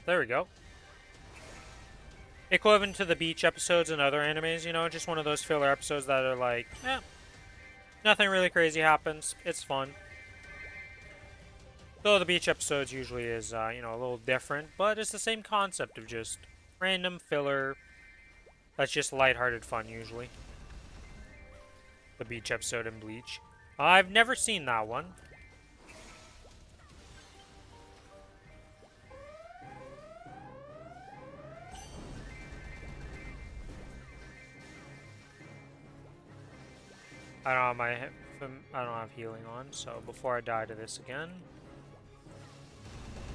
There we go. Equivalent to the beach episodes and other animes, you know, just one of those filler episodes that are like, eh, nothing really crazy happens. It's fun. Though the beach episodes usually is, you know, a little different, but it's the same concept of just random filler. That's just lighthearted fun usually. The beach episode in Bleach. I've never seen that one. I don't have I don't have healing on, so before I die to this again.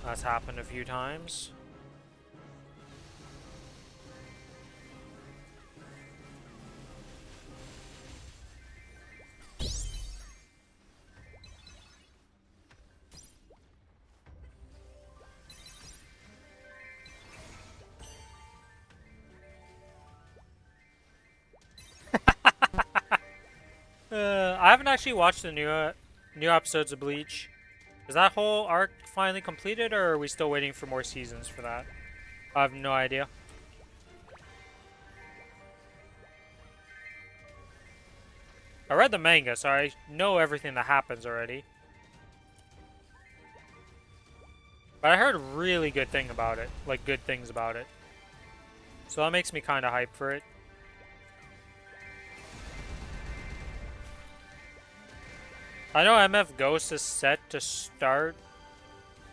That's happened a few times. I haven't actually watched the new episodes of Bleach. Is that whole arc finally completed, or are we still waiting for more seasons for that? I have no idea. I read the manga, so I know everything that happens already. But I heard really good thing about it, like good things about it. So that makes me kind of hyped for it. I know MF Ghost is set to start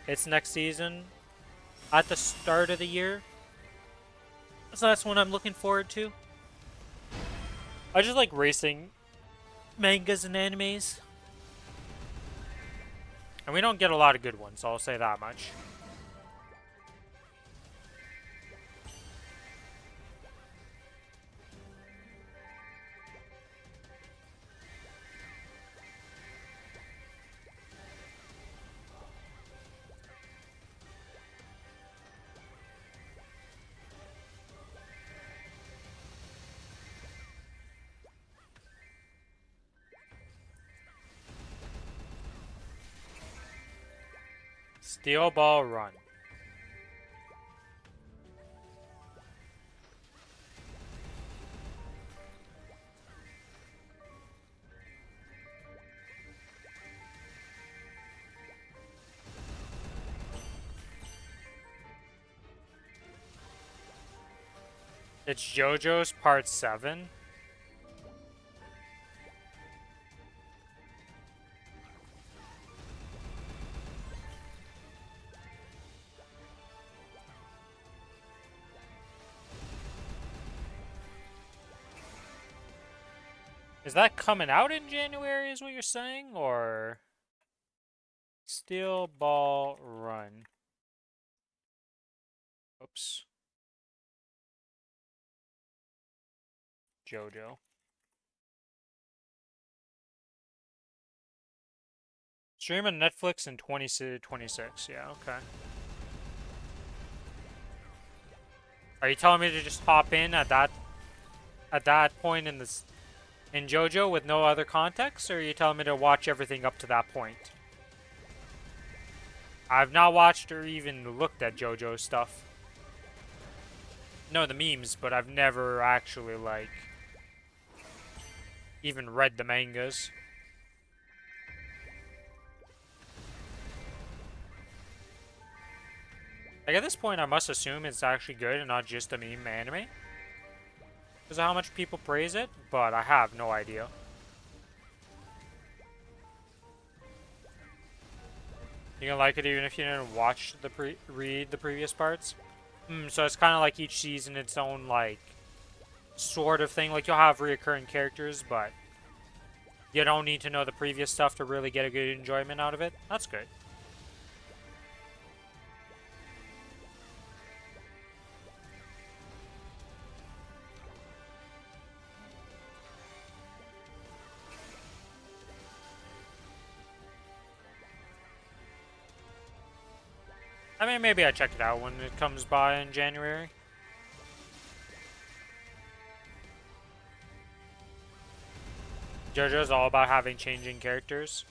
its next season at the start of the year. So that's what I'm looking forward to. I just like racing mangas and animes. And we don't get a lot of good ones, I'll say that much. Steel Ball Run. It's JoJo's Part 7. Is that coming out in January, is what you're saying? Or Steel Ball Run? Oops. JoJo. Stream on Netflix in 2026. Yeah, okay. Are you telling me to just hop in at that point in this in JoJo with no other context, or are you telling me to watch everything up to that point? I've not watched or even looked at JoJo stuff. No, the memes, but I've never actually like even read the mangas. Like at this point, I must assume it's actually good and not just a meme anime. Because of how much people praise it, but I have no idea. You gonna like it even if you didn't watch read the previous parts? So it's kind of like each season its own like sort of thing. Like you'll have reoccurring characters, but you don't need to know the previous stuff to really get a good enjoyment out of it. That's good. I mean, maybe I check it out when it comes by in January. JoJo's all about having changing characters.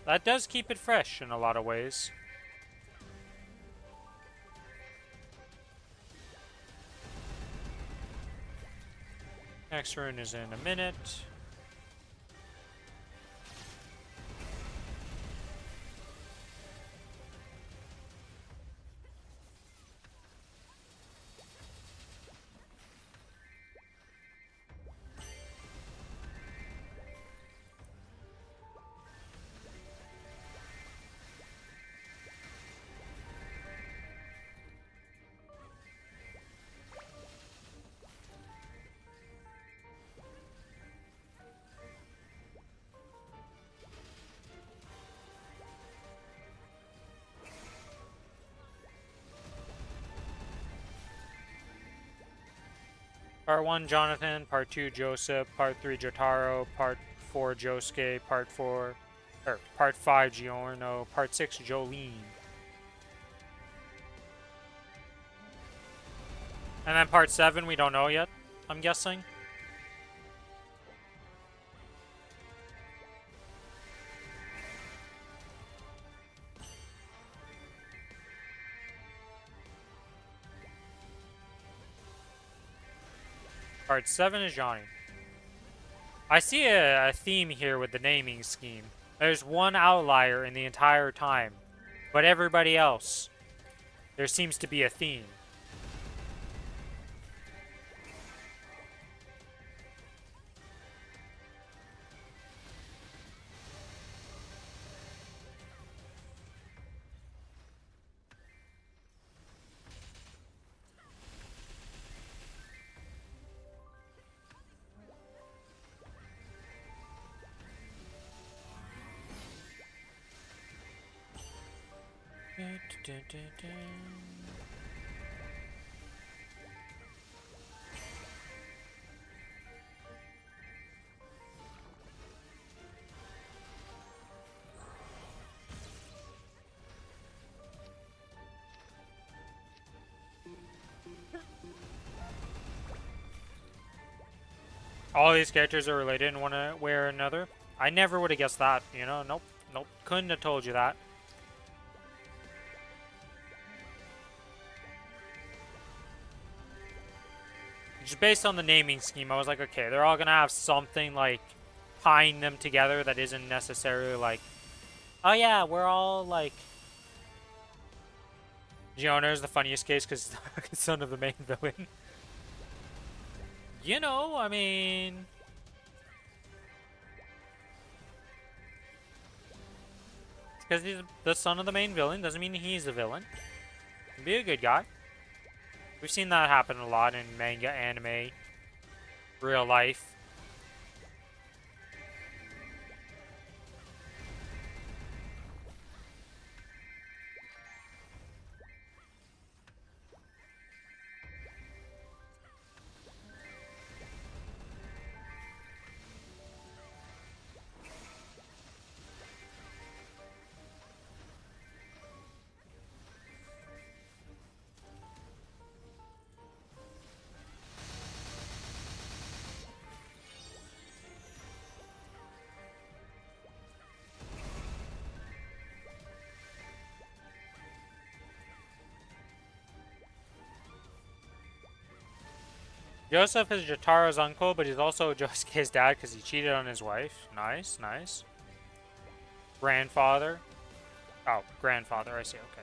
That does keep it fresh in a lot of ways. Next rune is in a minute. Part 1, Jonathan. Part 2, Joseph. Part 3, Jotaro. Part 4, Josuke. Part 5, Giorno. Part 6, Jolene. And then Part 7, we don't know yet, I'm guessing. Part 7 is Johnny. I see a theme here with the naming scheme. There's one outlier in the entire time, but everybody else, there seems to be a theme. All these characters are related in one way or another. I never would have guessed that, you know? Nope. Nope. Couldn't have told you that. Just based on the naming scheme, I was like, okay, they're all gonna have something, like, tying them together that isn't necessarily, like, oh yeah, we're all, like... Giono is the funniest case because he's the son of the main villain. You know, I mean... Because he's the son of the main villain doesn't mean he's the villain. He can be a good guy. We've seen that happen a lot in manga, anime, real life. Joseph is Jotaro's uncle, but he's also Josuke's dad because he cheated on his wife. Nice, nice. Grandfather. Oh, grandfather, I see, okay.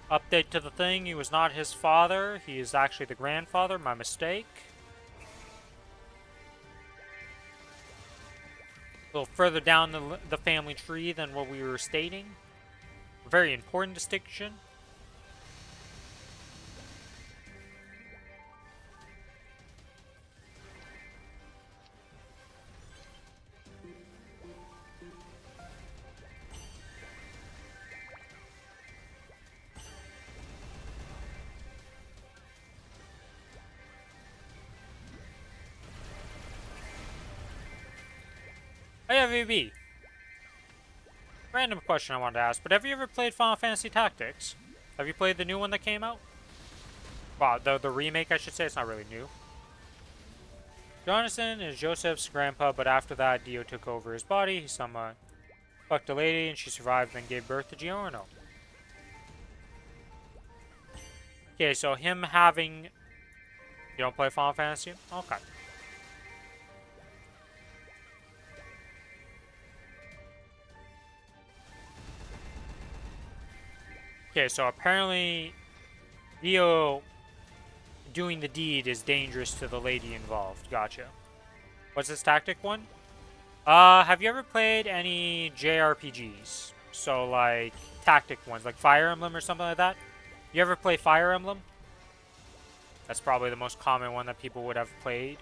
Update to the thing, he was not his father. He is actually the grandfather, my mistake. A little further down the family tree than what we were stating. A very important distinction. Oh yeah, VB. Random question I wanted to ask, but have you ever played Final Fantasy Tactics? Have you played the new one that came out? Wow, the remake, I should say. It's not really new. Jonathan is Joseph's grandpa, but after that, Dio took over his body. He somehow fucked a lady, and she survived and gave birth to Giorno. Okay, so him having... You don't play Final Fantasy? Okay. Okay, so apparently Dio doing the deed is dangerous to the lady involved. Gotcha. What's this tactic one? Have you ever played any JRPGs? So like tactic ones, like Fire Emblem or something like that? You ever play Fire Emblem? That's probably the most common one that people would have played.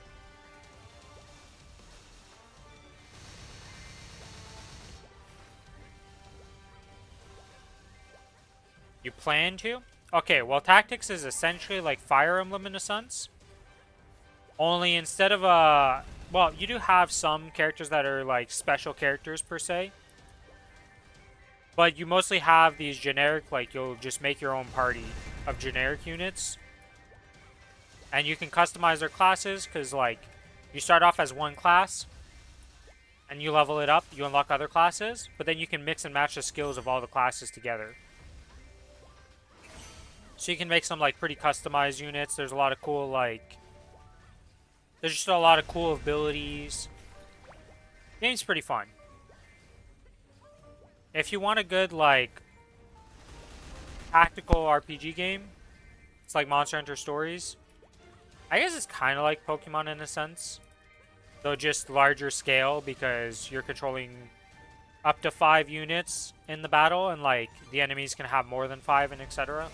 You plan to? Okay, well, Tactics is essentially like Fire Emblem in a sense. Only instead of well, you do have some characters that are like special characters per se. But you mostly have these generic, like you'll just make your own party of generic units. And you can customize their classes because like you start off as one class. And you level it up, you unlock other classes. But then you can mix and match the skills of all the classes together. So you can make some like pretty customized units. There's a lot of cool like There's just a lot of cool abilities. Game's pretty fun. If you want a good, like, tactical RPG game, it's like Monster Hunter Stories. I guess it's kind of like Pokemon in a sense, though just larger scale because you're controlling up to 5 units in the battle, and like the enemies can have more than 5 and etc.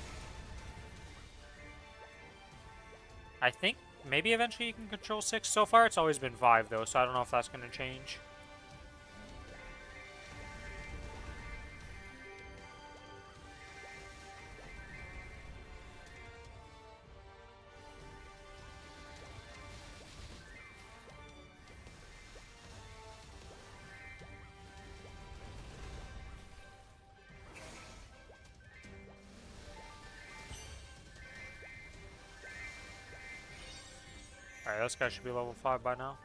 I think maybe eventually you can control 6. So far it's always been 5 though, so I don't know if that's going to change. Alright, this guy should be level 5 by now.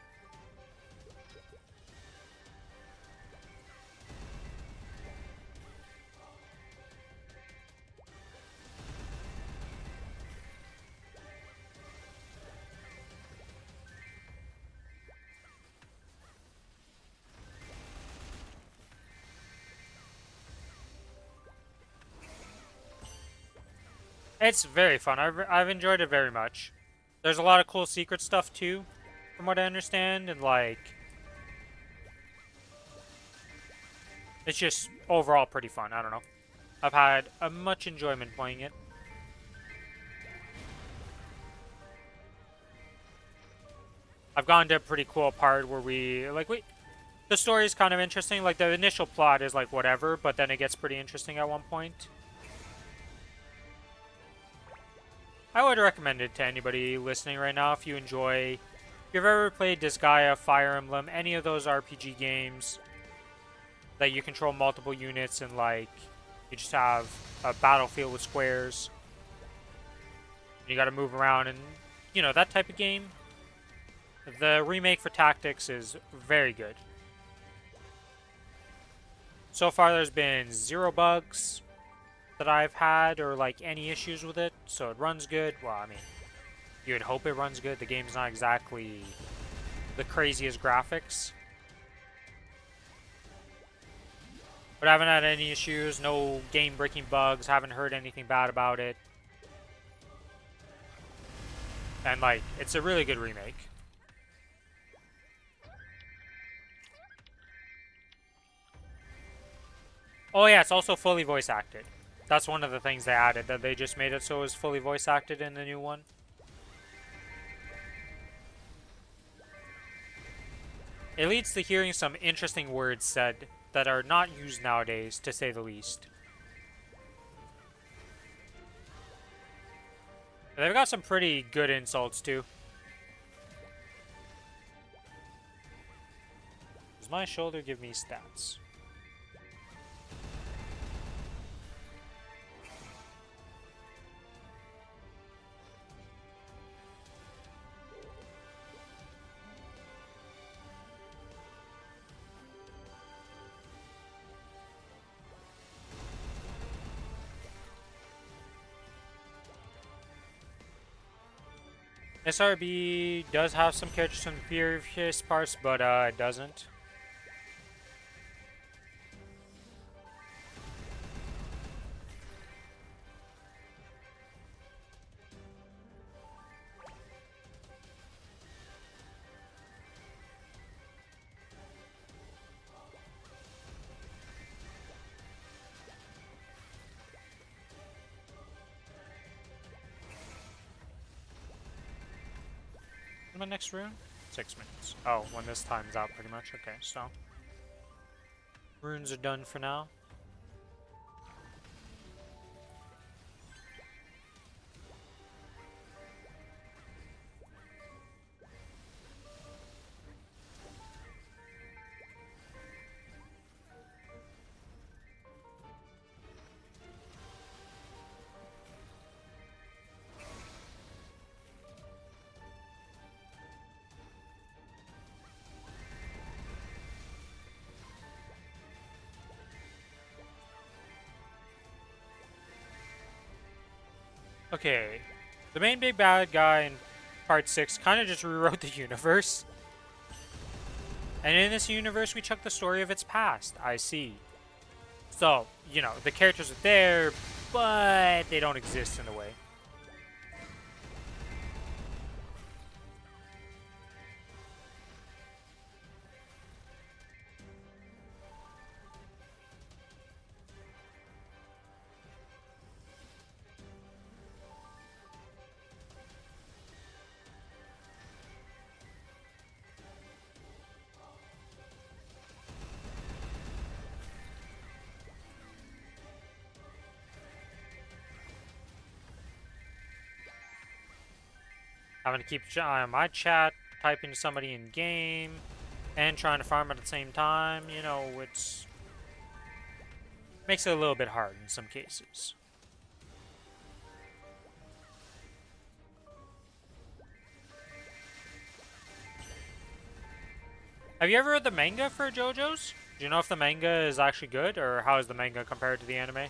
It's very fun. I've enjoyed it very much. There's a lot of cool secret stuff too, from what I understand, and like, it's just overall pretty fun. I don't know. I've had a much enjoyment playing it. I've gone to a pretty cool part where the story is kind of interesting. Like the initial plot is like whatever, but then it gets pretty interesting at one point. I would recommend it to anybody listening right now if you enjoy. If you've ever played Disgaea, Fire Emblem, any of those RPG games that you control multiple units and like you just have a battlefield with squares. You got to move around and you know that type of game. The remake for Tactics is very good. So far there's been 0 bugs that I've had or like any issues with it, so it runs good. Well, I mean, you would hope it runs good. The game's not exactly the craziest graphics, but I haven't had any issues, no game-breaking bugs, haven't heard anything bad about it, and like, it's a really good remake. Oh yeah, it's also fully voice acted. That's one of the things they added, that they just made it so it was fully voice acted in the new one. It leads to hearing some interesting words said that are not used nowadays, to say the least. And they've got some pretty good insults too. Does my shoulder give me stats? SRB does have some characters from the previous parts, but it doesn't. My next rune? 6 minutes. Oh, when this time's out pretty much. Okay, so runes are done for now. Okay, the main big bad guy in Part 6 kind of just rewrote the universe. And in this universe, we took the story of its past. I see. So, you know, the characters are there, but they don't exist in a way. Having to keep an eye on my chat, typing to somebody in game, and trying to farm at the same time, you know, it's makes it a little bit hard in some cases. Have you ever read the manga for JoJo's? Do you know if the manga is actually good, or how is the manga compared to the anime?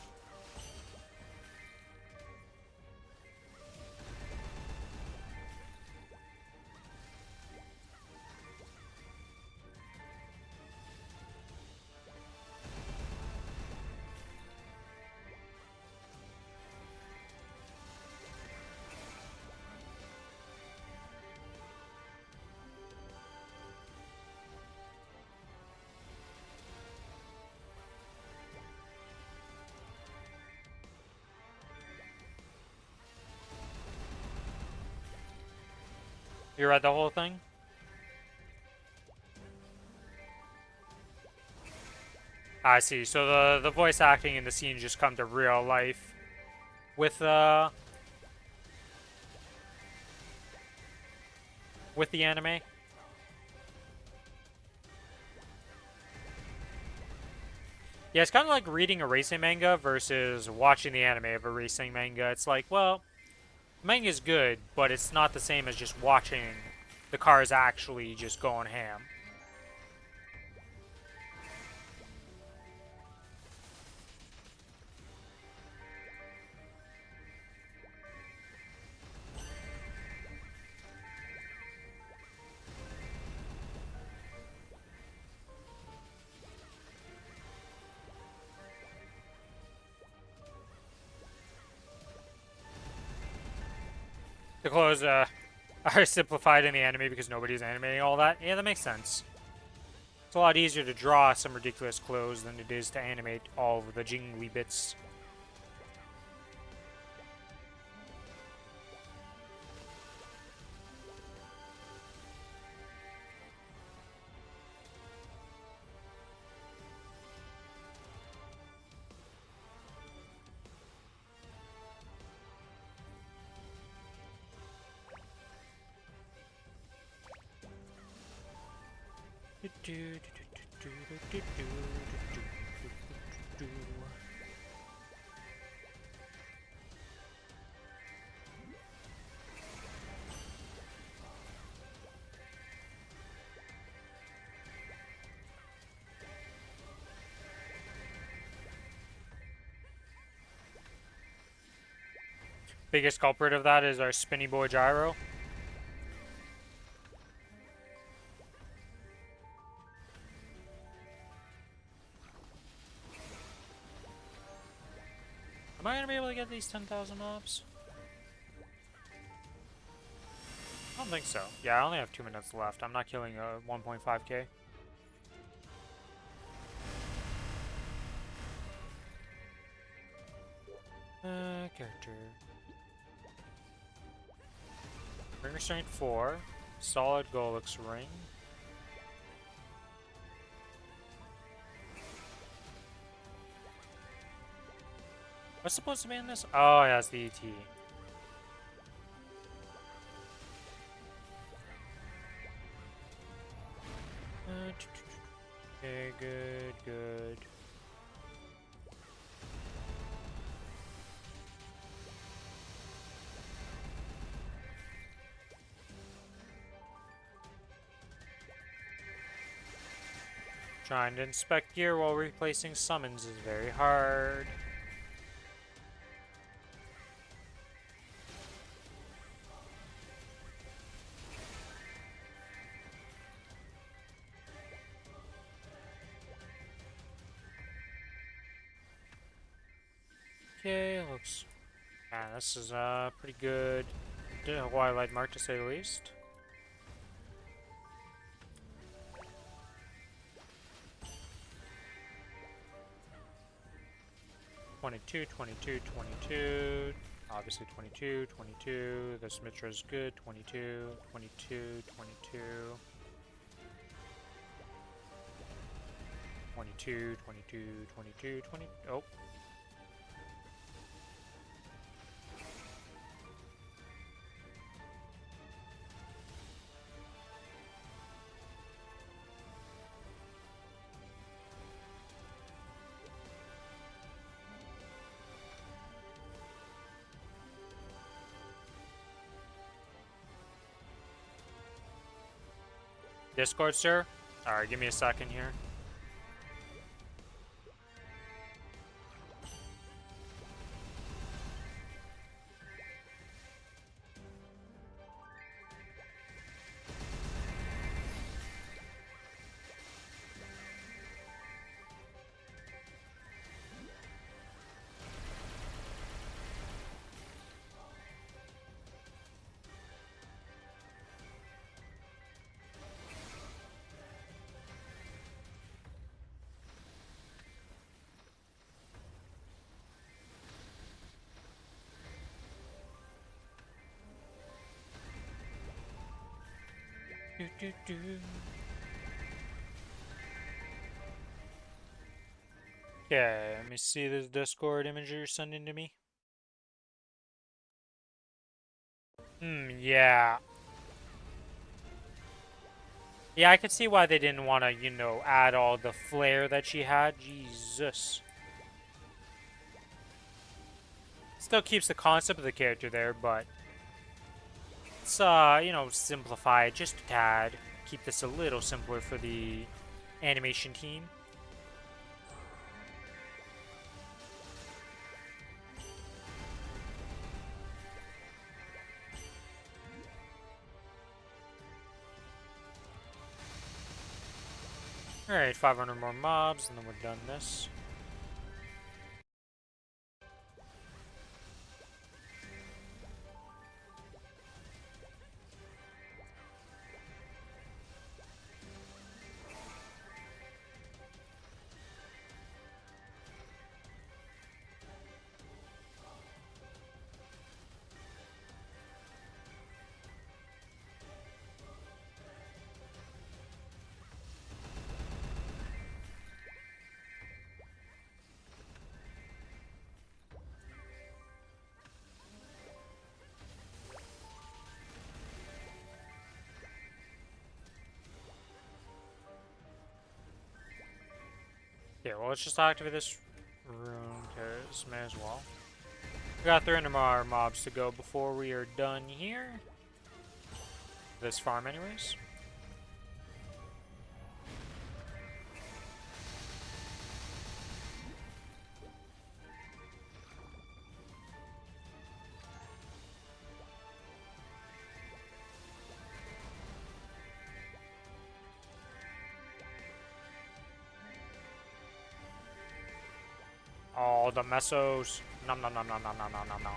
You read the whole thing? I see. So the voice acting in the scene just come to real life with the anime. Yeah, it's kind of like reading a racing manga versus watching the anime of a racing manga. It's like, well, manga is good, but it's not the same as just watching the cars actually just going ham. The clothes are simplified in the anime because nobody's animating all that. Yeah, that makes sense. It's a lot easier to draw some ridiculous clothes than it is to animate all of the jingly bits. Biggest culprit of that is our spinny boy gyro. Am I gonna be able to get these 10,000 mobs? I don't think so. Yeah, I only have 2 minutes left. I'm not killing a 1.5k. Character. Ring Restraint 4. Solid Golux Ring. What's supposed to be in this? Oh, yeah, it's the ET. Okay, good, good. Trying to inspect gear while replacing summons is very hard. Okay, looks. Yeah, this is pretty good. Wildlight mark to say the least. "22, 22, 22. Obviously 22, 22. This Mitra is good. 22, 22, 22. 22, 22, 22, 20. Oh. Discord, sir? Alright, give me a second here. Do, do, do. Okay, let me see this Discord image you're sending to me. Yeah. Yeah, I could see why they didn't want to, you know, add all the flair that she had. Jesus. Still keeps the concept of the character there, but let's, you know, simplify it just a tad. Keep this a little simpler for the animation team. Alright, 500 more mobs, and then we're done this. Yeah, well, let's just activate this rune, because may as well. We got 300 more mobs to go before we are done here. This farm, anyways. Oh, the mesos. Nom nom nom nom nom nom nom nom nom.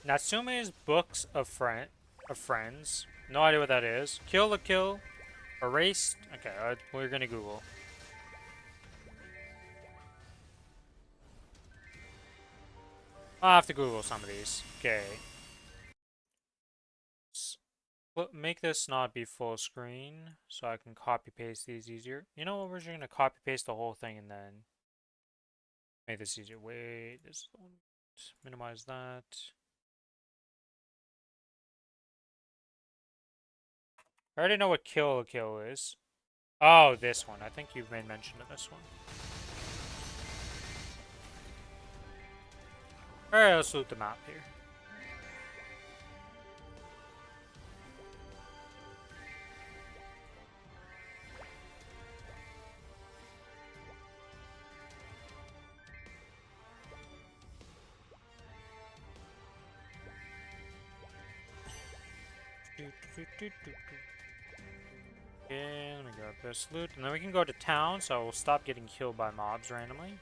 Natsume's Books of Friends. No idea what that is. Kill the Kill. Erased. Okay, we're gonna Google. I'll have to Google some of these. Okay. Make this not be full screen so I can copy paste these easier. You know what? We're just gonna copy paste the whole thing and then make this easier. Wait, this one. Minimize that. I already know what Kill a Kill is. Oh, this one. I think you've made mention of this one. Alright, let's loot the map here. Okay, let me grab this loot, and then we can go to town, so we'll stop getting killed by mobs randomly.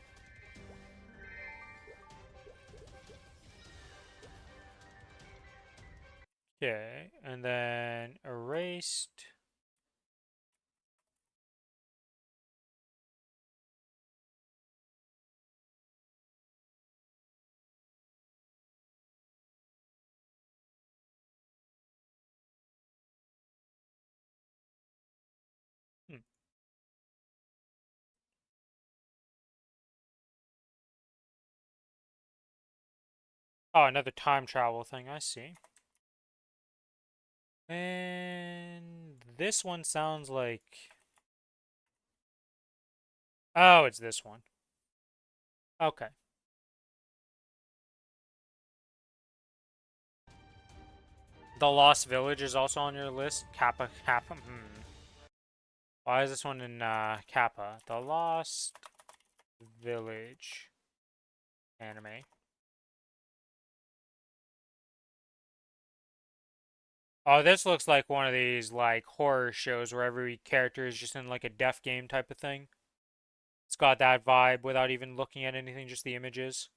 Okay, and then erased. Hmm. Oh, another time travel thing, I see. And this one sounds like... Oh, it's this one. Okay. The Lost Village is also on your list. Kappa, Kappa, Why is this one in Kappa? The Lost Village anime. Oh, this looks like one of these like horror shows where every character is just in like a death game type of thing. It's got that vibe without even looking at anything, just the images.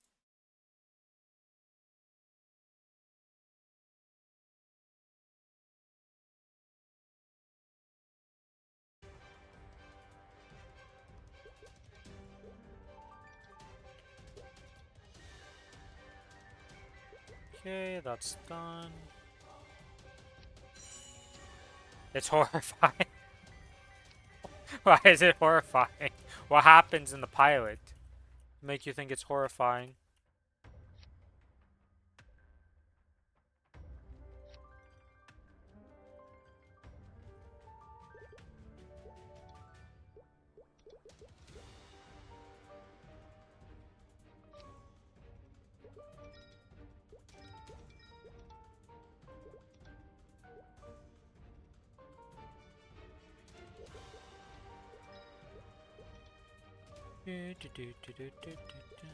Okay, that's done. It's horrifying. Why is it horrifying? What happens in the pilot to make you think it's horrifying? Do, do, do, do, do, do, do.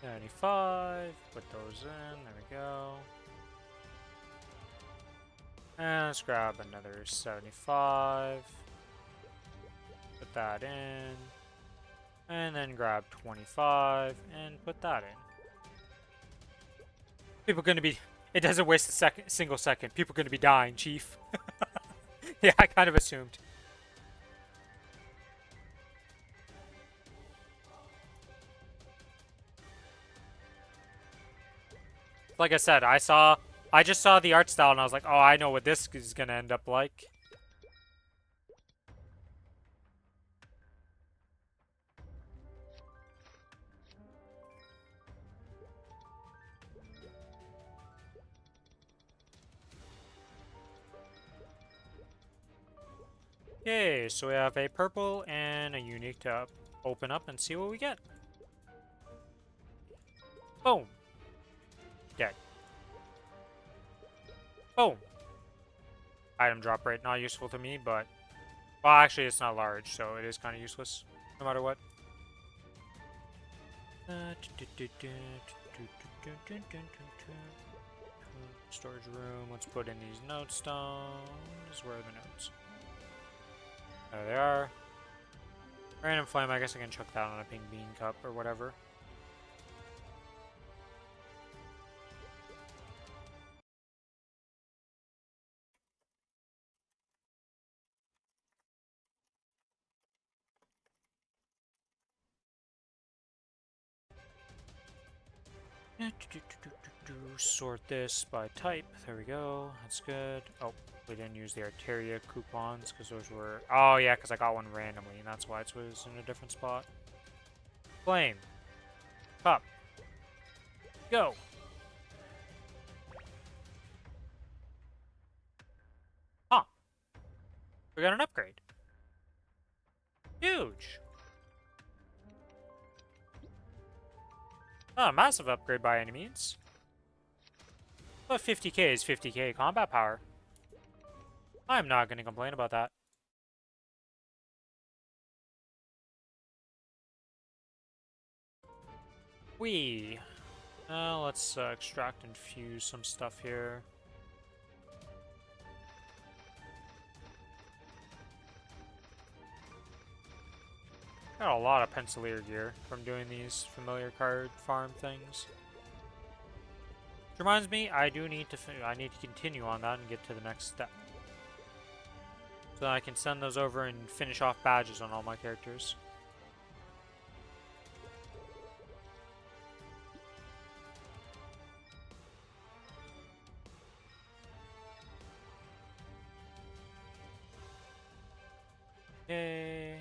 75. Put those in. There we go. And let's grab another 75. Put that in. And then grab 25 and put that in. People gonna be... It doesn't waste a single second. People gonna be dying, Chief. Yeah, I kind of assumed. Like I said, I just saw the art style and I was like, oh, I know what this is gonna end up like. Okay, so we have a purple and a unique to open up and see what we get. Boom. Dead. Boom. Item drop rate, not useful to me, but... Well, actually, it's not large, so it is kind of useless, no matter what. Storage room, let's put in these note stones. Where are the notes? There they are. Random flame, I guess I can chuck that on a pink bean cup or whatever. Sort this by type. There we go. That's good. Oh, we didn't use the Arteria coupons because those were... Oh, yeah, because I got one randomly, and that's why it was in a different spot. Flame. Cup. Go. Huh. We got an upgrade. Huge. Not a massive upgrade by any means. But 50k is 50k combat power. I'm not going to complain about that. Let's extract and fuse some stuff here. Got a lot of pencilier gear from doing these familiar card farm things. Which reminds me, I need to continue on that and get to the next step. So that I can send those over and finish off badges on all my characters. Yay.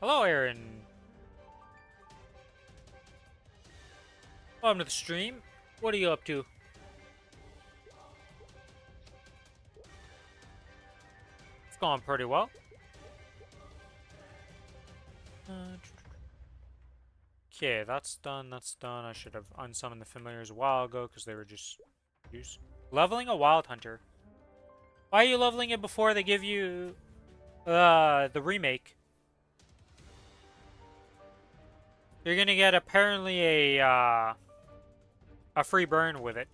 Hello, Aaron. Welcome to the stream. What are you up to? It's going pretty well. Okay, that's done, that's done. I should have unsummoned the familiars a while ago because they were just used. Leveling a wild hunter. Why are you leveling it before they give you the remake? You're gonna get apparently a free burn with it.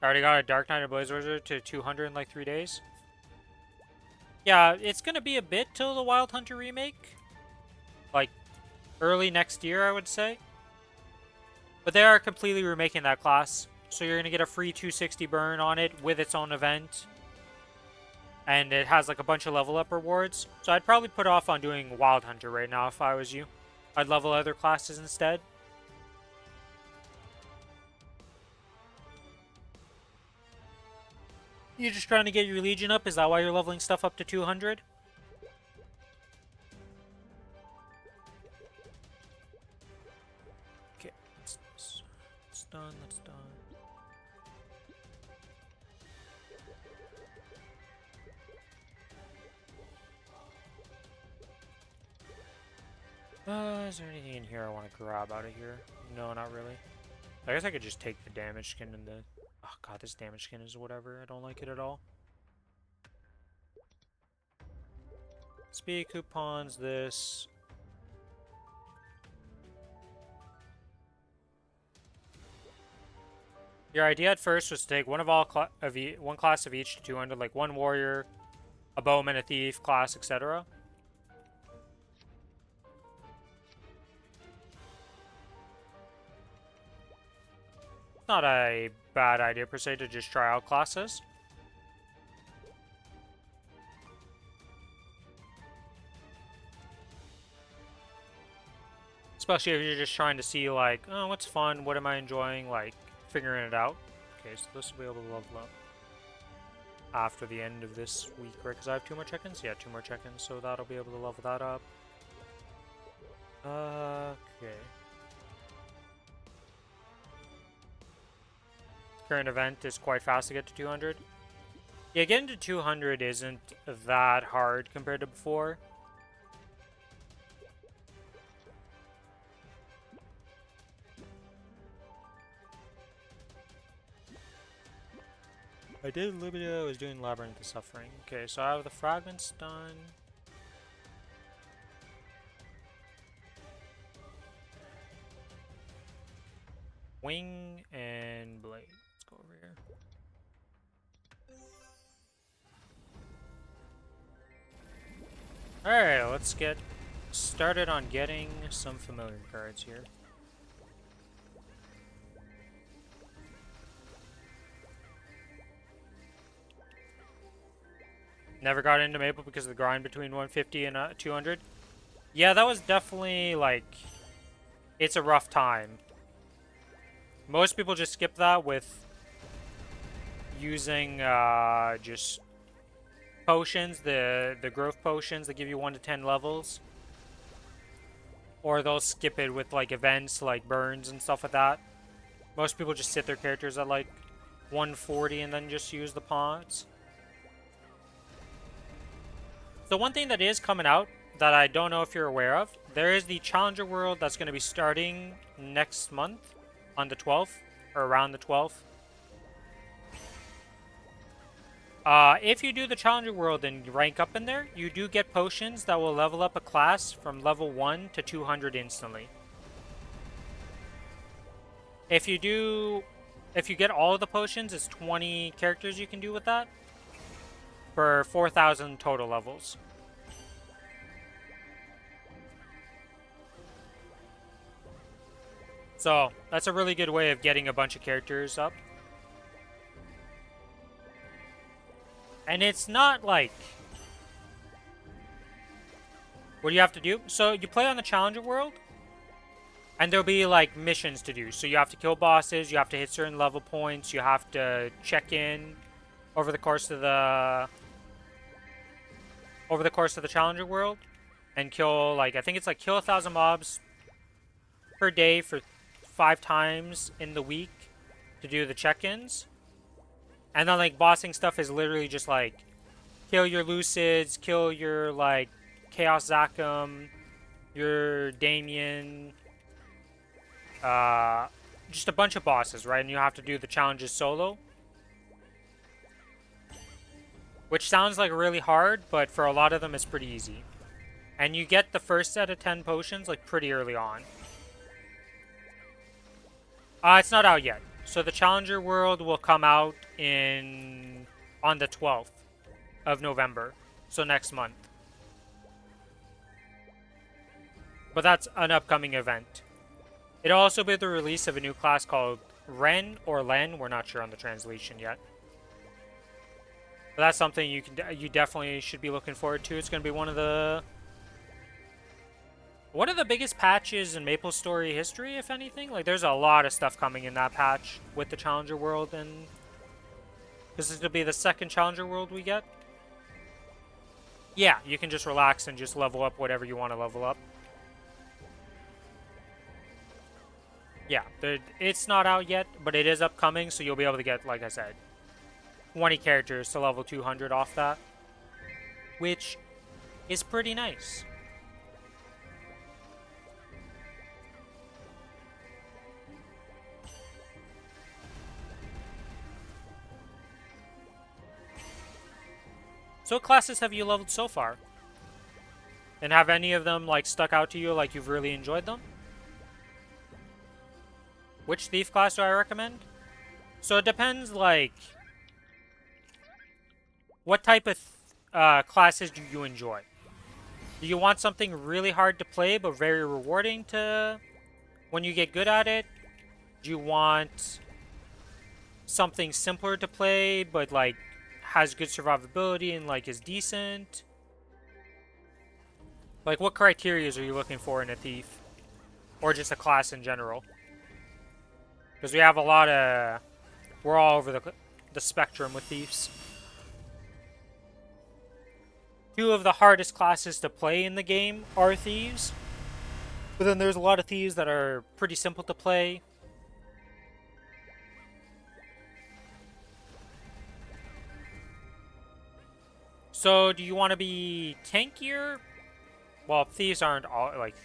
I already got a Dark Knight of Blaze Wizard to 200 in like 3 days. Yeah, it's gonna be a bit till the Wild Hunter remake. Like, early next year, I would say. But they are completely remaking that class. So you're gonna get a free 260 burn on it with its own event. And it has like a bunch of level up rewards. So I'd probably put off on doing Wild Hunter right now if I was you. I'd level other classes instead. You're just trying to get your Legion up? Is that why you're leveling stuff up to 200? Okay, that's done, that's done. Is there anything in here I want to grab out of here? No, not really. I guess I could just take the damage skin and the... Oh god, this damage skin is whatever. I don't like it at all. Speed coupons, this. Your idea at first was to take one of all one class of each to 200, like one warrior, a bowman, a thief class, etc. Not a bad idea per se to just try out classes. Especially if you're just trying to see like, oh, what's fun, what am I enjoying, like figuring it out. Okay, so this will be able to level up after the end of this week, right? Because I have 2 more check-ins? Yeah, 2 more check-ins, so that'll be able to level that up. Okay. Current event is quite fast to get to 200. Yeah, getting to 200 isn't that hard compared to before. I did Libya, I was doing Labyrinth of Suffering. Okay, so I have the fragments done. Wing and blade. Let's go over here. Alright, let's get started on getting some familiar cards here. Never got into Maple because of the grind between 150 and 200. Yeah, that was definitely, like, it's a rough time. Most people just skip that with using just potions, the growth potions that give you 1 to 10 levels. Or they'll skip it with, like, events like burns and stuff like that. Most people just sit their characters at, like, 140 and then just use the pods. So one thing that is coming out that I don't know if you're aware of, there is the Challenger World that's going to be starting next month on the 12th, or around the 12th. If you do the Challenger World and rank up in there, you do get potions that will level up a class from level 1 to 200 instantly. If you get all of the potions, it's 20 characters you can do with that for 4,000 total levels. So, that's a really good way of getting a bunch of characters up. And it's not like... What do you have to do? So, you play on the Challenger World, and there'll be, like, missions to do. So, you have to kill bosses, you have to hit certain level points, you have to check in over the course of the... Challenger World, and kill, like, I think it's like kill 1,000 mobs per day for 5 times in the week to do the check-ins. And then, like, bossing stuff is literally just, like, kill your Lucids, kill your, like, Chaos Zakum, your Damien, just a bunch of bosses, right? And you have to do the challenges solo. Which sounds, like, really hard, but for a lot of them, it's pretty easy. And you get the first set of 10 potions, like, pretty early on. It's not out yet. So the Challenger World will come out on the 12th of November. So next month. But that's an upcoming event. It'll also be the release of a new class called Ren or Len. We're not sure on the translation yet. But that's something you definitely should be looking forward to. It's going to be one of the biggest patches in Maplestory history, if anything. Like, there's a lot of stuff coming in that patch with the Challenger World, and this is to be the second Challenger World we get. Yeah, you can just relax and just level up whatever you want to level up. Yeah, it's not out yet, but it is upcoming, so you'll be able to get, like I said, 20 characters to level 200 off that, which is pretty nice. So what classes have you leveled so far? And have any of them, like, stuck out to you, like you've really enjoyed them? Which thief class do I recommend? So it depends, like, what type of classes do you enjoy? Do you want something really hard to play but very rewarding to when you get good at it? Do you want something simpler to play but, like, has good survivability and, like, is decent? Like, what criteria are you looking for in a thief? Or just a class in general? Because we have a lot of... We're all over the spectrum with thieves. Two of the hardest classes to play in the game are thieves. But then there's a lot of thieves that are pretty simple to play. So, do you want to be tankier? Well, thieves aren't all, like,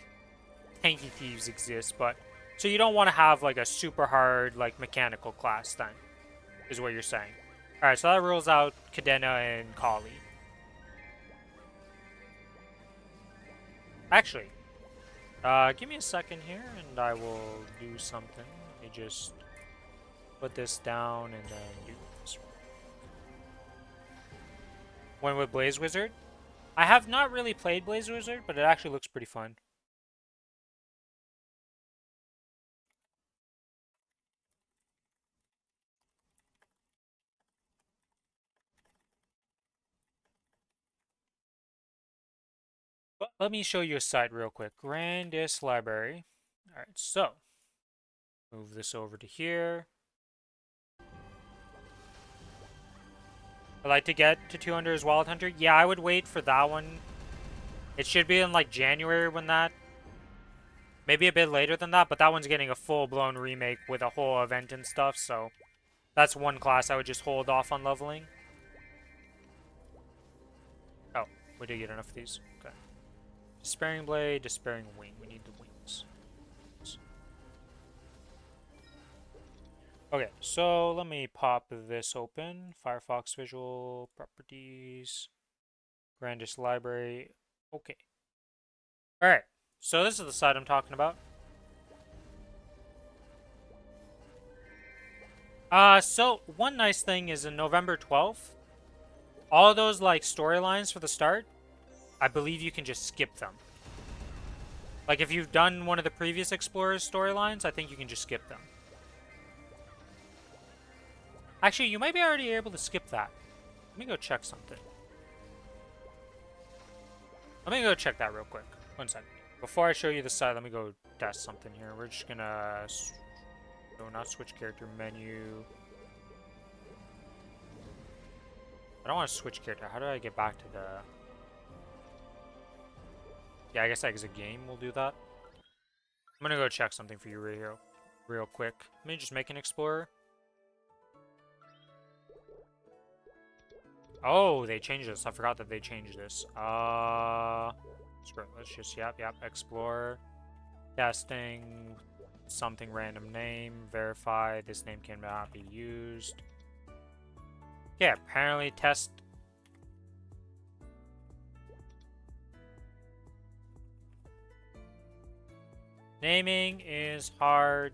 tanky thieves exist, but... So you don't want to have, like, a super hard, like, mechanical class, then, is what you're saying. Alright, so that rules out Cadena and Kali. Actually, give me a second here, and I will do something. Let me just put this down and then do this. When with Blaze Wizard? I have not really played Blaze Wizard, but it actually looks pretty fun. let me show you a site real quick. Grandest library. Alright, so move this over to here. I'd like to get to 200 as Wild Hunter. Yeah, I would wait for that one. It should be in like January when that. Maybe a bit later than that, but that one's getting a full-blown remake with a whole event and stuff, so that's one class I would just hold off on leveling. Oh, we did get enough of these. Okay. Despairing Blade, Despairing Wing. We need the wings. Okay, so let me pop this open. Firefox Visual Properties. Grandest Library. Okay. Alright, so this is the site I'm talking about. So one nice thing is in November 12th, all those like storylines for the start, I believe you can just skip them. Like if you've done one of the previous Explorers storylines, I think you can just skip them. Actually, you might be already able to skip that. Let me go check something. Let me go check that real quick. One second. Before I show you the site, let me go test something here. We're just gonna... No, not switch character menu. I don't want to switch character. How do I get back to the... Yeah, I guess exit game will do that. I'm gonna go check something for you real quick. Let me just make an explorer. Oh, they changed this. I forgot that they changed this. Screw it. Let's just, yep, explore. Testing. Something random name. Verify. This name cannot be used. Yeah, apparently test. Naming is hard.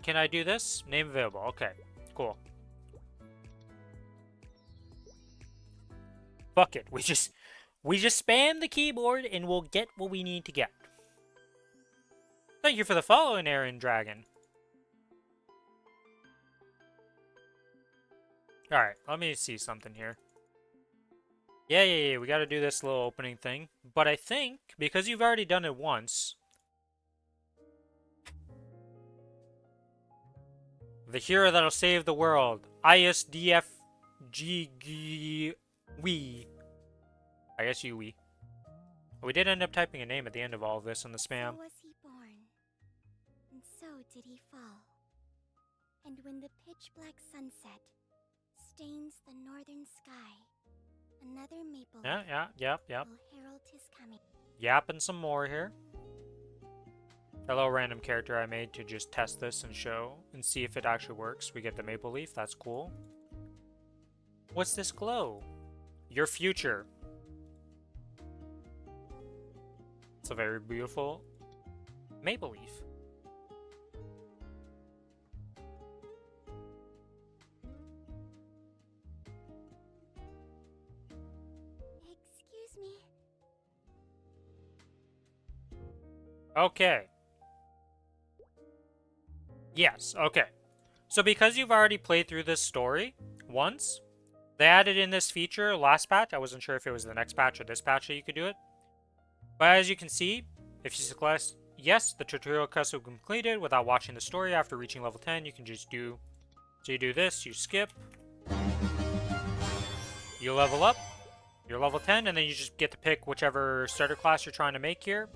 Can I do this? Name available. Okay, cool. Fuck it. We just spam the keyboard and we'll get what we need to get. Thank you for the following, Aaron Dragon. Alright, let me see something here. Yeah, we gotta do this little opening thing. But I think, because you've already done it once... The hero that'll save the world. ISDFG we. I guess you we. We did end up typing a name at the end of all of this in the spam. So was he born, and so did he fall. And when the pitch-black sunset stains the northern sky, another maple Yep. will herald his coming. Yapping some more here. A little random character I made to just test this and show and see if it actually works. We get the maple leaf. That's cool. What's this glow? Your future. It's a very beautiful maple leaf. Excuse me. Okay. Yes, okay. So because you've already played through this story once, they added in this feature last patch. I wasn't sure if it was the next patch or this patch that you could do it. But as you can see, if you select yes, the tutorial quest will be completed without watching the story after reaching level 10, you can just do... So you do this, you skip. You level up. You're level 10, and then you just get to pick whichever starter class you're trying to make here.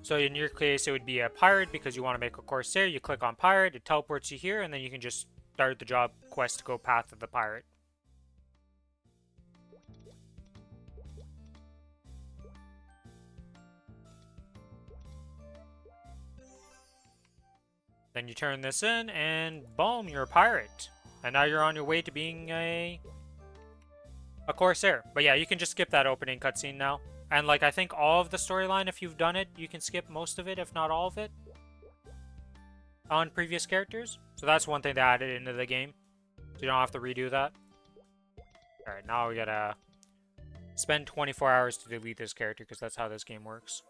So in your case, it would be a pirate because you want to make a corsair. You click on pirate, it teleports you here, and then you can just start the job quest to go path of the pirate. Then you turn this in, and boom, you're a pirate. And now you're on your way to being a corsair. But yeah, you can just skip that opening cutscene now. And like, I think all of the storyline, if you've done it, you can skip most of it, if not all of it, on previous characters. So that's one thing they added into the game. So you don't have to redo that. Alright, now we gotta spend 24 hours to delete this character, because that's how this game works.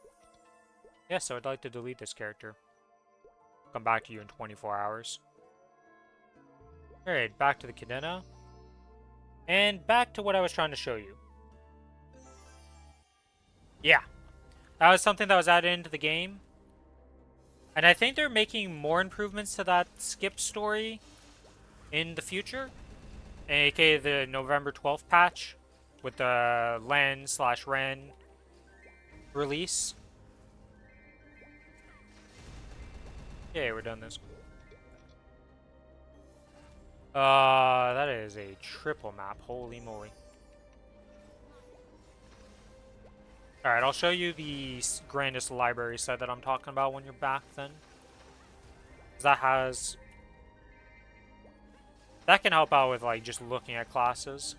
Yeah, so I'd like to delete this character. Come back to you in 24 hours. Alright, back to the Cadena. And back to what I was trying to show you. Yeah. That was something that was added into the game. And I think they're making more improvements to that skip story in the future. AKA the November 12th patch. With the Len/Ren release. Okay, we're done this. That is a triple map. Holy moly. Alright, I'll show you the grandest library set that I'm talking about when you're back then. That has... That can help out with, like, just looking at classes.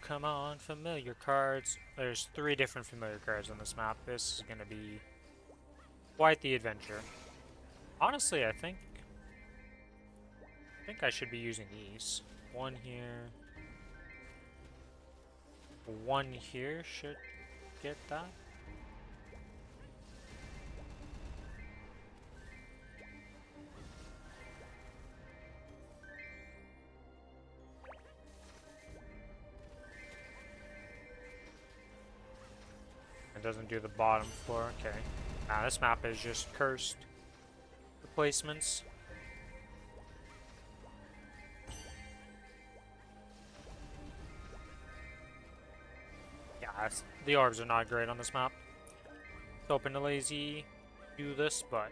Come on, familiar cards. There's 3 different familiar cards on this map. This is gonna be quite the adventure. Honestly, I think I should be using these. One here. One here should get that. It doesn't do the bottom floor. Okay. Nah, this map is just cursed. Replacements. Yeah, the orbs are not great on this map. It's open to lazy do this, but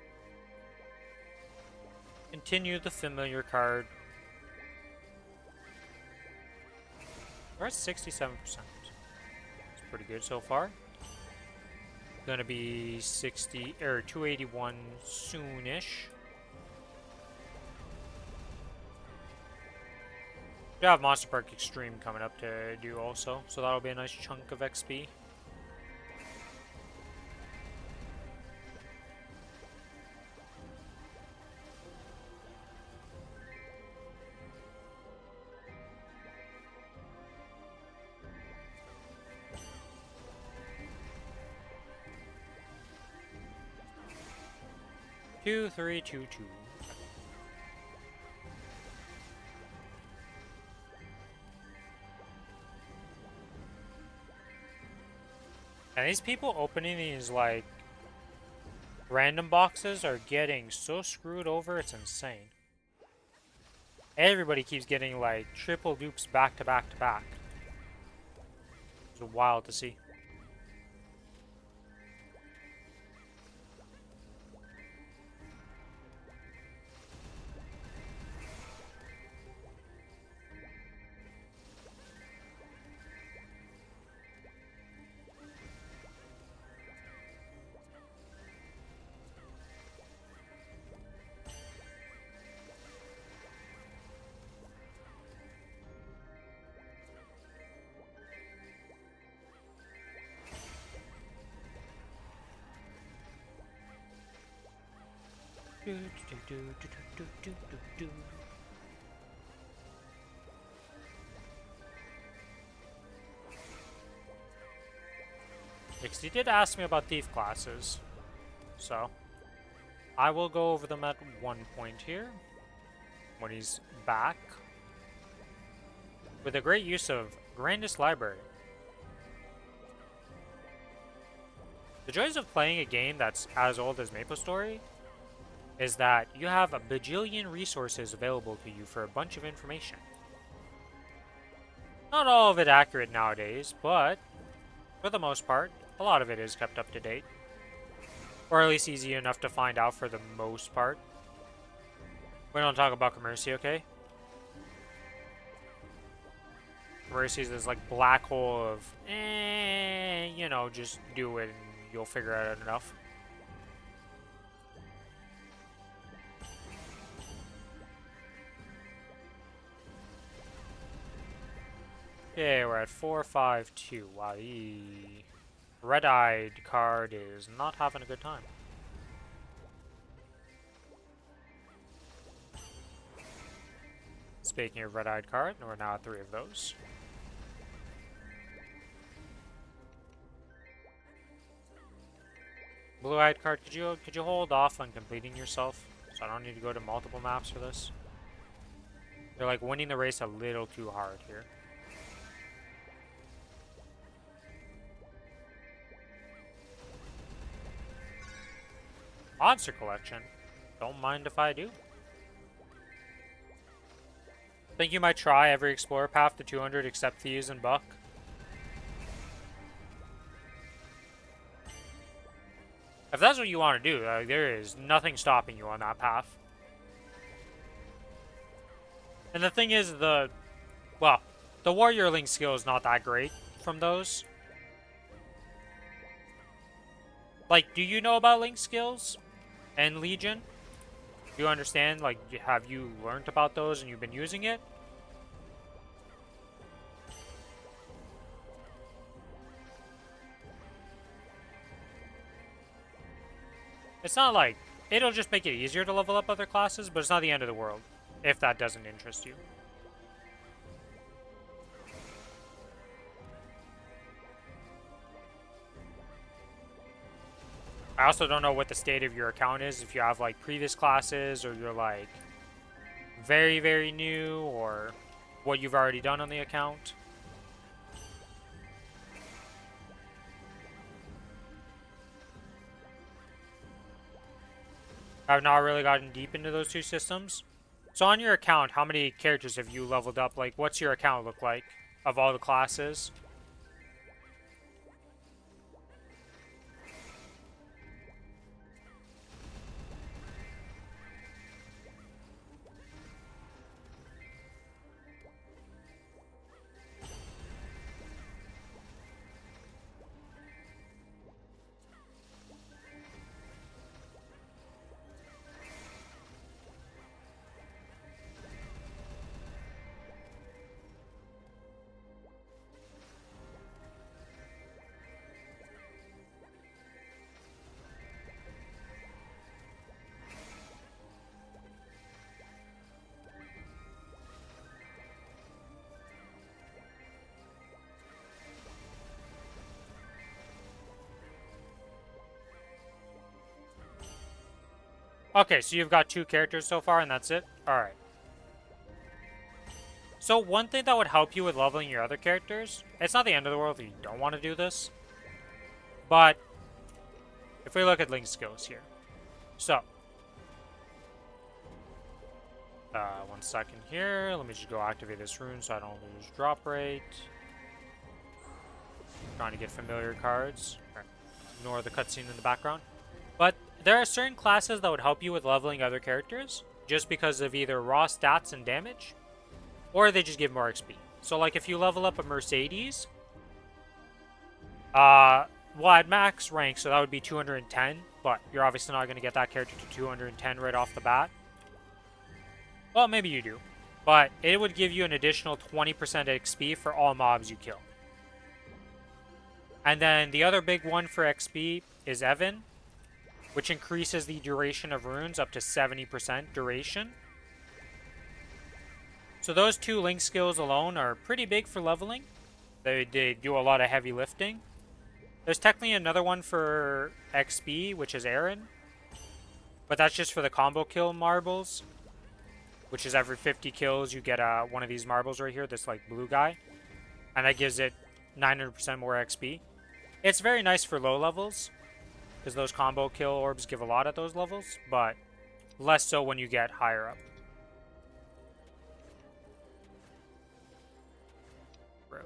continue the familiar card. We're at 67%. It's pretty good so far. Gonna be 60 or 281 soonish. We have Monster Park Extreme coming up to do also, so that'll be a nice chunk of XP. Two, 3, 2, 2. And these people opening these, like, random boxes are getting so screwed over, it's insane. Everybody keeps getting, like, triple dupes back to back to back. It's wild to see. Because he did ask me about thief classes, so I will go over them at one point here when he's back with a great use of Grandest Library. The joys of playing a game that's as old as Maplestory is that you have a bajillion resources available to you for a bunch of information. Not all of it accurate nowadays, but for the most part, a lot of it is kept up to date. Or at least easy enough to find out for the most part. We don't talk about Commercy, okay? Commercy is this like black hole of, you know, just do it and you'll figure it out enough. Okay, we're at 452. Wow, the red-eyed card is not having a good time. Speaking of red-eyed card, we're now at 3 of those. Blue-eyed card, could you hold off on completing yourself, so I don't need to go to multiple maps for this? They're like winning the race a little too hard here. Monster collection. Don't mind if I do. Think you might try every explorer path to 200 except Thieves and Buck? If that's what you want to do, there is nothing stopping you on that path. And the thing is, the Warrior Link skill is not that great from those. Like, do you know about Link skills and Legion? Do you understand? Like, have you learned about those and you've been using it? It's not like, it'll just make it easier to level up other classes, but it's not the end of the world, if that doesn't interest you. I also don't know what the state of your account is, if you have like previous classes, or you're like very, very new, or what you've already done on the account. I've not really gotten deep into those two systems. So on your account, how many characters have you leveled up? Like, what's your account look like of all the classes? Okay, so you've got 2 characters so far, and that's it? Alright. So one thing that would help you with leveling your other characters, it's not the end of the world if you don't want to do this, but if we look at Link's skills here. So, 1 second here, let me just go activate this rune so I don't lose drop rate. Trying to get familiar cards. Right. Ignore the cutscene in the background. But there are certain classes that would help you with leveling other characters just because of either raw stats and damage, or they just give more XP. So like if you level up a Mercedes, well, at max rank, so that would be 210, but you're obviously not going to get that character to 210 right off the bat. Well, maybe you do, but it would give you an additional 20% XP for all mobs you kill. And then the other big one for XP is Evan, which increases the duration of runes up to 70% duration. So those 2 Link skills alone are pretty big for leveling. They do a lot of heavy lifting. There's technically another one for XP, which is Aaron. But that's just for the combo kill marbles, which is every 50 kills you get one of these marbles right here, this like blue guy. And that gives it 900% more XP. It's very nice for low levels. because those combo kill orbs give a lot at those levels, but less so when you get higher up. Rogue.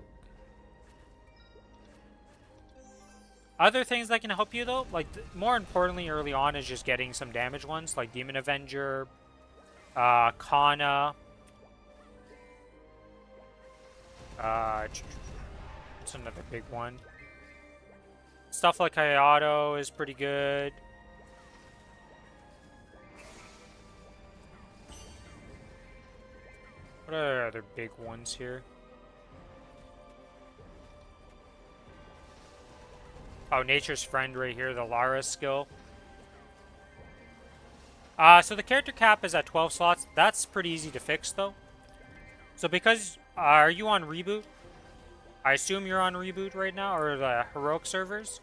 Other things that can help you though, like more importantly early on, is just getting some damage ones like Demon Avenger, Kana. It's another big one. Stuff like Hayato is pretty good. What are other big ones here? Oh, Nature's Friend right here, the Lara skill. So the character cap is at 12 slots. That's pretty easy to fix though. So because, are you on Reboot? I assume you're on Reboot right now, or the Heroic servers?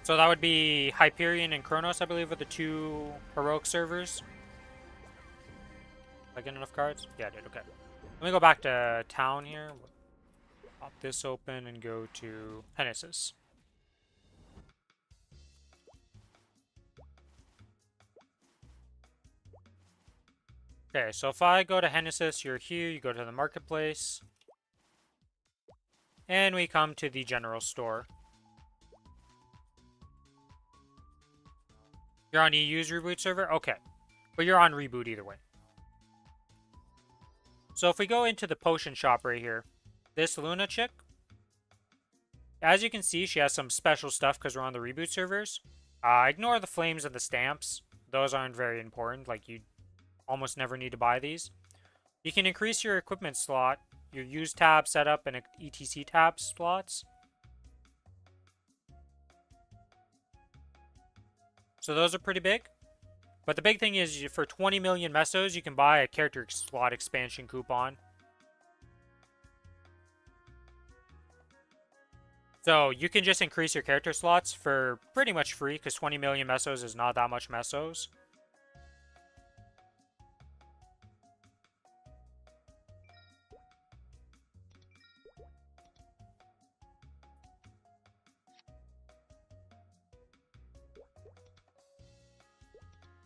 So that would be Hyperion and Kronos, I believe, are the two Heroic servers. Did I get enough cards? Yeah, I did, okay. Let me go back to town here. Pop this open and go to Hennesis. Okay, so if I go to Hennesis, you're here, you go to the marketplace. And we come to the general store. You're on EU's Reboot server? Okay. But you're on Reboot either way. So if we go into the potion shop right here, this Luna chick, as you can see, she has some special stuff because we're on the Reboot servers. Ignore the flames and the stamps. Those aren't very important. Like, you almost never need to buy these. You can increase your equipment slot, your use tab setup, and ETC tab slots. So those are pretty big. But the big thing is, for 20 million mesos, you can buy a character slot expansion coupon. So you can just increase your character slots for pretty much free, because 20 million mesos is not that much mesos.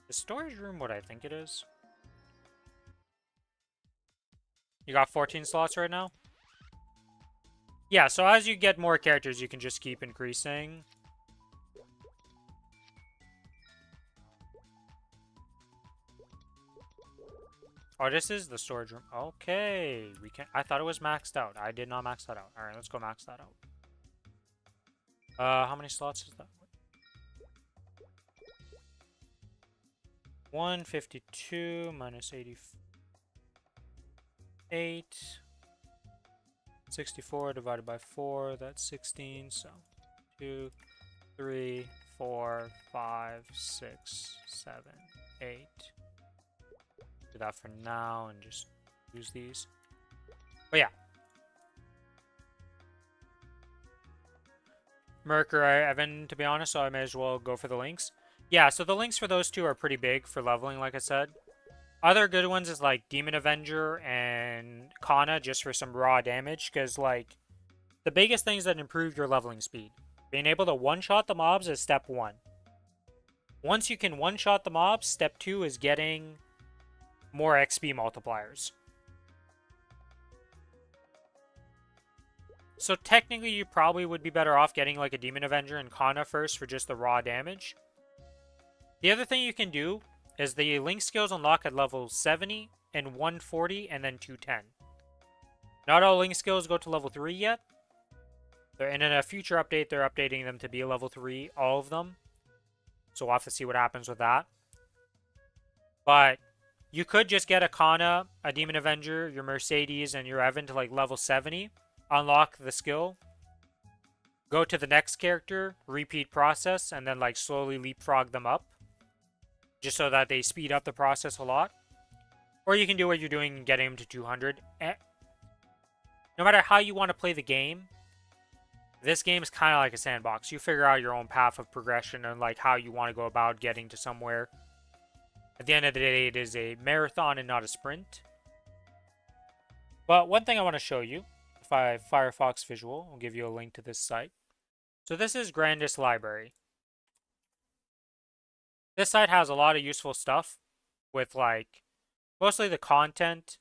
Is storage room what I think it is? You got 14 slots right now? Yeah, so as you get more characters, you can just keep increasing. Oh, this is the storage room. Okay, we can. I thought it was maxed out. I did not max that out. All right, let's go max that out. How many slots is that? 152 minus 88. 64 divided by 4, that's 16. So 2, 3, 4, 5, 6, 7, 8. Do that for now and just use these. But yeah. Merc or Evan, to be honest, so I may as well go for the links. Yeah, so the links for those two are pretty big for leveling, like I said. Other good ones is like Demon Avenger and Kana, just for some raw damage, because like the biggest things that improve your leveling speed. Being able to one-shot the mobs is step 1. Once you can one-shot the mobs, step 2 is getting more XP multipliers. So technically you probably would be better off getting like a Demon Avenger and Kana first for just the raw damage. The other thing you can do is the link skills unlock at level 70 and 140 and then 210. Not all link skills go to level 3 yet. And in a future update, they're updating them to be level 3, all of them. So we'll have to see what happens with that. But you could just get a Kana, a Demon Avenger, your Mercedes, and your Evan to like level 70. Unlock the skill. Go to the next character, repeat process, and then like slowly leapfrog them up. Just so that they speed up the process a lot. Or you can do what you're doing and getting them to 200. No matter how you want to play the game, This game is kind of like a sandbox. You figure out your own path of progression and like how you want to go about getting to somewhere. At the end of the day, it is a marathon and not a sprint. But one thing I want to show you, if I Firefox Visual, I'll give you a link to this site. So this is Grandis Library. This site has a lot of useful stuff with like mostly the content,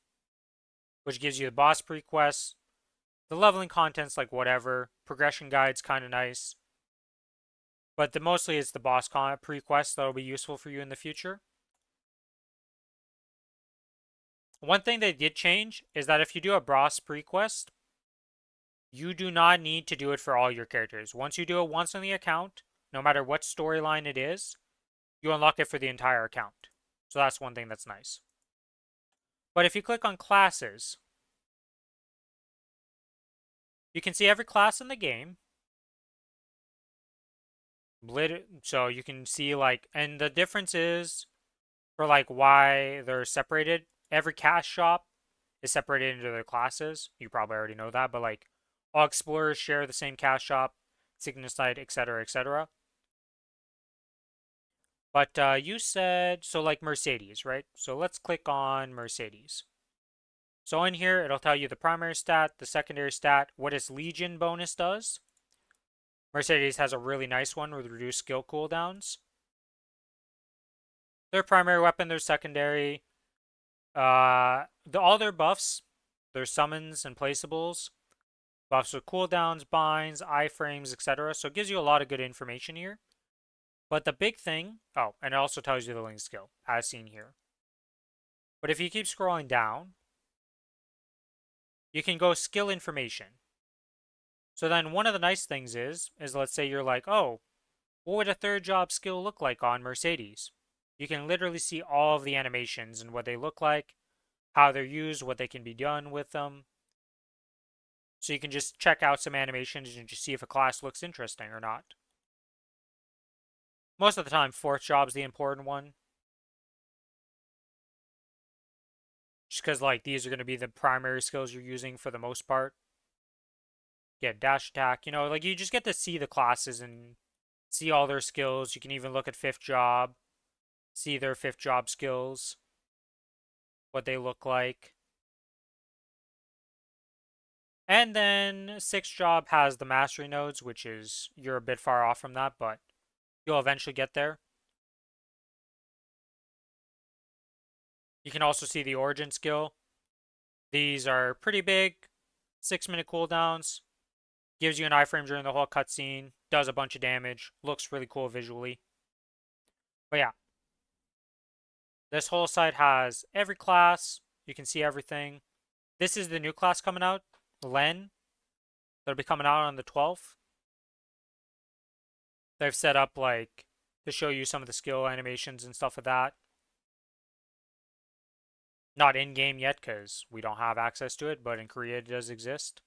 which gives you the boss prequests. The leveling content's like whatever. Progression guide's kind of nice. But mostly it's the boss prequests that'll be useful for you in the future. One thing they did change is that if you do a boss prequest, you do not need to do it for all your characters. Once you do it once on the account, no matter what storyline it is, you unlock it for the entire account. So that's one thing that's nice. But if you click on classes, you can see every class in the game. So you can see like, and the difference is for like why they're separated. Every cash shop is separated into their classes. You probably already know that, but like all explorers share the same cash shop, Signicite, etc., etc. But you said, so like Mercedes, right? So let's click on Mercedes. So in here, it'll tell you the primary stat, the secondary stat, what its Legion bonus does. Mercedes has a really nice one with reduced skill cooldowns. Their primary weapon, their secondary, all their buffs, their summons and placeables, buffs with cooldowns, binds, iframes, etc. So it gives you a lot of good information here. But the big thing, oh, and it also tells you the link skill, as seen here. But if you keep scrolling down, you can go skill information. So then one of the nice things is let's say you're like, oh, what would a third job skill look like on Mercedes? You can literally see all of the animations and what they look like, how they're used, what they can be done with them. So you can just check out some animations and just see if a class looks interesting or not. Most of the time, fourth job's the important one. Just because like these are going to be the primary skills you're using for the most part. Get dash attack, you know, like you just get to see the classes and see all their skills. You can even look at fifth job, see their fifth job skills, what they look like. And then sixth job has the mastery nodes, which is, you're a bit far off from that, but you'll eventually get there. You can also see the origin skill. These are pretty big, 6-minute cooldowns, gives you an iframe during the whole cutscene, does a bunch of damage, looks really cool visually. But yeah, this whole site has every class, you can see everything. This is the new class coming out, Len. That'll be coming out on the 12th. They've set up like to show you some of the skill animations and stuff like that. Not in-game yet because we don't have access to it, but in Korea it does exist.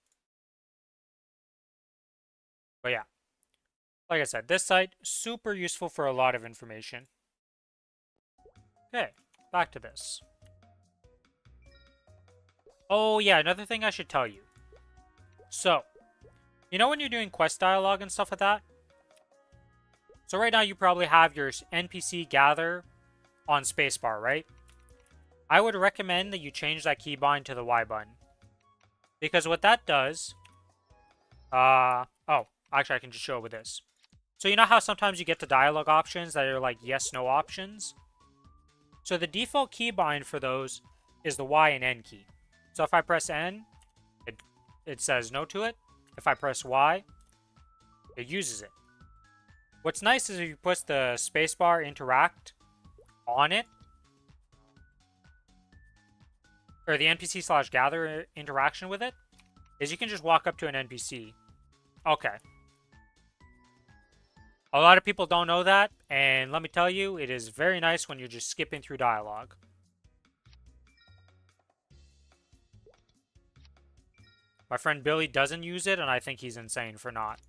But yeah, like I said, this site, super useful for a lot of information. Okay, back to this. Oh yeah, another thing I should tell you. So, you know when you're doing quest dialogue and stuff like that? So right now you probably have your NPC gather on spacebar, right? I would recommend that you change that keybind to the Y button. Because what that does... oh, actually I can just show it with this. So you know how sometimes you get the dialogue options that are like yes-no options? So the default keybind for those is the Y and N key. So if I press N, it says no to it. If I press Y, it uses it. What's nice is if you put the spacebar interact on it, or the NPC/gather interaction with it, is you can just walk up to an NPC. Okay. A lot of people don't know that, and let me tell you, it is very nice when you're just skipping through dialogue. My friend Billy doesn't use it, and I think he's insane for not.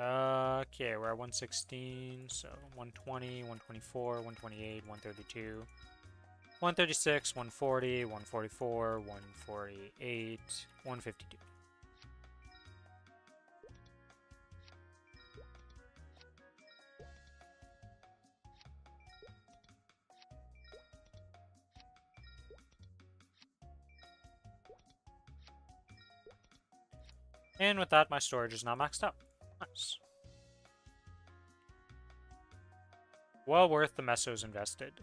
Okay, we're at 116, so 120, 124, 128, 132, 136, 140, 144, 148, 152. And with that, my storage is now maxed out. Nice. Well worth the mesos invested.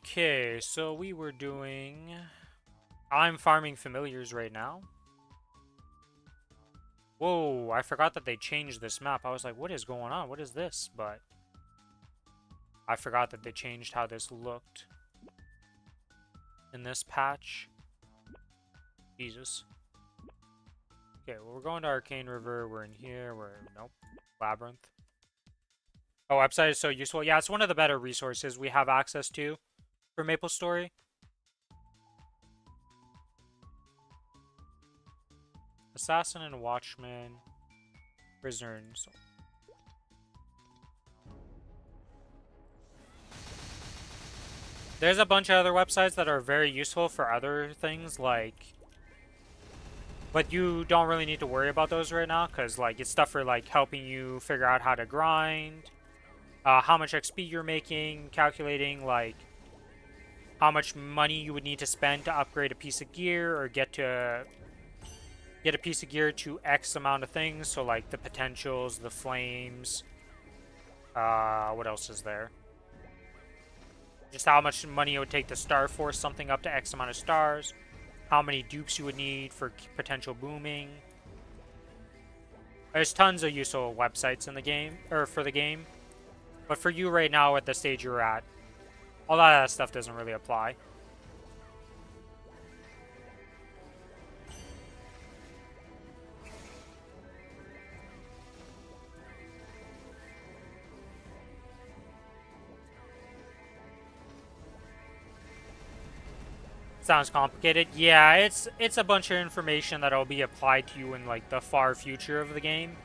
Okay, so we were doing... I'm farming familiars right now. Whoa, I forgot that they changed this map. I was like, what is going on? What is this? But I forgot that they changed how this looked in this patch. Jesus. Okay, well, we're going to Arcane River. We're in here. Nope. Labyrinth. Oh, website is so useful. Yeah, it's one of the better resources we have access to for Maplestory. Assassin and Watchman. Prisoner and Soul. There's a bunch of other websites that are very useful for other things, like... But you don't really need to worry about those right now, because, like, it's stuff for, like, helping you figure out how to grind, how much XP you're making, calculating, like, how much money you would need to spend to upgrade a piece of gear, or get a piece of gear to X amount of things, so, like, the potentials, the flames, what else is there? Just how much money it would take to star force something up to X amount of stars. How many dupes you would need for potential booming. There's tons of useful websites in the game, or for the game. But for you right now at the stage you're at, a lot of that stuff doesn't really apply. Sounds complicated. Yeah, it's a bunch of information that'll be applied to you in like the far future of the game.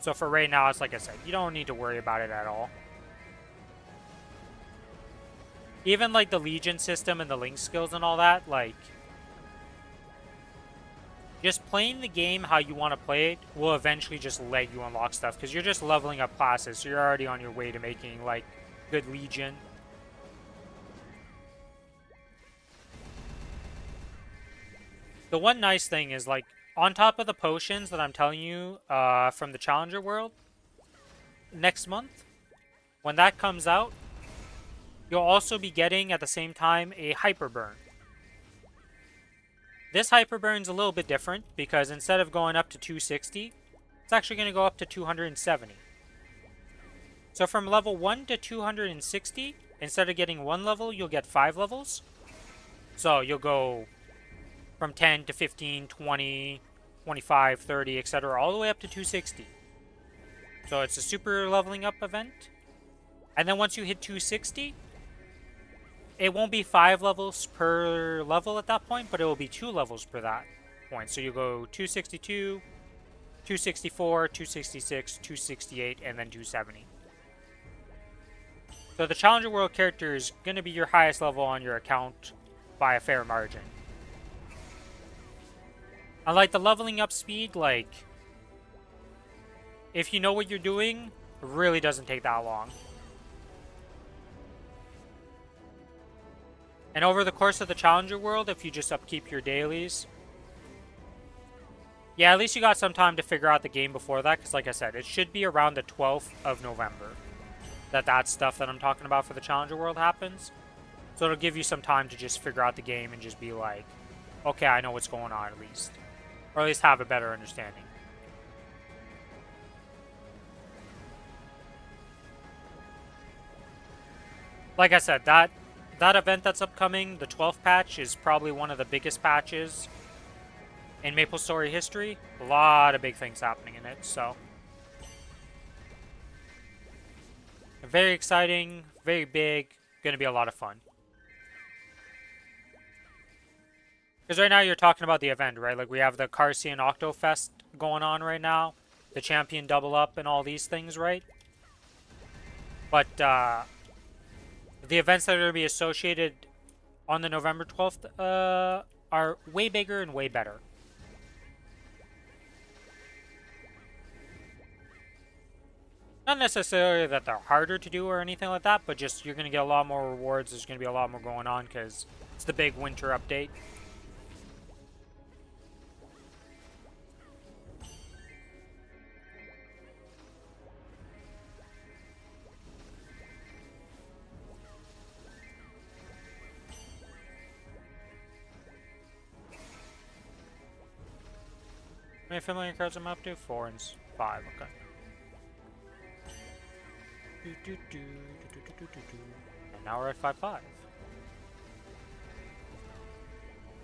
So for right now, it's like I said, you don't need to worry about it at all. Even like the Legion system and the link skills and all that, like just playing the game how you want to play it will eventually just let you unlock stuff because you're just leveling up classes, so you're already on your way to making like good Legion. The one nice thing is, like, on top of the potions that I'm telling you from the Challenger World, next month, when that comes out, you'll also be getting, at the same time, a Hyper Burn. This Hyper Burn's a little bit different, because instead of going up to 260, it's actually going to go up to 270. So from level 1 to 260, instead of getting 1 level, you'll get 5 levels. So you'll go from 10 to 15, 20, 25, 30, etc., all the way up to 260. So it's a super leveling up event. And then once you hit 260, it won't be 5 levels per level at that point, but it will be 2 levels per that point. So you go 262, 264, 266, 268, and then 270. So the Challenger World character is going to be your highest level on your account by a fair margin. And like the leveling up speed, like, if you know what you're doing, it really doesn't take that long. And over the course of the Challenger World, if you just upkeep your dailies, yeah, at least you got some time to figure out the game before that, because like I said, it should be around the 12th of November that stuff that I'm talking about for the Challenger World happens. So it'll give you some time to just figure out the game and just be like, okay, I know what's going on at least. Or at least have a better understanding. Like I said, that event that's upcoming, the 12th patch, is probably one of the biggest patches in Maplestory history. A lot of big things happening in it, so. Very exciting, very big, gonna be a lot of fun. Because right now you're talking about the event, right? Like we have the Carcian Octofest going on right now, the Champion Double Up and all these things, right? But the events that are going to be associated on the November 12th are way bigger and way better. Not necessarily that they're harder to do or anything like that, but just you're going to get a lot more rewards. There's going to be a lot more going on because it's the big winter update. How many familiar cards am I up to? 4 and 5, okay. And now we're at 5-5.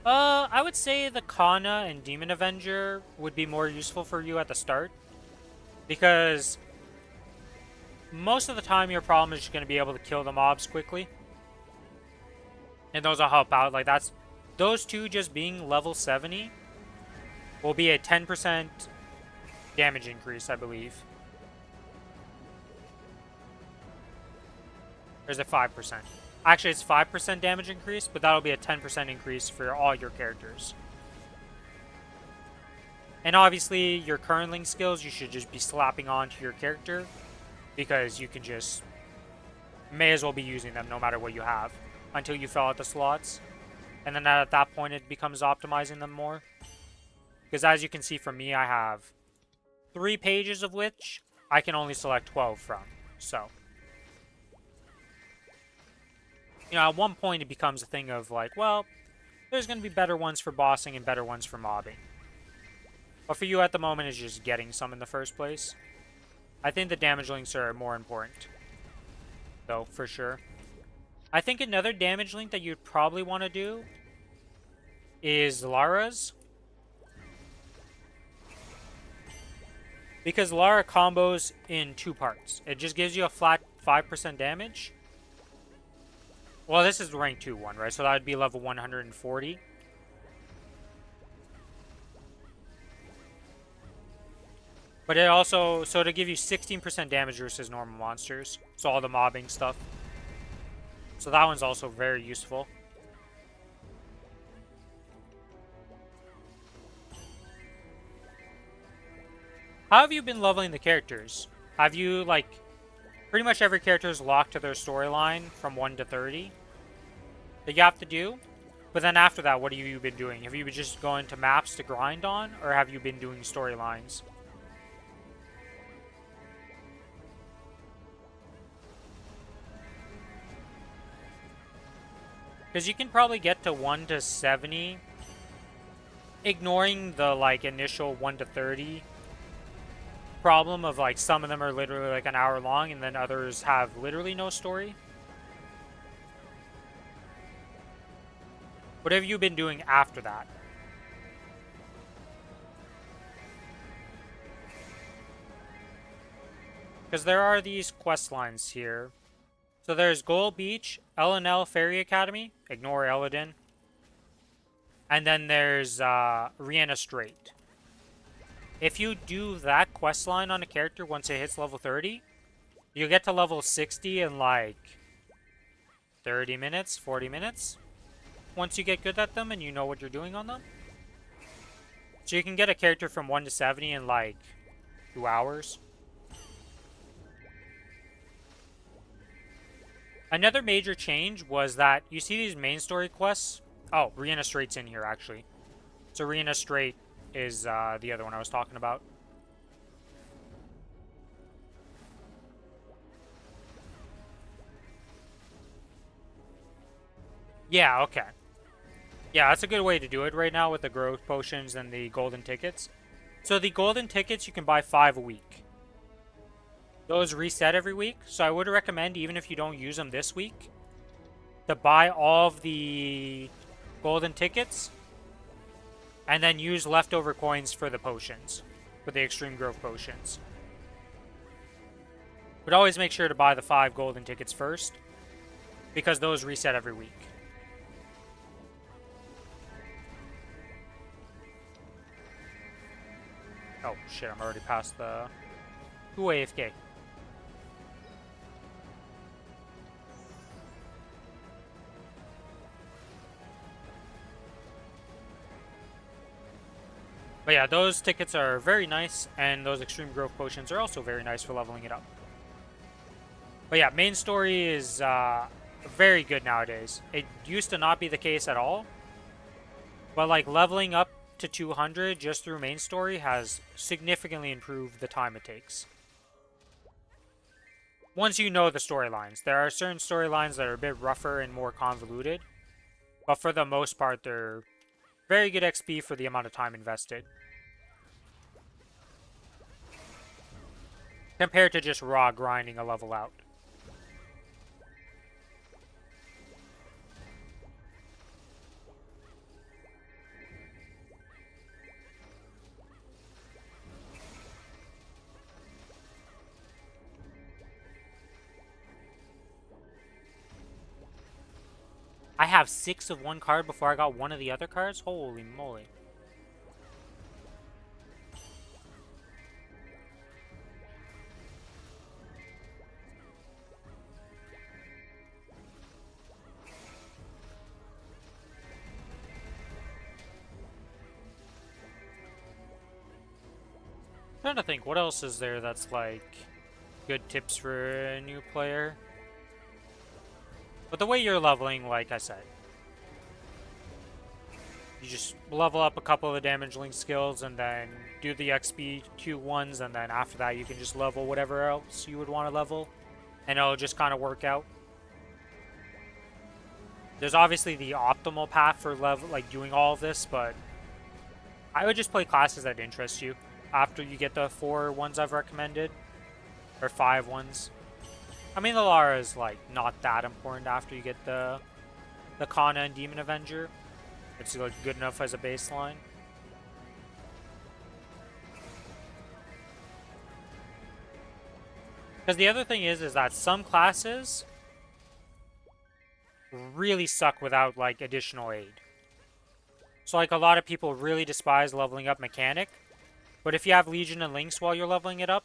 I would say the Kana and Demon Avenger would be more useful for you at the start. Because most of the time your problem is just going to be able to kill the mobs quickly. And those will help out. Like that's those two just being level 70 will be a 10% damage increase, I believe. Or is it 5%? Actually, it's 5% damage increase, but that'll be a 10% increase for all your characters. And obviously, your currentling skills, you should just be slapping onto your character, because you can just, may as well be using them no matter what you have, until you fill out the slots. And then at that point, it becomes optimizing them more. Because as you can see from me, I have 3 pages of which I can only select 12 from. So, you know, at one point it becomes a thing of like, well, there's going to be better ones for bossing and better ones for mobbing. But for you at the moment, it's just getting some in the first place. I think the damage links are more important, though, for sure. I think another damage link that you'd probably want to do is Lara's. Because Lara combos in 2 parts. It just gives you a flat 5% damage. Well, this is the rank 2 one, right? So that would be level 140. But it also, so to give you 16% damage versus normal monsters. So all the mobbing stuff. So that one's also very useful. How have you been leveling the characters? Have you, like, pretty much every character is locked to their storyline from 1 to 30 that you have to do? But then after that, what have you been doing? Have you been just going to maps to grind on? Or have you been doing storylines? Because you can probably get to 1 to 70, ignoring the, like, initial 1 to 30 problem of, like, some of them are literally, like, an hour long, and then others have literally no story. What have you been doing after that? Because there are these quest lines here. So there's Gold Beach, L&L Ferry Academy, ignore Eladin. And then there's Rihanna Strait. If you do that quest line on a character once it hits level 30, you'll get to level 60 in like 30 minutes, 40 minutes. Once you get good at them and you know what you're doing on them. So you can get a character from 1 to 70 in like 2 hours. Another major change was that you see these main story quests. Oh, Rihanna Strait's in here actually. So Rihanna Strait is the other one I was talking about. Yeah, okay. Yeah, that's a good way to do it right now with the growth potions and the golden tickets. So the golden tickets, you can buy 5 a week. Those reset every week, so I would recommend, even if you don't use them this week, to buy all of the golden tickets and then use leftover coins for the potions, for the extreme growth potions. But always make sure to buy the 5 golden tickets first, because those reset every week. Oh shit, I'm already past the... Who AFK? But yeah, those tickets are very nice, and those extreme growth potions are also very nice for leveling it up. But yeah, main story is very good nowadays. It used to not be the case at all. But like leveling up to 200 just through main story has significantly improved the time it takes. Once you know the storylines. There are certain storylines that are a bit rougher and more convoluted. But for the most part, they're very good XP for the amount of time invested. Compared to just raw grinding a level out. I have 6 of one card before I got one of the other cards? Holy moly. I'm trying to think, what else is there that's like good tips for a new player? But the way you're leveling, like I said, you just level up a couple of the damage link skills and then do the XP Q1s, and then after that you can just level whatever else you would want to level, and it'll just kind of work out. There's obviously the optimal path for level, like doing all of this, but I would just play classes that interest you after you get the 4 ones I've recommended, or 5 ones. I mean, the Lara is like not that important after you get the Kana and Demon Avenger. It's like good enough as a baseline. Because the other thing is that some classes really suck without like additional aid. So like a lot of people really despise leveling up Mechanic, but if you have Legion and Lynx while you're leveling it up,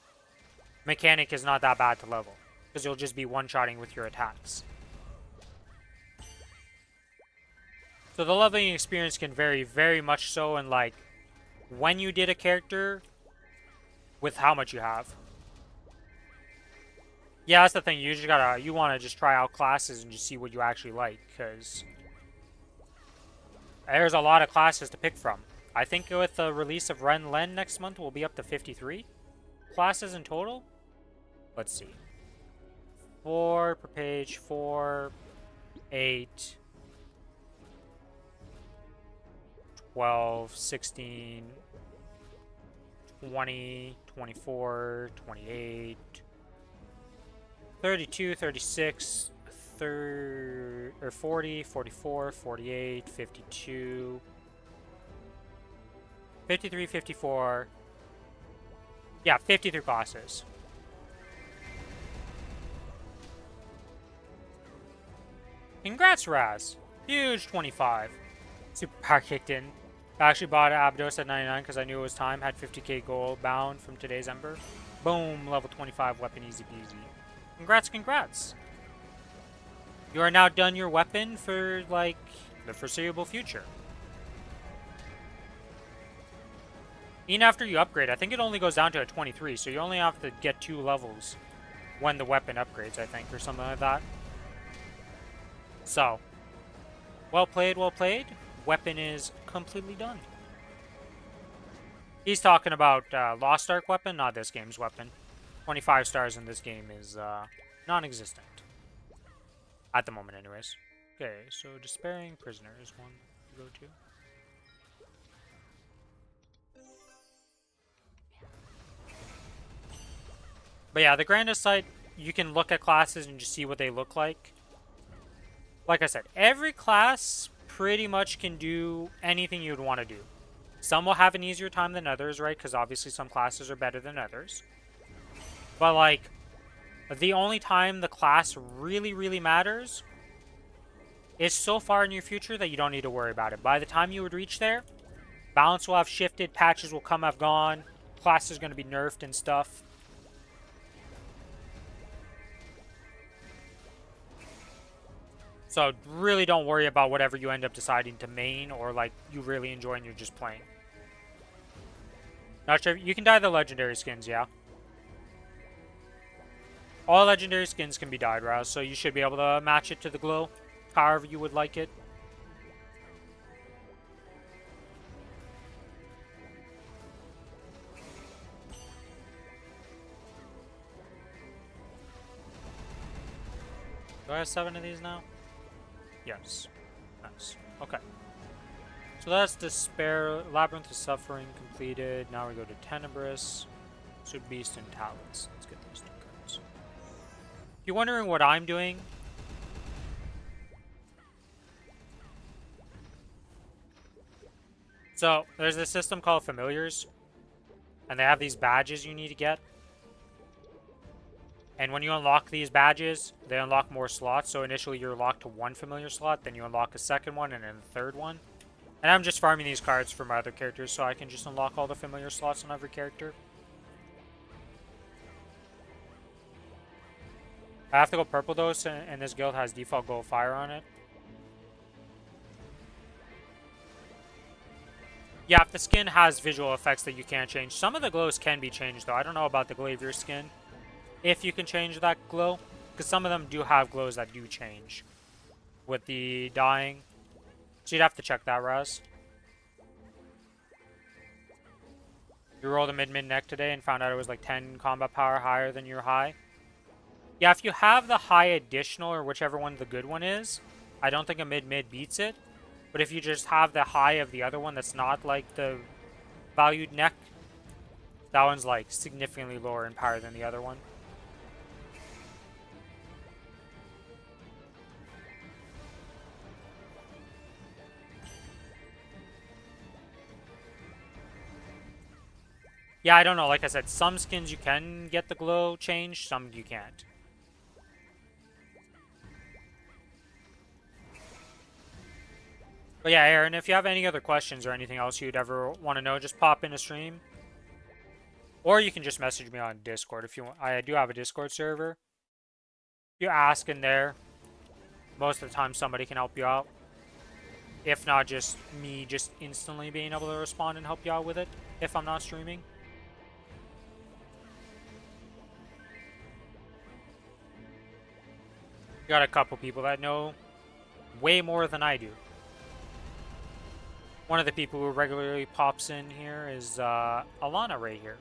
Mechanic is not that bad to level, because you'll just be one-shotting with your attacks. So the leveling experience can vary very much so in like when you did a character with how much you have. Yeah, that's the thing. You just gotta, you want to just try out classes and just see what you actually like, because there's a lot of classes to pick from. I think with the release of Ren Len next month, we'll be up to 53 classes in total. Let's see. 4 per page, 4, 8, 12, 16, 20, 24, 28, 32, 36, 40, 44, 48, 52, 53, 54. Yeah, 53 classes. Congrats, Raz. Huge 25. Super power kicked in. I actually bought Abdos at 99 because I knew it was time. Had 50k gold bound from today's Ember. Boom, level 25 weapon, easy peasy. Congrats, congrats. You are now done your weapon for, like, the foreseeable future. Even after you upgrade, I think it only goes down to a 23, so you only have to get 2 levels when the weapon upgrades, I think, or something like that. So, well played, well played. Weapon is completely done. He's talking about Lost Ark weapon, not this game's weapon. 25 stars in this game is non-existent. At the moment, anyways. Okay, so Despairing Prisoner is one to go to. But yeah, the Grandest site, you can look at classes and just see what they look like. Like I said, every class pretty much can do anything you'd want to do. Some will have an easier time than others, right? Because obviously some classes are better than others. But like, The only time the class really matters is so far in your future that you don't need to worry about it. By the time you would reach there, balance will have shifted, patches will have gone, class is going to be nerfed and stuff. So really don't worry about whatever you end up deciding to main or like you really enjoy and you're just playing. Not sure. You can dye the legendary skins, yeah. All legendary skins can be dyed, Rouse, so you should be able to match it to the glow however you would like it. Do I have 7 of these now? Yes. Nice. Okay. So that's Despair. Labyrinth of Suffering completed. Now we go to Tenebrous. So Beast and Talons. Let's get those 2 cards. If you're wondering what I'm doing, so there's this system called Familiars, and they have these badges you need to get. And when you unlock these badges, they unlock more slots. So initially you're locked to 1 familiar slot, then you unlock a second one, and then a third one. And I'm just farming these cards for my other characters so I can just unlock all the familiar slots on every character. I have to go purple though, and this guild has default gold fire on it. Yeah, if the skin has visual effects that you can't change. Some of the glows can be changed though. I don't know about the Glavier skin. If you can change that glow. Because some of them do have glows that do change. With the dyeing. So you'd have to check that, Raz. You rolled a mid-mid neck today and found out it was like 10 combat power higher than your high. Yeah, if you have the high additional or whichever one the good one is, I don't think a mid-mid beats it. But if you just have the high of the other one that's not like the valued neck, that one's like significantly lower in power than the other one. Yeah, I don't know. Like I said, some skins you can get the glow changed, some you can't. But yeah, Aaron, if you have any other questions or anything else you'd ever want to know, just pop in a stream. Or you can just message me on Discord if you want. I do have a Discord server. If you ask in there, most of the time somebody can help you out. If not, just me just instantly being able to respond and help you out with it if I'm not streaming. Got a couple people that know way more than I do. One of the people who regularly pops in here is Alana right here.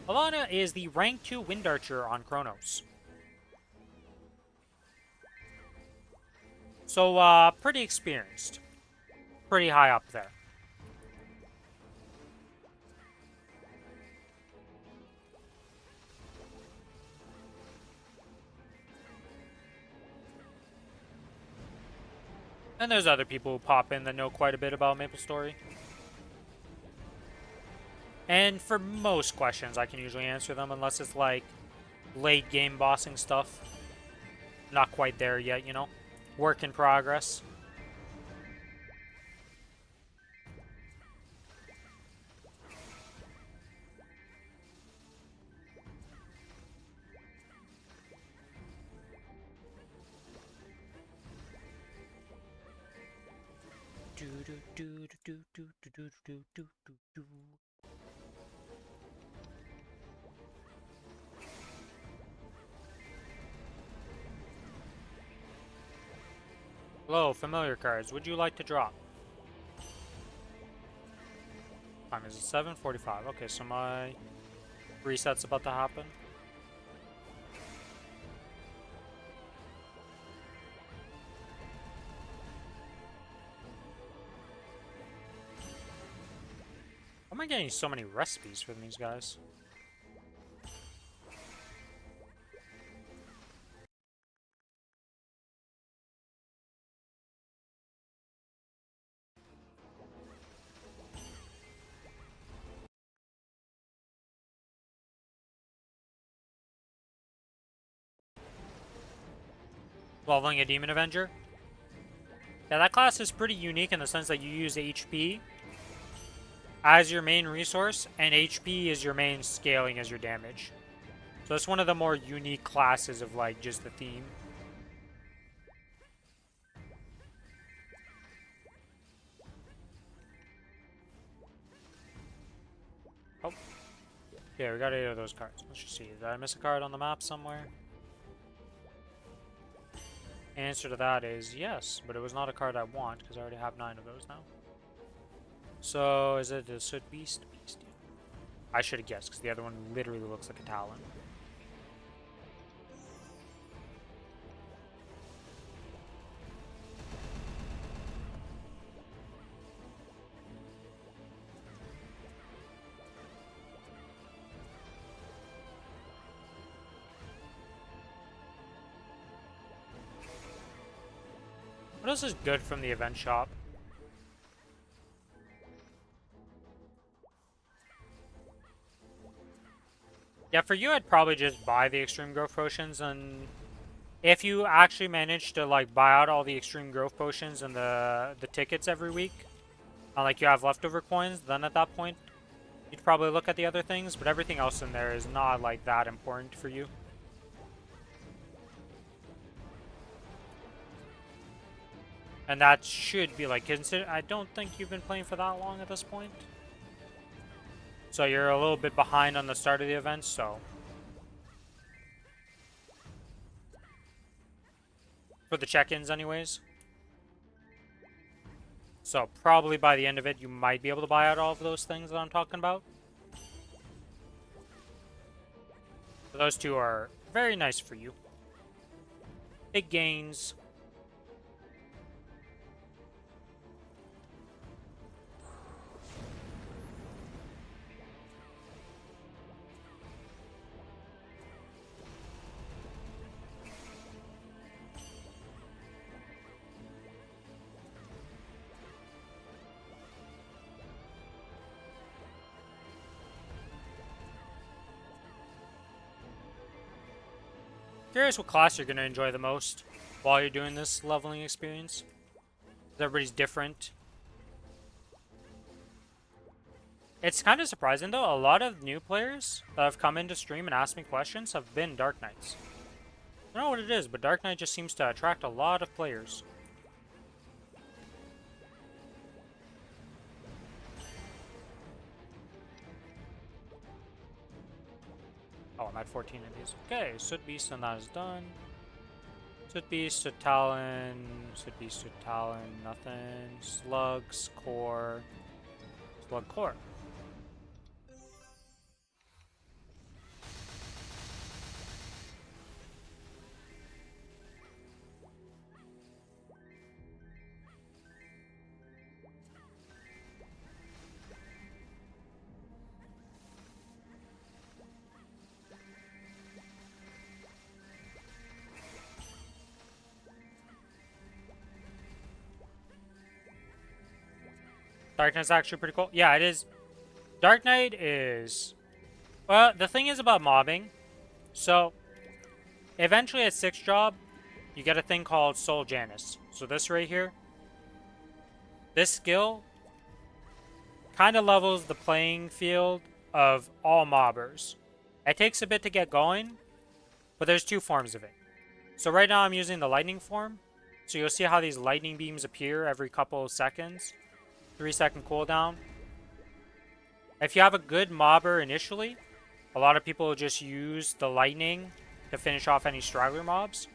Alana is the rank 2 Wind Archer on Kronos. So, pretty experienced. Pretty high up there. And there's other people who pop in that know quite a bit about Maplestory. And for most questions, I can usually answer them unless it's like late game bossing stuff. Not quite there yet, you know? Work in progress. Hello, familiar cards. Would you like to drop? Time is 7:45. Okay, so my reset's about to happen. Why am I getting so many recipes from these guys? Leveling a Demon Avenger. Yeah, that class is pretty unique in the sense that you use HP as your main resource, and HP is your main scaling as your damage. So it's one of the more unique classes of, like, just the theme. Oh. Yeah, we got 8 of those cards. Let's just see. Did I miss a card on the map somewhere? Answer to that is yes, but it was not a card I want because I already have 9 of those now. So, is it a Soot Beast? Beast, yeah. I should have guessed because the other one literally looks like a Talon. What else is good from the event shop? Yeah, for you, I'd probably just buy the extreme growth potions, and if you actually manage to, like, buy out all the extreme growth potions and the tickets every week, and, like, you have leftover coins, then at that point, you'd probably look at the other things, but everything else in there is not, like, that important for you. And that should be, like, consider. I don't think you've been playing for that long at this point. So you're a little bit behind on the start of the event, so. For the check-ins, anyways. So probably by the end of it, you might be able to buy out all of those things that I'm talking about. So those two are very nice for you. Big gains. Curious what class you're going to enjoy the most while you're doing this leveling experience. Everybody's different. It's kind of surprising though, a lot of new players that have come into stream and asked me questions have been Dark Knights. I don't know what it is, but Dark Knight just seems to attract a lot of players. Oh, I'm at 14 of these. Okay, Soot Beast and that is done. Soot Beast to Talon, Soot Beast to Talon, nothing. Slugs, Core, Slug Core. Dark Knight's actually pretty cool. Yeah, it is. Dark Knight is... Well, the thing is about mobbing. So, eventually at 6th job, you get a thing called Soul Janus. So this right here. This skill kind of levels the playing field of all mobbers. It takes a bit to get going, but there's 2 forms of it. So right now I'm using the lightning form. So you'll see how these lightning beams appear every couple of seconds. 3-second cooldown. If you have a good mobber initially, a lot of people will just use the lightning to finish off any straggler mobs.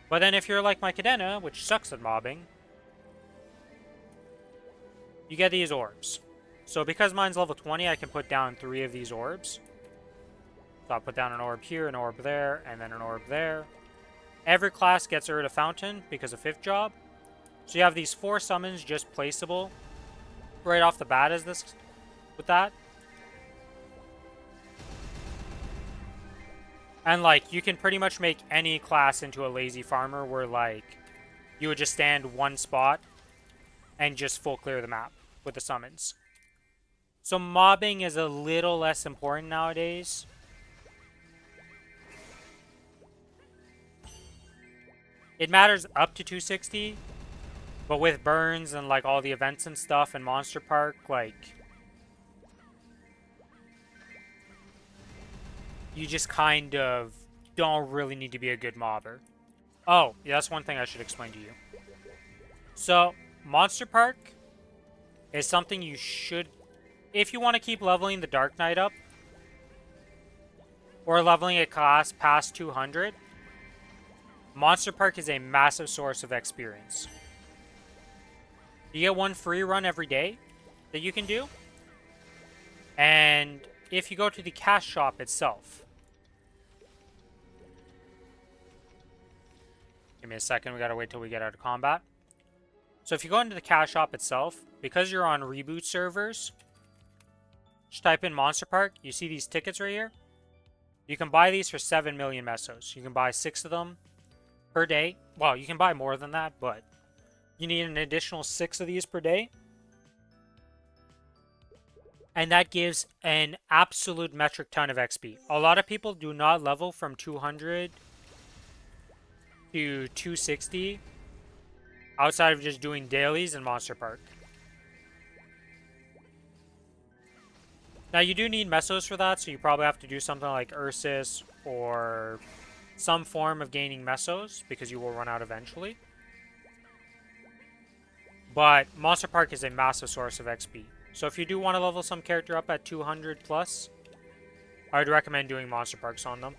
But then if you're like my Cadena, which sucks at mobbing, you get these orbs. So because mine's level 20, I can put down 3 of these orbs. So I'll put down an orb here, an orb there, and then an orb there. Every class gets rid of Fountain because of 5th job. So you have these 4 summons just placeable right off the bat as this with that. And like you can pretty much make any class into a lazy farmer where like you would just stand one spot and just full clear the map with the summons. So mobbing is a little less important nowadays. It matters up to 260, but with burns and like all the events and stuff and Monster Park, like you just kind of don't really need to be a good mobber. Oh, yeah, that's one thing I should explain to you. So, Monster Park is something you should, if you want to keep leveling the Dark Knight up, or leveling a class past 200, Monster Park is a massive source of experience. You get one free run every day that you can do. And if you go to the cash shop itself, give me a second, we gotta wait till we get out of combat. So if you go into the cash shop itself, because you're on reboot servers, just type in Monster Park, you see these tickets right here? You can buy these for 7 million mesos. You can buy 6 of them per day. Well, you can buy more than that, but you need an additional 6 of these per day. And that gives an absolute metric ton of XP. A lot of people do not level from 200 to 260 outside of just doing dailies in Monster Park. Now, you do need mesos for that, so you probably have to do something like Ursus or some form of gaining mesos, because you will run out eventually. But Monster Park is a massive source of XP. So if you do want to level some character up at 200 plus, I would recommend doing Monster Parks on them.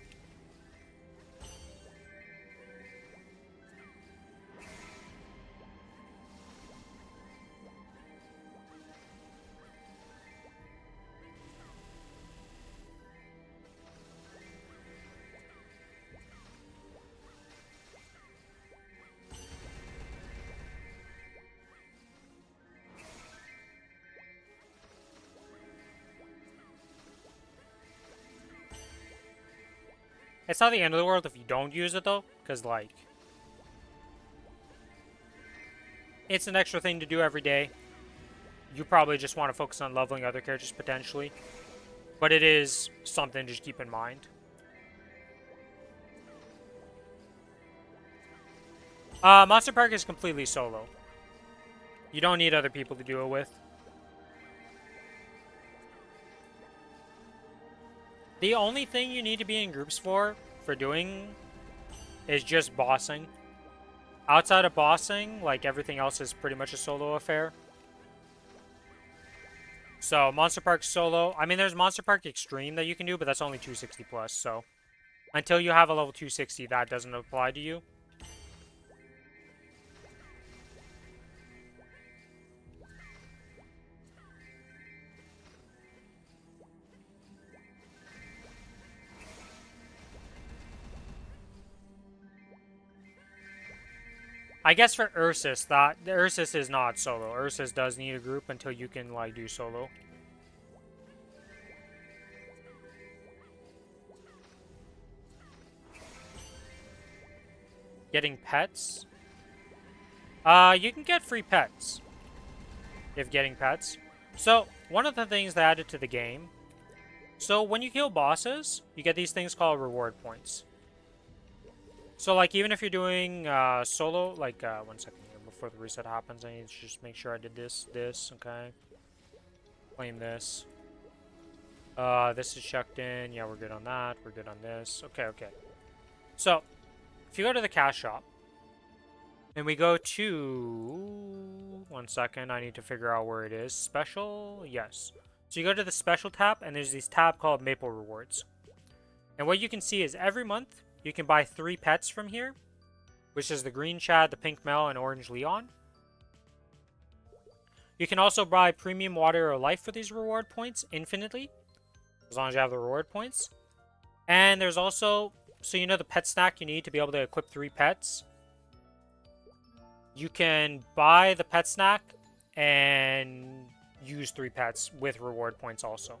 It's not the end of the world if you don't use it, though, because, like, it's an extra thing to do every day. You probably just want to focus on leveling other characters, potentially. But it is something to just keep in mind. Monster Park is completely solo. You don't need other people to do it with. The only thing you need to be in groups for doing is just bossing. Outside of bossing, like, everything else is pretty much a solo affair. So, Monster Park solo. I mean, there's Monster Park Extreme that you can do, but that's only 260 plus, so until you have a level 260, that doesn't apply to you. I guess for Ursus, the Ursus is not solo. Ursus does need a group until you can, like, do solo. Getting pets? You can get free pets if getting pets. So, one of the things they added to the game, so when you kill bosses, you get these things called reward points. So, like, even if you're doing solo, like, 1 second here, before the reset happens, I need to just make sure I did this, okay. Claim this. This is checked in. Yeah, we're good on that. We're good on this. Okay. So, if you go to the cash shop, and we go to... 1 second, I need to figure out where it is. Special? Yes. So you go to the special tab, and there's this tab called Maple Rewards. And what you can see is every month, you can buy 3 pets from here, which is the Green Chad, the Pink Mel, and Orange Leon. You can also buy Premium Water or Life for these reward points infinitely, as long as you have the reward points. And there's also, so you know the pet snack you need to be able to equip 3 pets. You can buy the pet snack and use 3 pets with reward points also.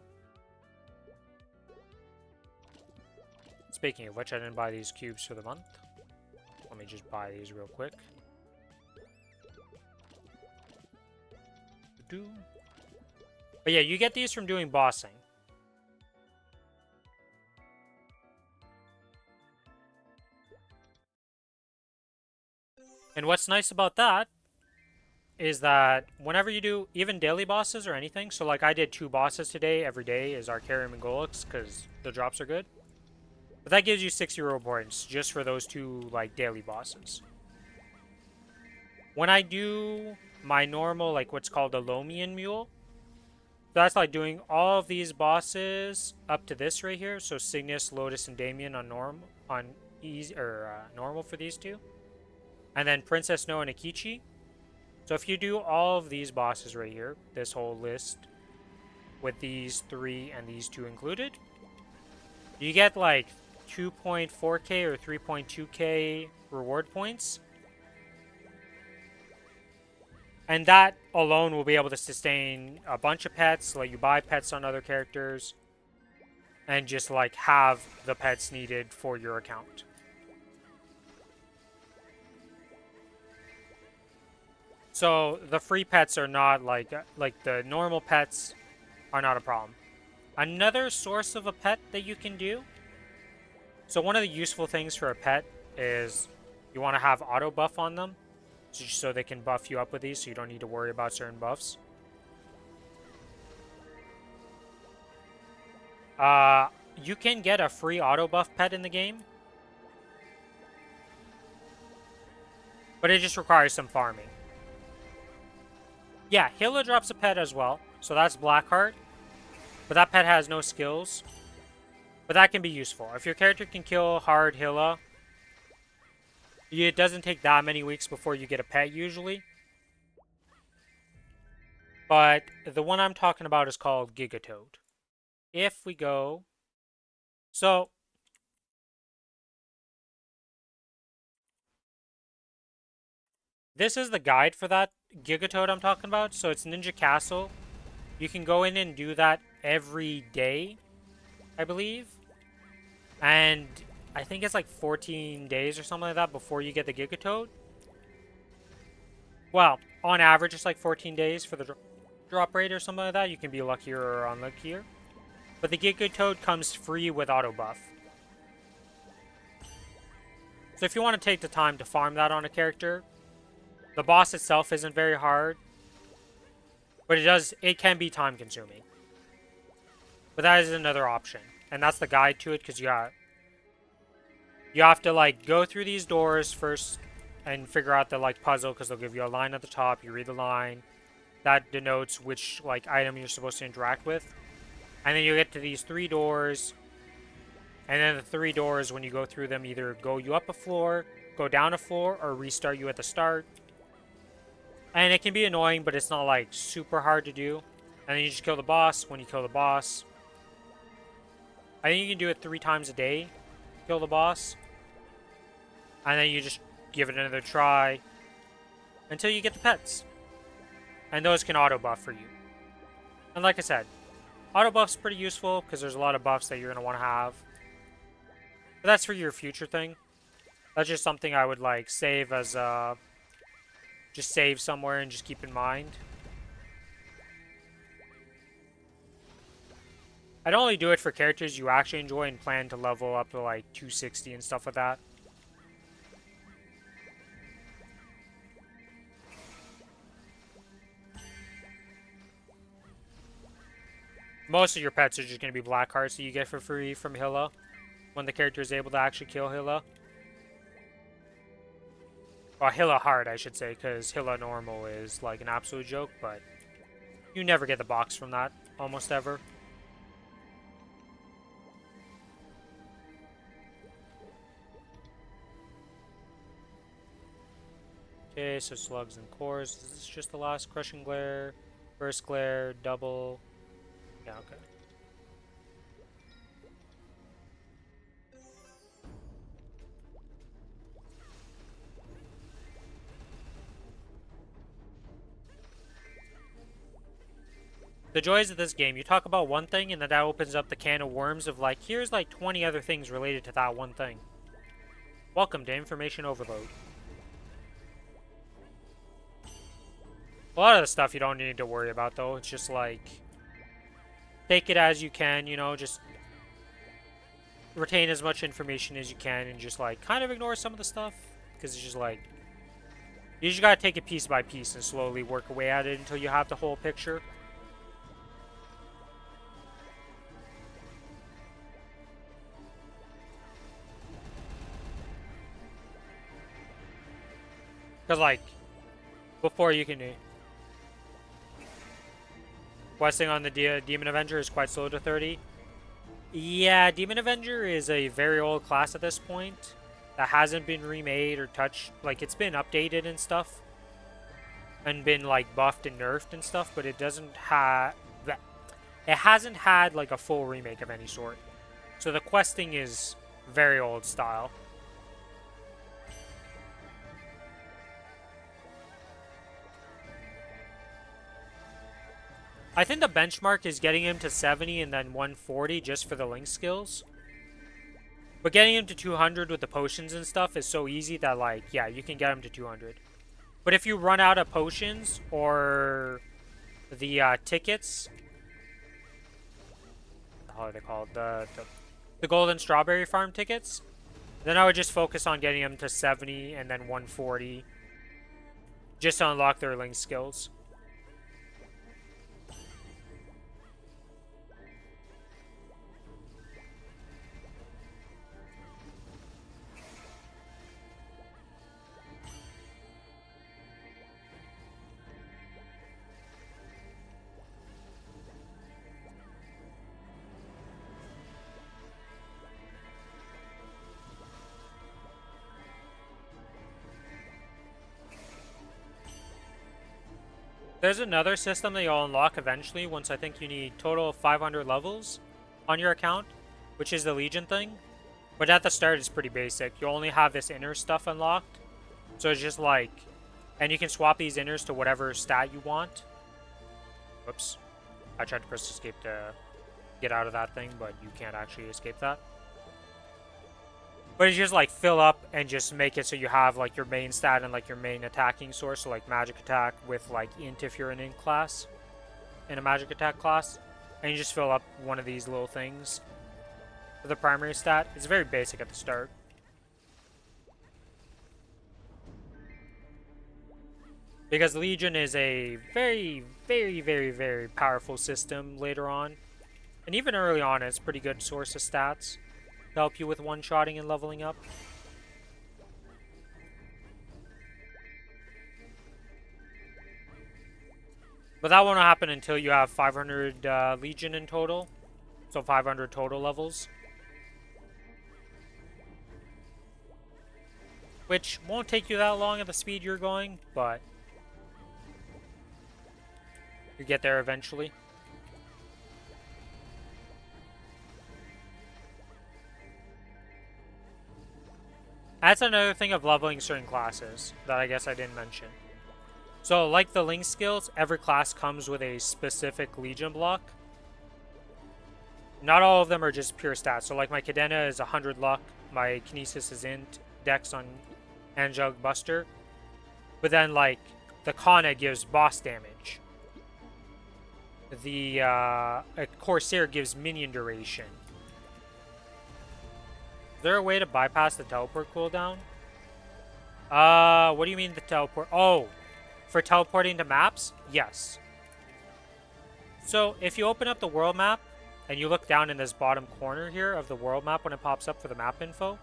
Speaking of which, I didn't buy these cubes for the month. Let me just buy these real quick. But yeah, you get these from doing bossing. And what's nice about that is that whenever you do even daily bosses or anything, so like I did 2 bosses today, every day is Arcarium and Golux because the drops are good. But that gives you 60 reward points just for those 2 like daily bosses. When I do my normal, like what's called a Lomian Mule, that's like doing all of these bosses up to this right here. So Cygnus, Lotus, and Damien on normal for these 2, and then Princess Snow and Akichi. So if you do all of these bosses right here, this whole list with these 3 and these 2 included, you get like 2.4k or 3.2k reward points. And that alone will be able to sustain a bunch of pets, let you buy pets on other characters, and just like have the pets needed for your account. So the free pets are not like the normal pets are not a problem. Another source of a pet that you can do. So one of the useful things for a pet is you want to have auto buff on them, so they can buff you up with these, so you don't need to worry about certain buffs. You can get a free auto buff pet in the game, but it just requires some farming. Yeah, Hilla drops a pet as well, so that's Blackheart, but that pet has no skills. But that can be useful. If your character can kill hard Hilla, it doesn't take that many weeks before you get a pet usually. But the one I'm talking about is called Gigatoad. If we go... So... This is the guide for that Gigatoad I'm talking about. So it's Ninja Castle. You can go in and do that every day, I believe. And I think it's like 14 days or something like that before you get the Gigatoad. Well, on average, it's like 14 days for the drop rate or something like that. You can be luckier or unluckier. But the Gigatoad comes free with auto buff. So if you want to take the time to farm that on a character, the boss itself isn't very hard, but it can be time consuming. But that is another option. And that's the guide to it, because you have to like go through these doors first and figure out the like puzzle, because they'll give you a line at the top. You read the line. That denotes which like item you're supposed to interact with. And then you get to these 3 doors. And then the 3 doors, when you go through them, either go you up a floor, go down a floor, or restart you at the start. And it can be annoying, but it's not like super hard to do. And then you just kill the boss. When you kill the boss, I think you can do it 3 times a day. Kill the boss. And then you just give it another try until you get the pets. And those can auto buff for you. And like I said, auto buff's pretty useful because there's a lot of buffs that you're going to want to have. But that's for your future thing. That's just something I would like save as just save somewhere and just keep in mind. I'd only do it for characters you actually enjoy and plan to level up to like 260 and stuff like that. Most of your pets are just going to be Blackhearts that you get for free from Hilla when the character is able to actually kill Hilla. Well, Hilla hard, I should say, because Hilla normal is like an absolute joke, but you never get the box from that, almost ever. Okay, so slugs and cores. This is just the last crushing glare, burst glare, double. Yeah, okay. The joys of this game, you talk about one thing and then that opens up the can of worms of like, here's like 20 other things related to that one thing. Welcome to information overload. A lot of the stuff you don't need to worry about though, it's just like, take it as you can, you know, just retain as much information as you can and just like kind of ignore some of the stuff, because it's just like, You just gotta take it piece by piece and slowly work away at it until you have the whole picture. Because, like, before you can... questing on the Demon Avenger is quite slow to 30. Yeah, Demon Avenger is a very old class at this point. That hasn't been remade or touched. Like, it's been updated and stuff. And been, like, buffed and nerfed and stuff. But it doesn't have... It hasn't had, like, a full remake of any sort. So the questing is very old style. I think the benchmark is getting him to 70 and then 140 just for the link skills. But getting him to 200 with the potions and stuff is so easy that, like, yeah, you can get him to 200. But if you run out of potions or the tickets, how are they called? The golden strawberry farm tickets, then I would just focus on getting him to 70 and then 140 just to unlock their link skills. There's another system that you'll unlock eventually once I think you need total of 500 levels on your account, which is the Legion thing. But at the start, it's pretty basic. You only have this inner stuff unlocked. So it's just like... And you can swap these inners to whatever stat you want. Whoops. I tried to press escape to get out of that thing, but you can't actually escape that. But it's just like fill up and just make it so you have like your main stat and like your main attacking source. So like magic attack with like int if you're an int class. In a magic attack class. And you just fill up one of these little things for the primary stat. It's very basic at the start. Because Legion is a very, very, very, very powerful system later on. And even early on, it's a pretty good source of stats to help you with one-shotting and leveling up. But that won't happen until you have 500 Legion in total. So 500 total levels. Which won't take you that long at the speed you're going, but you get there eventually. That's another thing of leveling certain classes that I guess I didn't mention. So, like the link skills, every class comes with a specific Legion block. Not all of them are just pure stats. So, like my Cadena is 100 luck, my Kinesis is int, Dex on Angelic Buster. But then, like, the Kana gives boss damage. The Corsair gives minion duration. Is there a way to bypass the teleport cooldown? What do you mean the teleport? Oh, for teleporting to maps? Yes. So, if you open up the world map, and you look down in this bottom corner here of the world map when it pops up for the map info,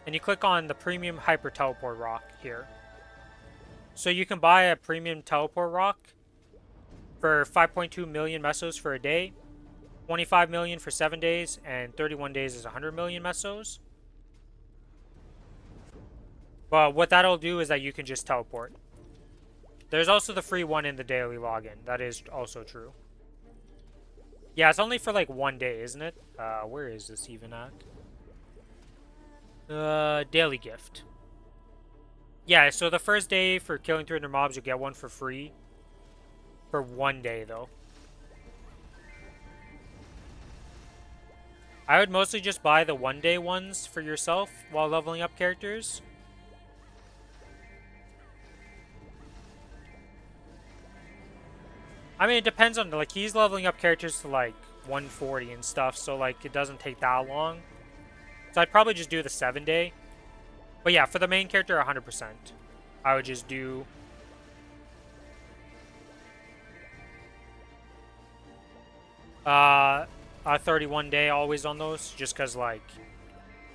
and you click on the premium hyper teleport rock here. So you can buy a premium teleport rock for 5.2 million mesos for a day, 25 million for 7 days, and 31 days is 100 million mesos. But what that'll do is that you can just teleport. There's also the free one in the daily login. That is also true. Yeah, it's only for like 1 day, isn't it? Where is this even at? Daily gift. Yeah, so the first day for killing 300 mobs, you'll get one for free. For 1 day, though. I would mostly just buy the 1 day ones for yourself while leveling up characters. I mean, it depends on, like, he's leveling up characters to, like, 140 and stuff, so, like, it doesn't take that long. So I'd probably just do the 7 day. But yeah, for the main character, 100%. I would just do... a 31 day always on those, just because, like,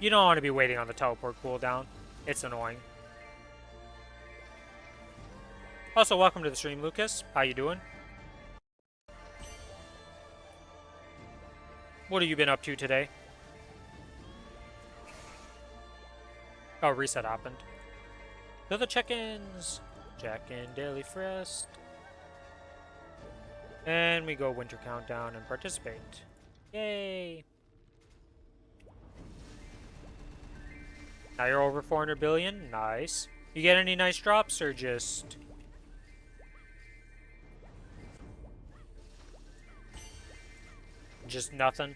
you don't want to be waiting on the teleport cooldown. It's annoying. Also, welcome to the stream, Lucas. How you doing? What have you been up to today? Oh, reset happened. To the check-ins. Check-in daily first. And we go winter countdown and participate. Yay! Now you're over 400 billion. Nice. You get any nice drops or just... just nothing?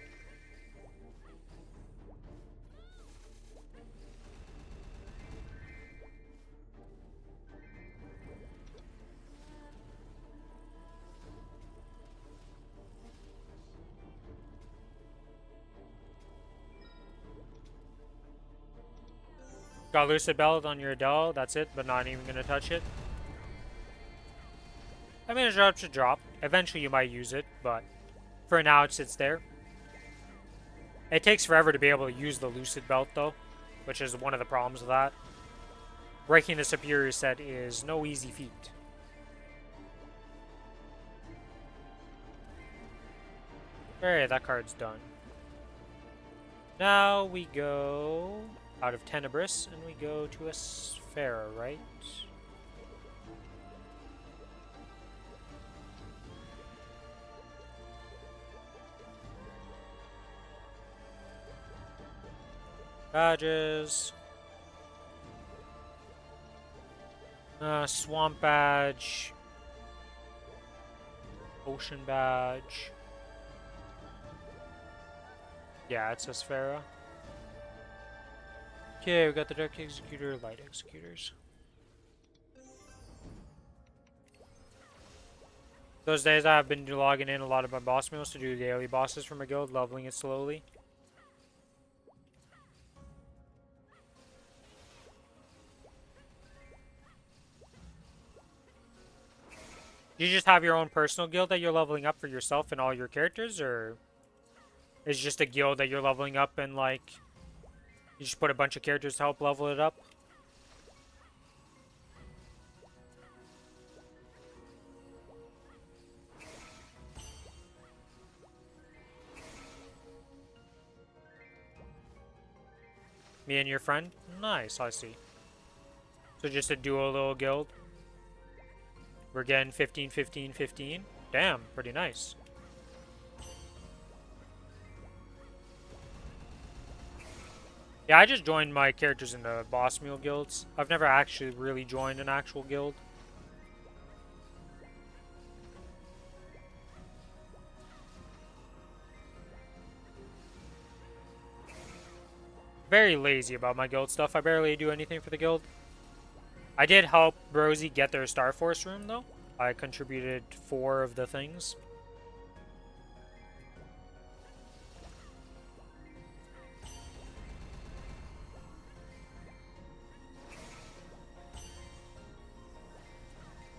Got Lucid Belt on your Adele, that's it, but not even gonna touch it. I mean, a drop should drop. Eventually you might use it, but for now it sits there. It takes forever to be able to use the Lucid Belt, though, which is one of the problems with that. Breaking the Superior set is no easy feat. Alright, that card's done. Now we go out of Tenebris, and we go to a Sphera, right? Badges. Swamp badge. Ocean badge. Yeah, it's a Sphera. Okay, we got the Dark Executor, Light Executors. Those days I've been logging in a lot of my boss meals to do daily bosses for my guild, leveling it slowly. Do you just have your own personal guild that you're leveling up for yourself and all your characters, or is it just a guild that you're leveling up and, like, you just put a bunch of characters to help level it up? Me and your friend? Nice, I see. So just a duo little guild. We're getting 15, 15, 15. Damn, pretty nice. Yeah, I just joined my characters in the boss meal guilds. I've never actually really joined an actual guild. Very lazy about my guild stuff. I barely do anything for the guild. I did help Rosie get their Star Force room, though. I contributed 4 of the things.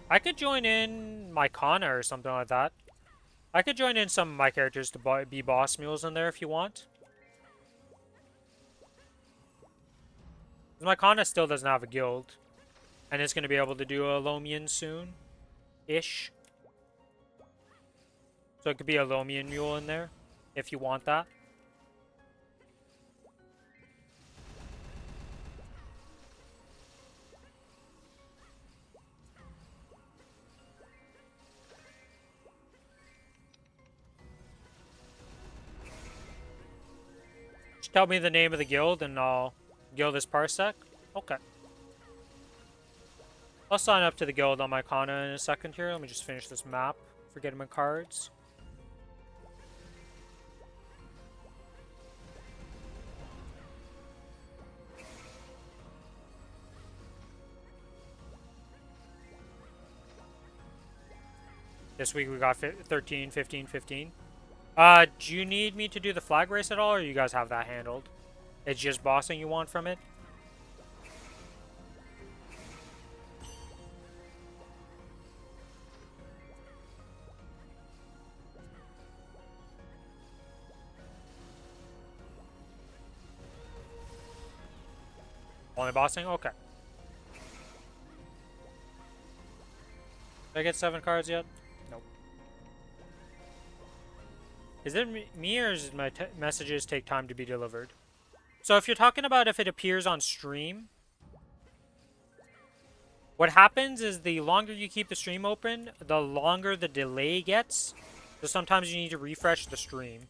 I could join in my Kana or something like that. I could join in some of my characters to be boss mules in there if you want. My Kana still doesn't have a guild. And it's going to be able to do a Lomian soon-ish. So it could be a Lomian mule in there, if you want that. Just tell me the name of the guild and I'll guild this parsec. Okay. I'll sign up to the guild on my Kana in a second here. Let me just finish this map for getting my cards. This week we got 13, 15, 15. Do you need me to do the flag race at all, or you guys have that handled? It's just bossing you want from it? Only bossing? Okay. Did I get 7 cards yet? Nope. Is it me or does my messages take time to be delivered? So if you're talking about if it appears on stream, what happens is the longer you keep the stream open, the longer the delay gets. So sometimes you need to refresh the stream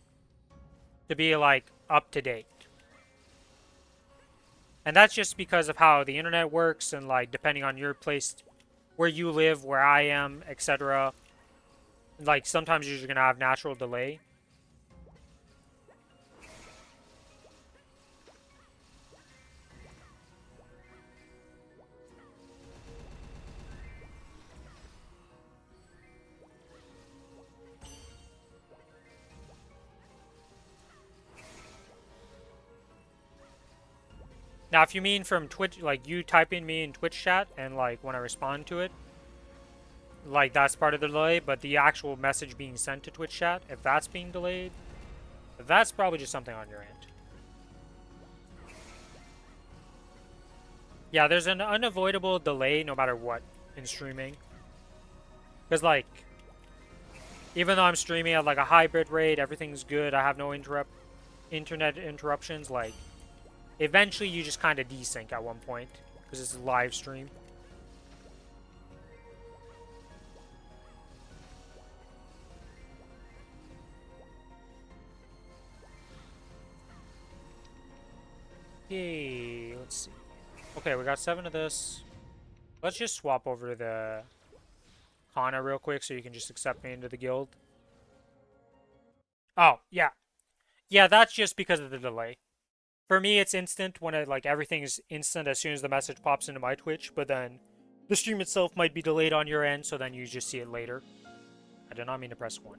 to be, like, up to date. And that's just because of how the internet works and, like, depending on your place, where you live, where I am, etc. Like, sometimes you're just gonna have natural delay. Now, if you mean from Twitch, like, you typing me in Twitch chat and, like, when I respond to it, like, that's part of the delay, but the actual message being sent to Twitch chat, if that's being delayed, that's probably just something on your end. Yeah, there's an unavoidable delay no matter what in streaming. Because, like, even though I'm streaming at, like, a high bit rate, everything's good, I have no internet interruptions, like, eventually you just kind of desync at one point, because it's a live stream. Yay, let's see. Okay, we got 7 of this. Let's just swap over to the Kana real quick so you can just accept me into the guild. Oh, yeah. Yeah, that's just because of the delay. For me, it's instant when like, everything is instant as soon as the message pops into my Twitch, but then the stream itself might be delayed on your end, so then you just see it later. I did not mean to press 1.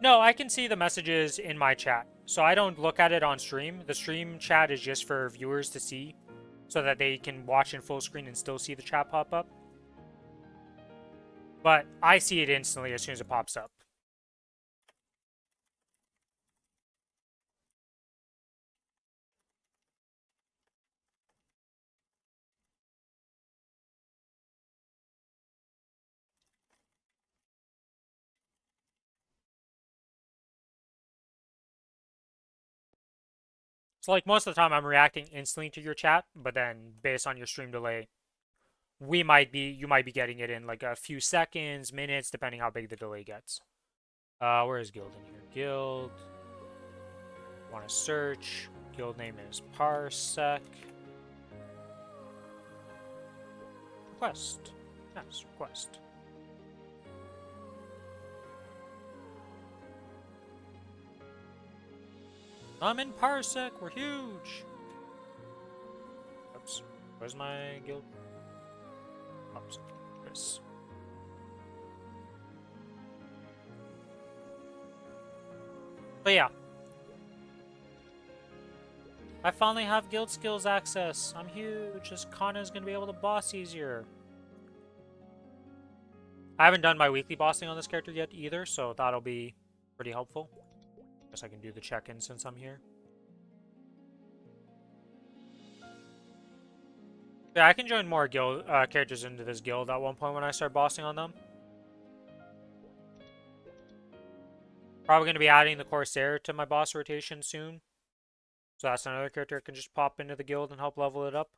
No, I can see the messages in my chat, so I don't look at it on stream. The stream chat is just for viewers to see, so that they can watch in full screen and still see the chat pop up. But I see it instantly as soon as it pops up. So, like, most of the time I'm reacting instantly to your chat, but then based on your stream delay, you might be getting it in like a few seconds, minutes, depending how big the delay gets. Where is guild in here? Guild. Want to search. Guild name is Parsec. Request. Yes, request. I'm in Parsec. We're huge. Oops. Where's my guild? Oops. Chris. But yeah. I finally have guild skills access. I'm huge. This Kana's gonna be able to boss easier. I haven't done my weekly bossing on this character yet either, so that'll be pretty helpful. Guess I can do the check-in since I'm here. Yeah, I can join more guild characters into this guild at one point when I start bossing on them. Probably going to be adding the Corsair to my boss rotation soon. So that's another character that can just pop into the guild and help level it up.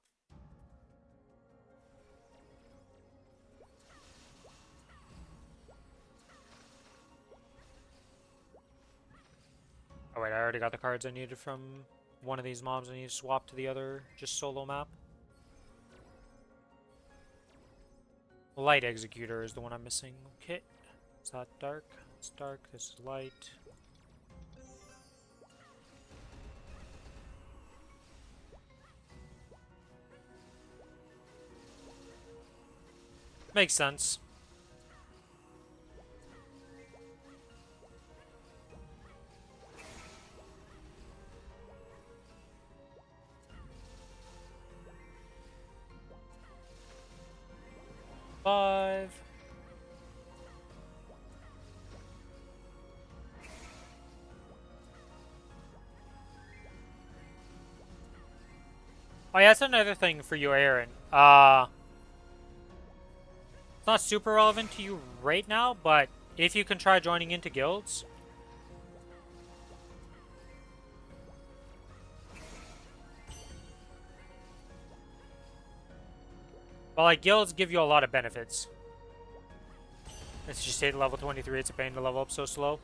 Oh wait, I already got the cards I needed from one of these mobs. I need to swap to the other just solo map. Light Executor is the one I'm missing. Okay. Is that dark? It's dark. This is light. Makes sense. Five. Oh yeah, that's another thing for you, Aaron. It's not super relevant to you right now, but if you can try joining into guilds. Well, like, guilds give you a lot of benefits. Let's just say level 23, it's a pain to level up so slow.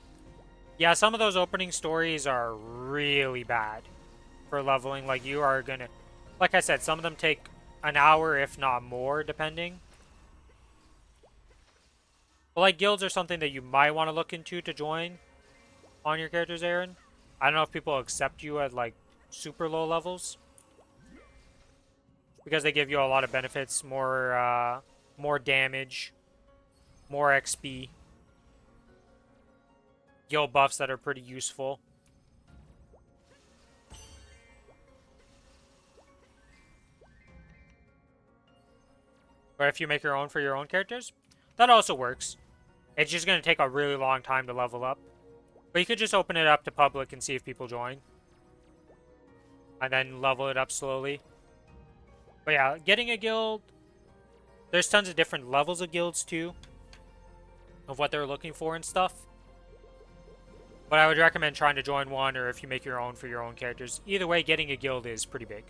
Yeah, some of those opening stories are really bad for leveling. Like, you are gonna... Like I said, some of them take an hour, if not more, depending. But, like, guilds are something that you might want to look into to join on your characters, Aaron. I don't know if people accept you at, like, super low levels. Because they give you a lot of benefits, more damage, more XP. Guild buffs that are pretty useful. Or if you make your own for your own characters, that also works. It's just going to take a really long time to level up. But you could just open it up to public and see if people join. And then level it up slowly. But yeah, getting a guild... There's tons of different levels of guilds too. Of what they're looking for and stuff. But I would recommend trying to join one, or if you make your own for your own characters. Either way, getting a guild is pretty big.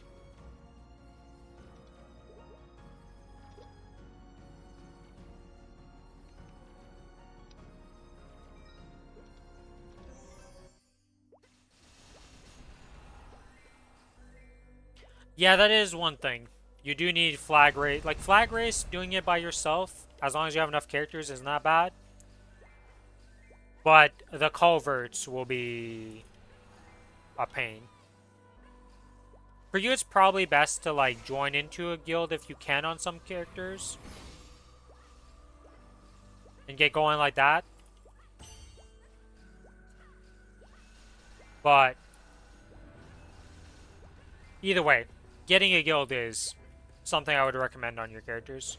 Yeah, that is one thing. You do need flag race. Like, flag race, doing it by yourself, as long as you have enough characters, is not bad. But the culverts will be a pain. For you, it's probably best to, like, join into a guild if you can on some characters. And get going like that. But either way, getting a guild is something I would recommend on your characters.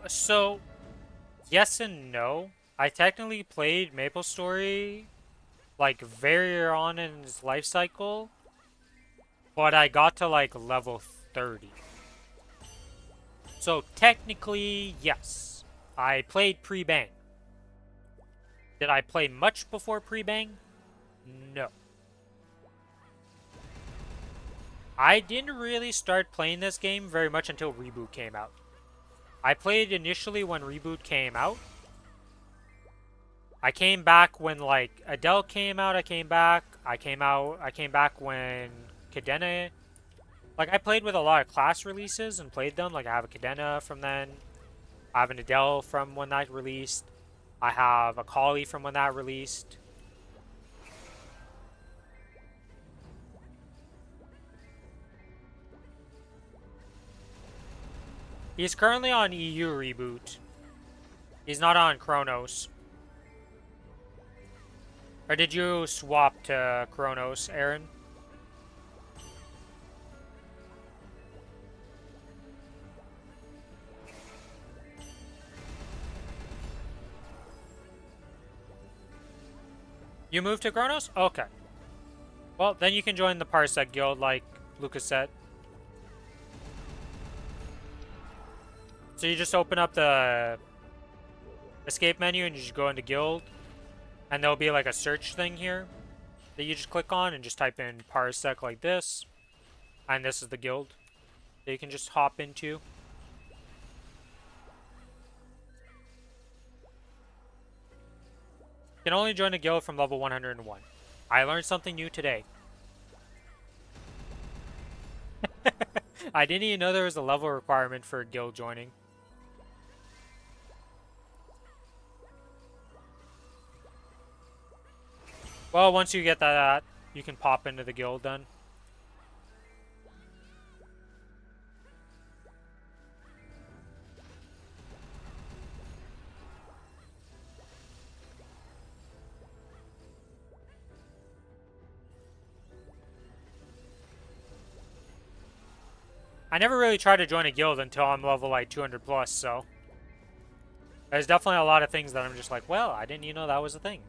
So yes and no. I technically played Maplestory like very on in its life cycle, but I got to like level 30. So technically, yes. I played pre-bang. Did I play much before pre-bang? No. I didn't really start playing this game very much until Reboot came out. I played initially when Reboot came out. I came back when like Adele came out. I came back when Cadena. Like, I played with a lot of class releases and played them. Like, I have a Cadena from then. I have an Adele from when that released. I have a Kali from when that released. He's currently on EU Reboot. He's not on Kronos. Or did you swap to Kronos, Aaron? You moved to Kronos? Okay. Well, then you can join the Parsec Guild like Lucas said. So you just open up the escape menu and you just go into Guild. And there'll be like a search thing here that you just click on and just type in Parsec like this. And this is the guild that you can just hop into. You can only join a guild from level 101. I learned something new today. I didn't even know there was a level requirement for guild joining. Well, once you get that, you can pop into the guild then. I never really tried to join a guild until I'm level like 200 plus, so there's definitely a lot of things that I'm just like, well, I didn't even know that was a thing.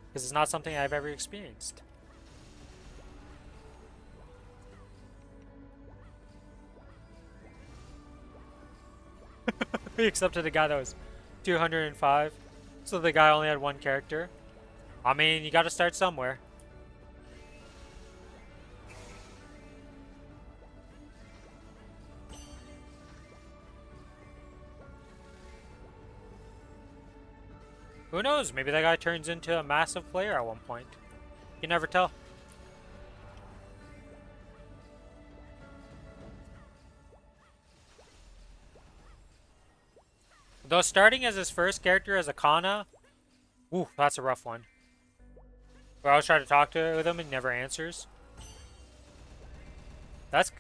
Because it's not something I've ever experienced. We accepted a guy that was 205, so the guy only had one character. I mean, you gotta start somewhere. Who knows? Maybe that guy turns into a massive player at one point. You never tell. Though starting as his first character as a Kana, ooh, that's a rough one. Where I always try to talk with him and he never answers. That's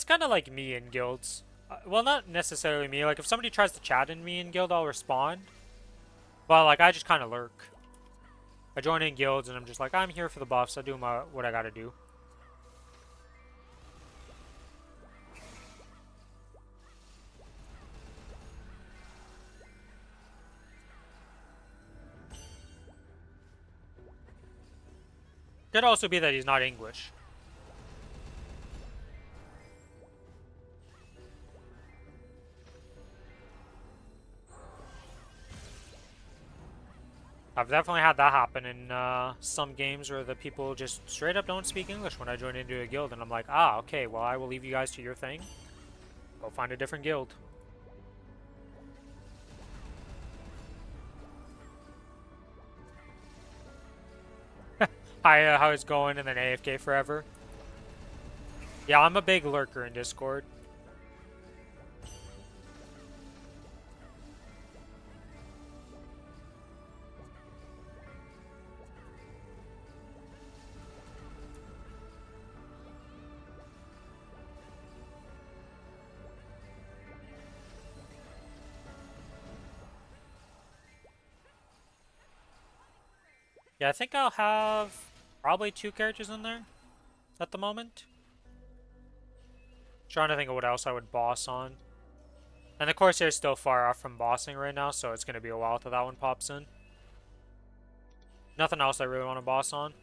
kind of like me in guilds. Well, not necessarily me. Like if somebody tries to chat in me in guild, I'll respond. But like I just kind of lurk. I join in guilds and I'm just like, I'm here for the buffs. I do what I gotta do. Could also be that he's not English. I've definitely had that happen in some games where the people just straight up don't speak English when I join into a guild, and I'm like, ah, okay, well, I will leave you guys to your thing. Go find a different guild. Hi, how it's going, and then AFK forever. Yeah, I'm a big lurker in Discord. Yeah, I think I'll have probably 2 characters in there at the moment. Trying to think of what else I would boss on. And the Corsair's still far off from bossing right now, so it's going to be a while till that one pops in. Nothing else I really want to boss on.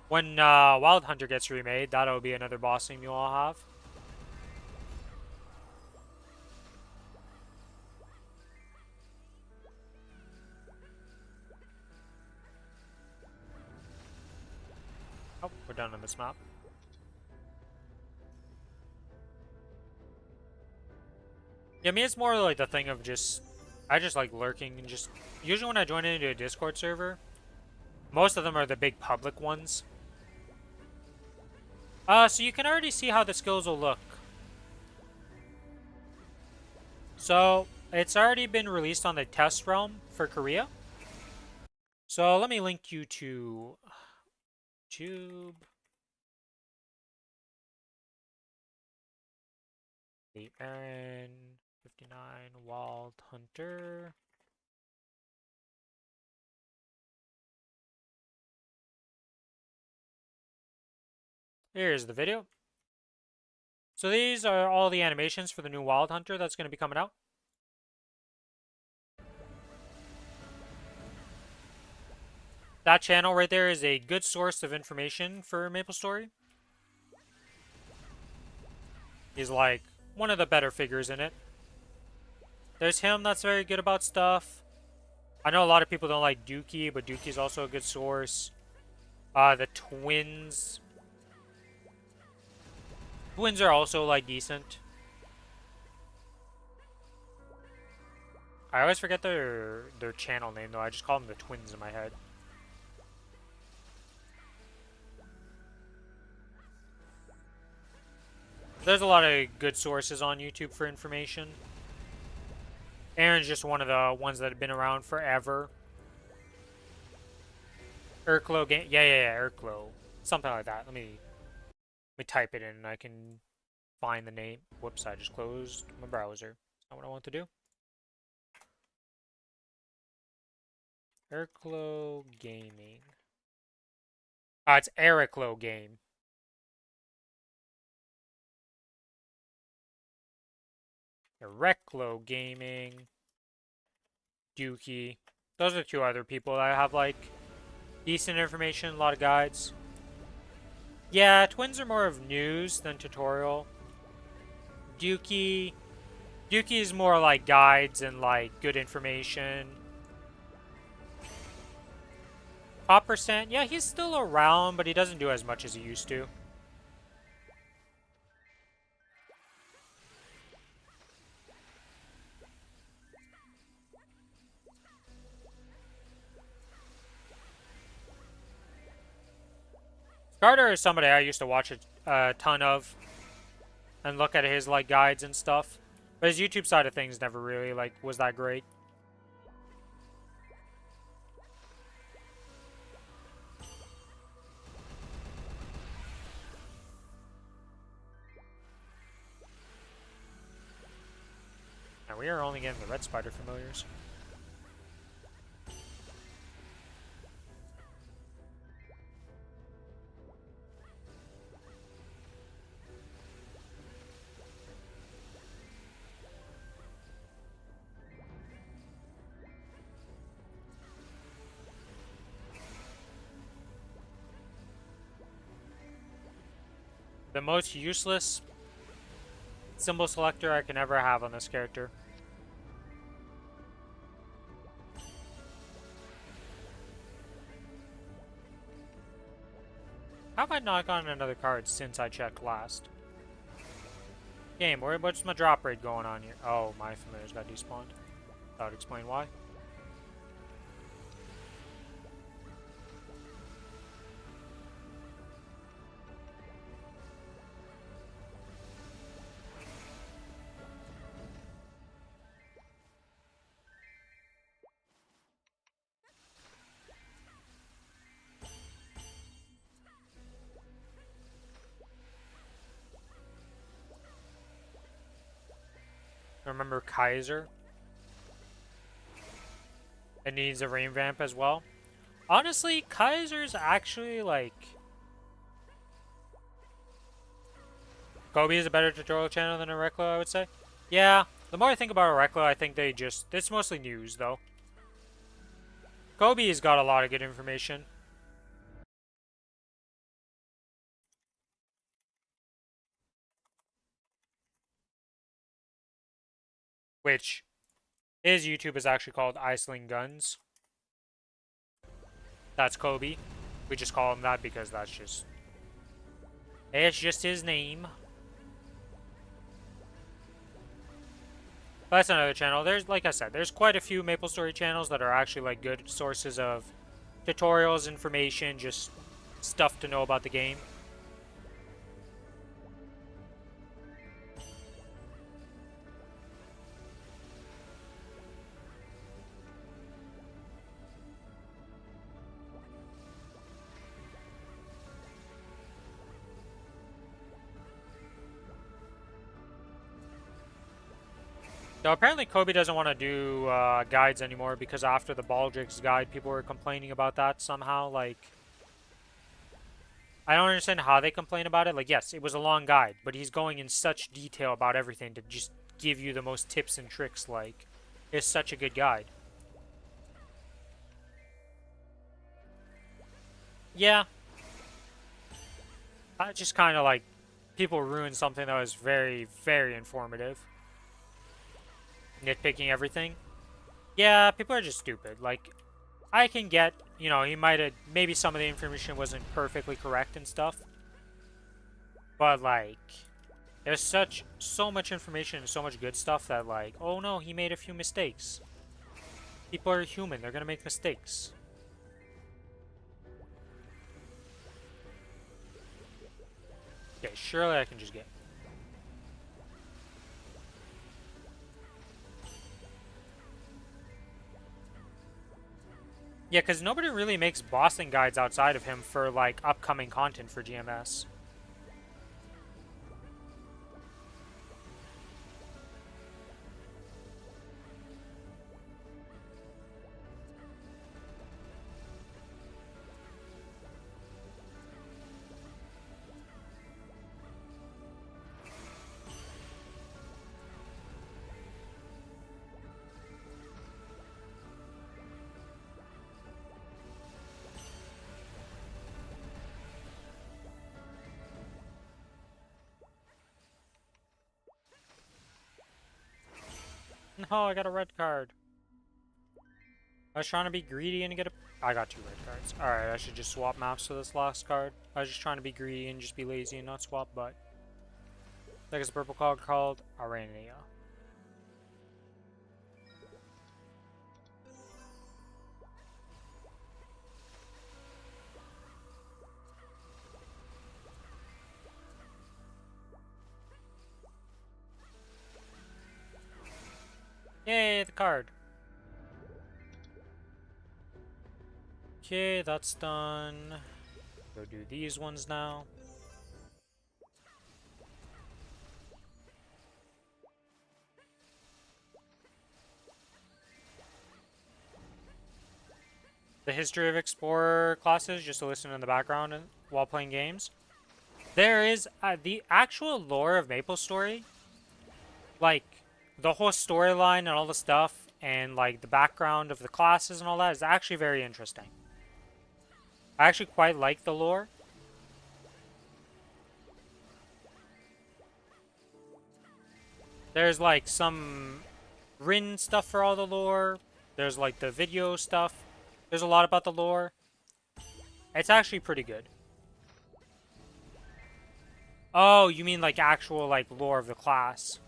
When Wild Hunter gets remade, that'll be another bossing mule I'll have. Oh, we're done on this map. Yeah, I mean, it's more like the thing of just... I just like lurking and just... Usually when I join into a Discord server, most of them are the big public ones. So you can already see how the skills will look. So, it's already been released on the test realm for Korea. So let me link you to YouTube. The Aaron 59 Wild Hunter. Here's the video. So these are all the animations for the new Wild Hunter that's going to be coming out. That channel right there is a good source of information for Maplestory. He's like one of the better figures in it. There's him that's very good about stuff. I know a lot of people don't like Dookie, but Dookie's also a good source. The twins. Twins are also like decent. I always forget their channel name though. I just call them the twins in my head. There's a lot of good sources on YouTube for information. Aaron's just one of the ones that have been around forever. Urklo game, yeah, Urklo, something like that. Let me type it in, and I can find the name. Whoops, I just closed my browser. That's not what I want to do. Urklo Gaming. It's Ericlo Game. Reclo Gaming. Dookie. Those are two other people that have like decent information, a lot of guides. Yeah, twins are more of news than tutorial. Dookie is more like guides and like good information. Copper Sand, yeah, he's still around, but he doesn't do as much as he used to. Carter is somebody I used to watch a ton of and look at his like guides and stuff. But his YouTube side of things never really like was that great. And we are only getting the red spider familiars. The most useless symbol selector I can ever have on this character. How have I not gotten another card since I checked last? Game, what's my drop rate going on here? Oh, my familiars got despawned. That would explain why. Remember Kaiser? It needs a revamp as well. Honestly, Kaiser's actually like... Kobe is a better tutorial channel than a Reklo, I would say. Yeah, the more I think about a Reklo, I think they just... It's mostly news, though. Kobe has got a lot of good information. Which, his YouTube is actually called Iceling Guns. That's Kobe. We just call him that because that's just... It's just his name. But that's another channel. There's, like I said, there's quite a few Maplestory channels that are actually like good sources of tutorials, information, just stuff to know about the game. So apparently Kobe doesn't want to do guides anymore because after the Baldrick's guide, people were complaining about that somehow. Like, I don't understand how they complain about it. Like, yes, it was a long guide, but he's going in such detail about everything to just give you the most tips and tricks. Like, it's such a good guide. Yeah. I just kind of like, people ruined something that was very, very informative. Nitpicking everything. Yeah, people are just stupid. Like, I can get, you know, he might have, maybe some of the information wasn't perfectly correct and stuff. But, like, there's so much information and so much good stuff that, like, oh no, he made a few mistakes. People are human. They're gonna make mistakes. Okay, surely I can just get... Yeah, because nobody really makes bossing guides outside of him for, like, upcoming content for GMS. No, I got a red card. I was trying to be greedy and get a... I got 2 red cards. Alright, I should just swap maps for this last card. I was just trying to be greedy and just be lazy and not swap, but... Like it's a purple card called Arania. Yay, the card. Okay, that's done. Go do these ones now. The history of Explorer classes, just to listen in the background and, while playing games. There is the actual lore of Maplestory. Like, the whole storyline and all the stuff, and like the background of the classes and all that is actually very interesting. I actually quite like the lore. There's like some written stuff for all the lore. There's like the video stuff. There's a lot about the lore. It's actually pretty good. Oh, you mean like actual like lore of the class.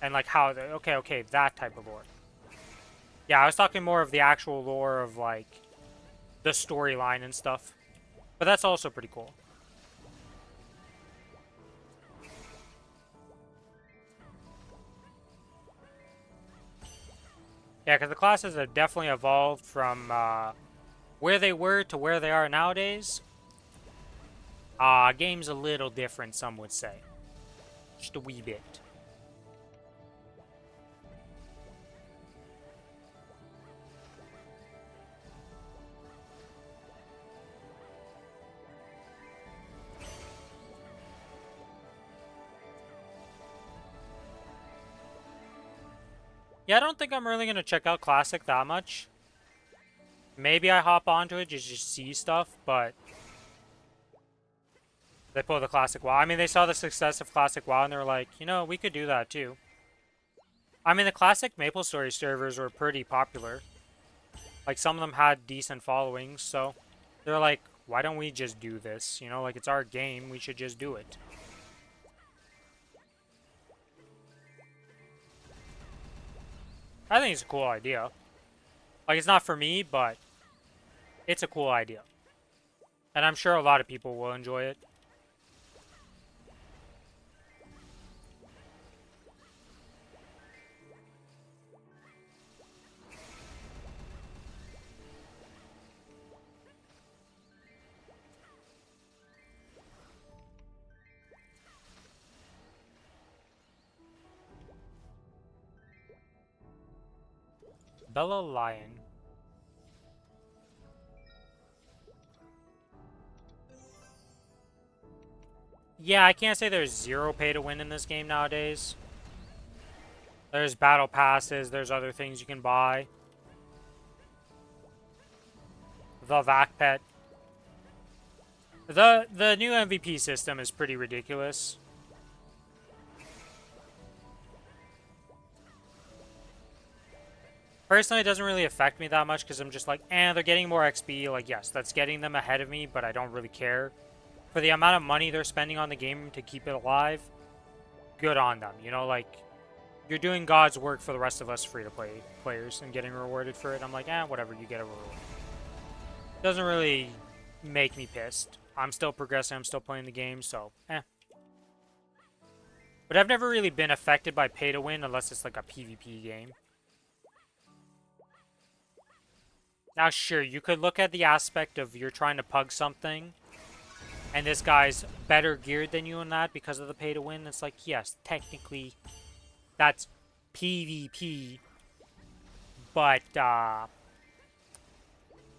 And like how the... Okay, that type of lore. Yeah, I was talking more of the actual lore of like the storyline and stuff. But that's also pretty cool. Yeah, because the classes have definitely evolved from where they were to where they are nowadays. Game's a little different, some would say. Just a wee bit. Yeah, I don't think I'm really going to check out Classic that much. Maybe I hop onto it just to see stuff, but... They pulled the Classic WoW. I mean, they saw the success of Classic WoW and they were like, you know, we could do that too. I mean, the Classic Maplestory servers were pretty popular. Like, some of them had decent followings, so... They're like, why don't we just do this? You know, like, it's our game, we should just do it. I think it's a cool idea. Like, it's not for me, but it's a cool idea. And I'm sure a lot of people will enjoy it. Bella Lion. Yeah, I can't say there's zero pay to win in this game nowadays. There's battle passes, there's other things you can buy. The Vac Pet. The new MVP system is pretty ridiculous. Personally, it doesn't really affect me that much because I'm just like, they're getting more XP. Like, yes, that's getting them ahead of me, but I don't really care. For the amount of money they're spending on the game to keep it alive, good on them. You know, like, you're doing God's work for the rest of us free-to-play players and getting rewarded for it. I'm like, whatever, you get a reward. Doesn't really make me pissed. I'm still progressing, I'm still playing the game, so, But I've never really been affected by pay-to-win unless it's like a PvP game. Now, sure, you could look at the aspect of you're trying to pug something, and this guy's better geared than you in that because of the pay-to-win. It's like, yes, technically, that's PvP, but I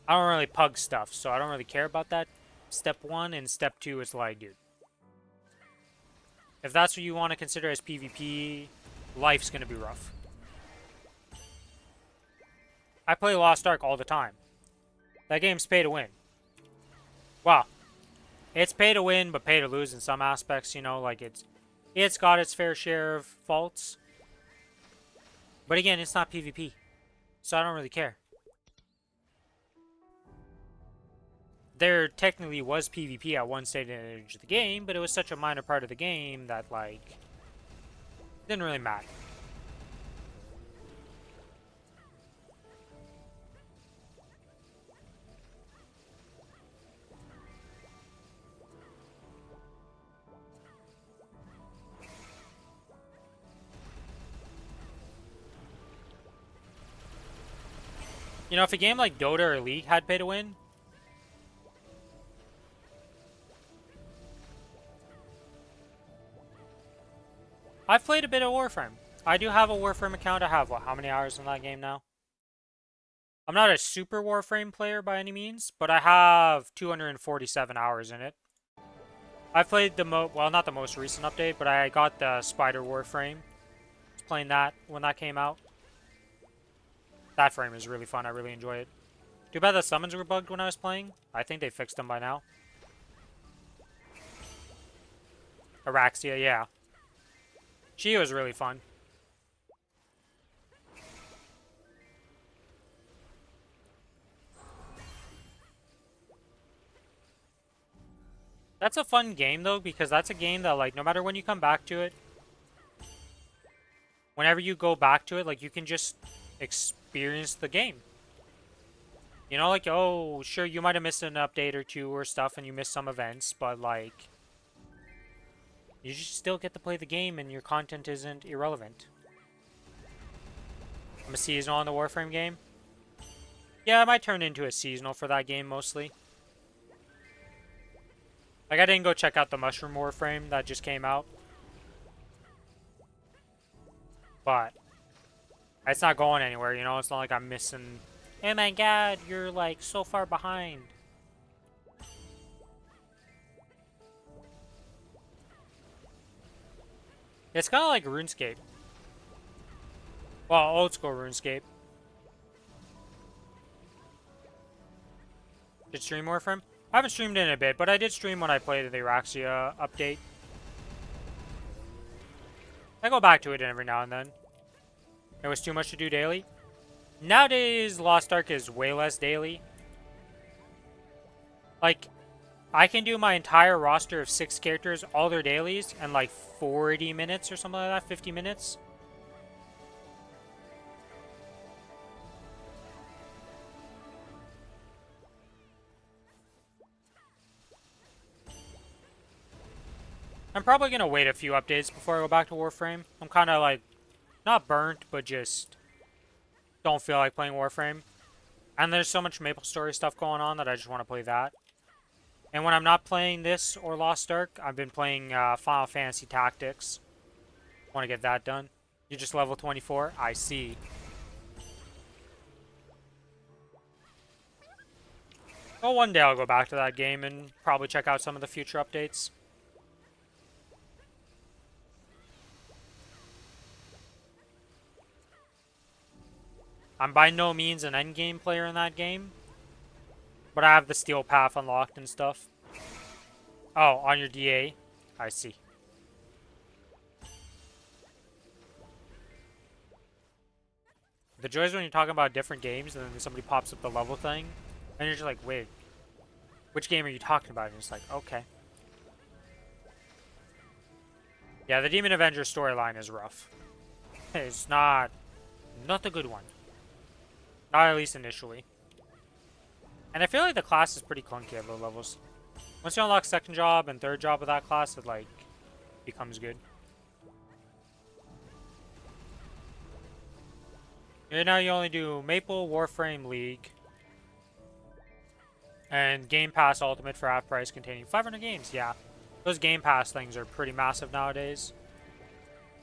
don't really pug stuff, so I don't really care about that. Step 1 and Step 2 is like, dude, if that's what you want to consider as PvP, life's going to be rough. I play Lost Ark all the time. That game's pay to win. Well, it's pay to win, but pay to lose in some aspects, you know, like it's got its fair share of faults. But again, it's not PvP, so I don't really care. There technically was PvP at one stage of the game, but it was such a minor part of the game that, like, didn't really matter. You know, if a game like Dota or League had pay to win, I've played a bit of Warframe. I do have a Warframe account. I have, what, how many hours in that game now? I'm not a super Warframe player by any means, but I have 247 hours in it. I've played the well, not the most recent update, but I got the Spider Warframe. I was playing that when that came out. That frame is really fun. I really enjoy it. Too bad the summons were bugged when I was playing. I think they fixed them by now. Araxia, yeah. She was really fun. That's a fun game, though, because that's a game that, like, no matter when you come back to it, whenever you go back to it, like, you can just experience the game. You know, like, oh, sure, you might have missed an update or two or stuff, and you missed some events, but, like, you just still get to play the game, and your content isn't irrelevant. I'm a seasonal on the Warframe game. Yeah, I might turn into a seasonal for that game, mostly. Like, I didn't go check out the Mushroom Warframe that just came out. But it's not going anywhere, you know? It's not like I'm missing... Oh my god, you're, like, so far behind. It's kind of like RuneScape. Well, old school RuneScape. Did stream Warframe? I haven't streamed in a bit, but I did stream when I played the Araxia update. I go back to it every now and then. It was too much to do daily. Nowadays, Lost Ark is way less daily. Like, I can do my entire roster of 6 characters, all their dailies, in like 40 minutes or something like that, 50 minutes. I'm probably going to wait a few updates before I go back to Warframe. I'm kind of like, not burnt, but just don't feel like playing Warframe. And there's so much Maplestory stuff going on that I just want to play that. And when I'm not playing this or Lost Ark, I've been playing Final Fantasy Tactics. Want to get that done. You're just level 24? I see. Well, one day I'll go back to that game and probably check out some of the future updates. I'm by no means an endgame player in that game. But I have the steel path unlocked and stuff. Oh, on your DA? I see. The joys when you're talking about different games and then somebody pops up the level thing. And you're just like, wait. Which game are you talking about? And it's like, okay. Yeah, the Demon Avenger storyline is rough. It's not a good one. Not at least initially. And I feel like the class is pretty clunky at low levels. Once you unlock second job and third job of that class, it like becomes good. Right now you only do Maple, Warframe, League, and Game Pass Ultimate for half price containing 500 games. Yeah, those Game Pass things are pretty massive nowadays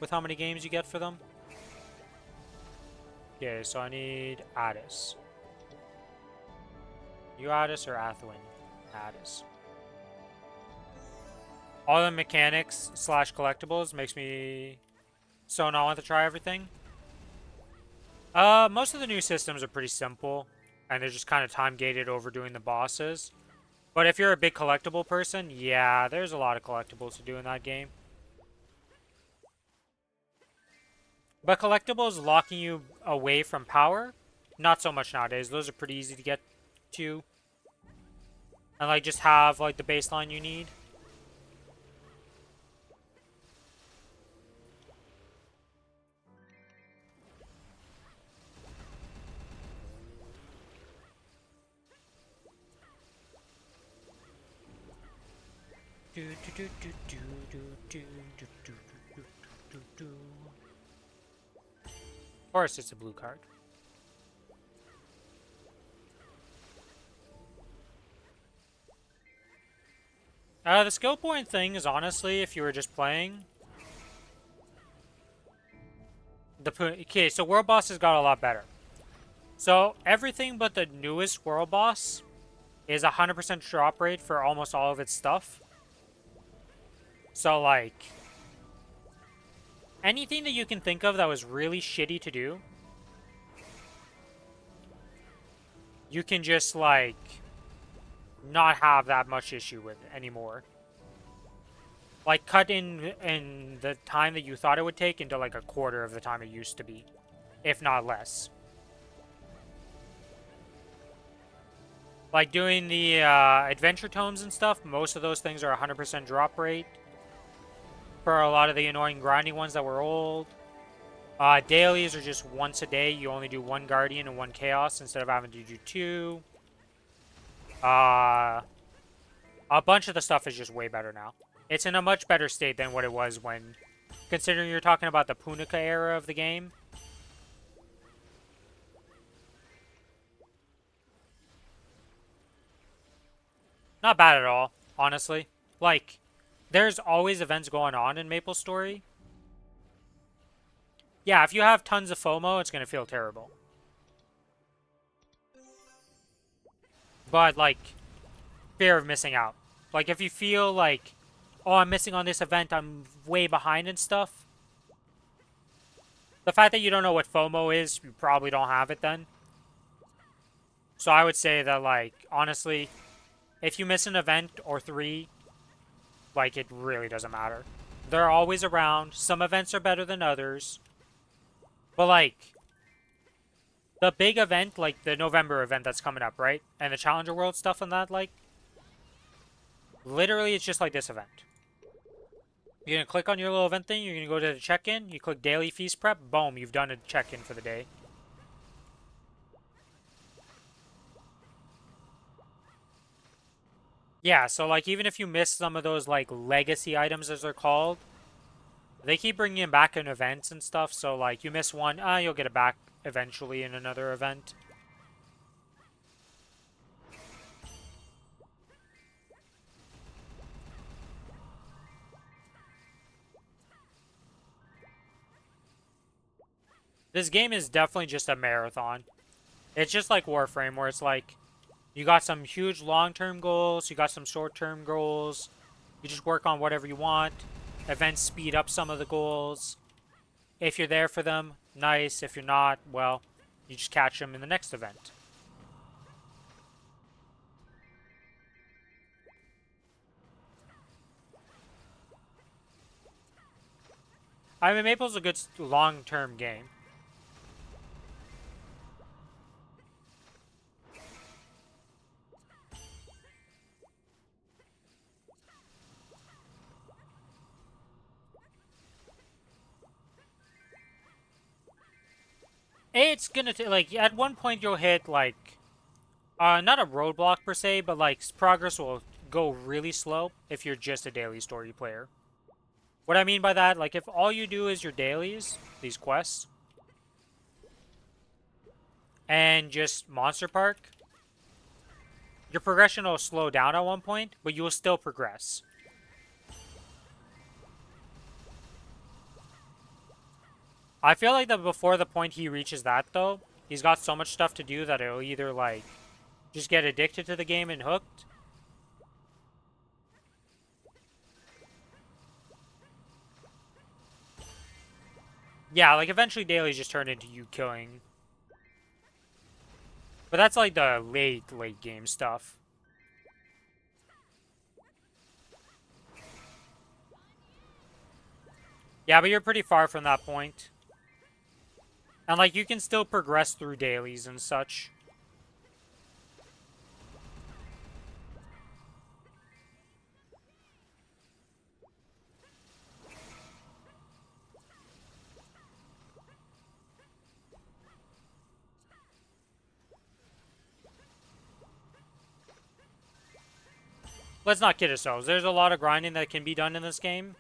with how many games you get for them. Okay, so I need Addis. You Addis or Athwin? Addis. All the mechanics / collectibles makes me so not want to try everything. Most of the new systems are pretty simple, and they're just kind of time-gated over doing the bosses. But if you're a big collectible person, yeah, there's a lot of collectibles to do in that game. But collectibles locking you away from power, not so much nowadays. Those are pretty easy to get to. And like just have like the baseline you need. Of course, it's a blue card. The skill point thing is honestly, if you were just playing, okay, so world bosses got a lot better. So everything but the newest world boss is 100% drop rate for almost all of its stuff. So like, anything that you can think of that was really shitty to do, you can just like not have that much issue with anymore. Like cut in the time that you thought it would take into like a quarter of the time it used to be, if not less. Like doing the adventure tomes and stuff, most of those things are 100% drop rate. For a lot of the annoying grinding ones that were old. Dailies are just once a day. You only do one Guardian and one Chaos instead of having to do two. A bunch of the stuff is just way better now. It's in a much better state than what it was when, considering you're talking about the Punica era of the game. Not bad at all, honestly. Like, there's always events going on in Maplestory. Yeah, if you have tons of FOMO, it's going to feel terrible. But, like, fear of missing out. Like, if you feel like, oh, I'm missing on this event, I'm way behind and stuff. The fact that you don't know what FOMO is, you probably don't have it then. So I would say that, like, honestly, if you miss an event or three, like, it really doesn't matter. They're always around. Some events are better than others. But, like, the big event, like the November event that's coming up, right? And the Challenger World stuff and that, like, literally it's just like this event. You're going to click on your little event thing. You're going to go to the check-in. You click Daily Feast Prep. Boom, you've done a check-in for the day. Yeah, so, like, even if you miss some of those, like, legacy items, as they're called, they keep bringing them back in events and stuff. So, like, you miss one, you'll get it back eventually in another event. This game is definitely just a marathon. It's just like Warframe, where it's like, you got some huge long-term goals, you got some short-term goals, you just work on whatever you want. Events speed up some of the goals. If you're there for them, nice. If you're not, well, you just catch them in the next event. I mean, Maple's a good long-term game. It's gonna like at one point you'll hit like not a roadblock per se, but like progress will go really slow if you're just a daily story player. What I mean by that, like if all you do is your dailies, these quests, and just Monster Park, your progression will slow down at one point, but you will still progress. I feel like that before the point he reaches that though, he's got so much stuff to do that it'll either like just get addicted to the game and hooked. Yeah, like eventually dailies just turn into you killing. But that's like the late game stuff. Yeah, but you're pretty far from that point. And like you can still progress through dailies and such. Let's not kid ourselves. There's a lot of grinding that can be done in this game.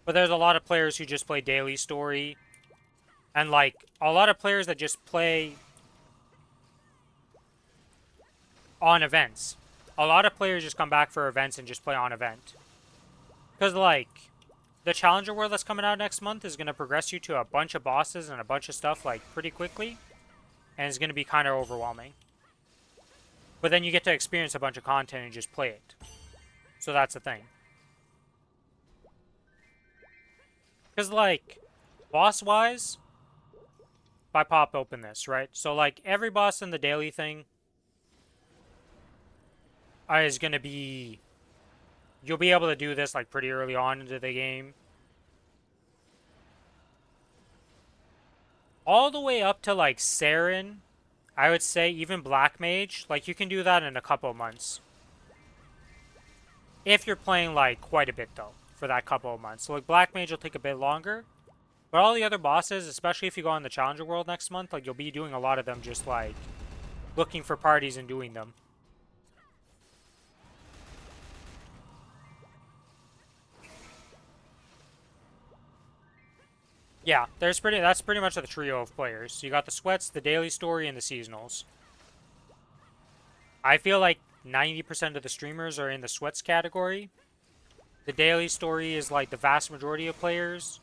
But there's a lot of players who just play daily story. And like a lot of players that just play on events. A lot of players just come back for events and just play on event. Because like the Challenger World that's coming out next month is going to progress you to a bunch of bosses and a bunch of stuff like pretty quickly. And it's going to be kind of overwhelming. But then you get to experience a bunch of content and just play it. So that's the thing. Because, like, boss-wise, if I pop open this, right? So, like, every boss in the daily thing is going to be... You'll be able to do this, like, pretty early on into the game. All the way up to, like, Saren... I would say even Black Mage, like you can do that in a couple of months. If you're playing like quite a bit though, for that couple of months. So like Black Mage will take a bit longer. But all the other bosses, especially if you go on the Challenger World next month, like you'll be doing a lot of them just like looking for parties and doing them. Yeah, that's pretty much the trio of players. So you got the sweats, the daily story, and the seasonals. I feel like 90% of the streamers are in the sweats category. The daily story is like the vast majority of players.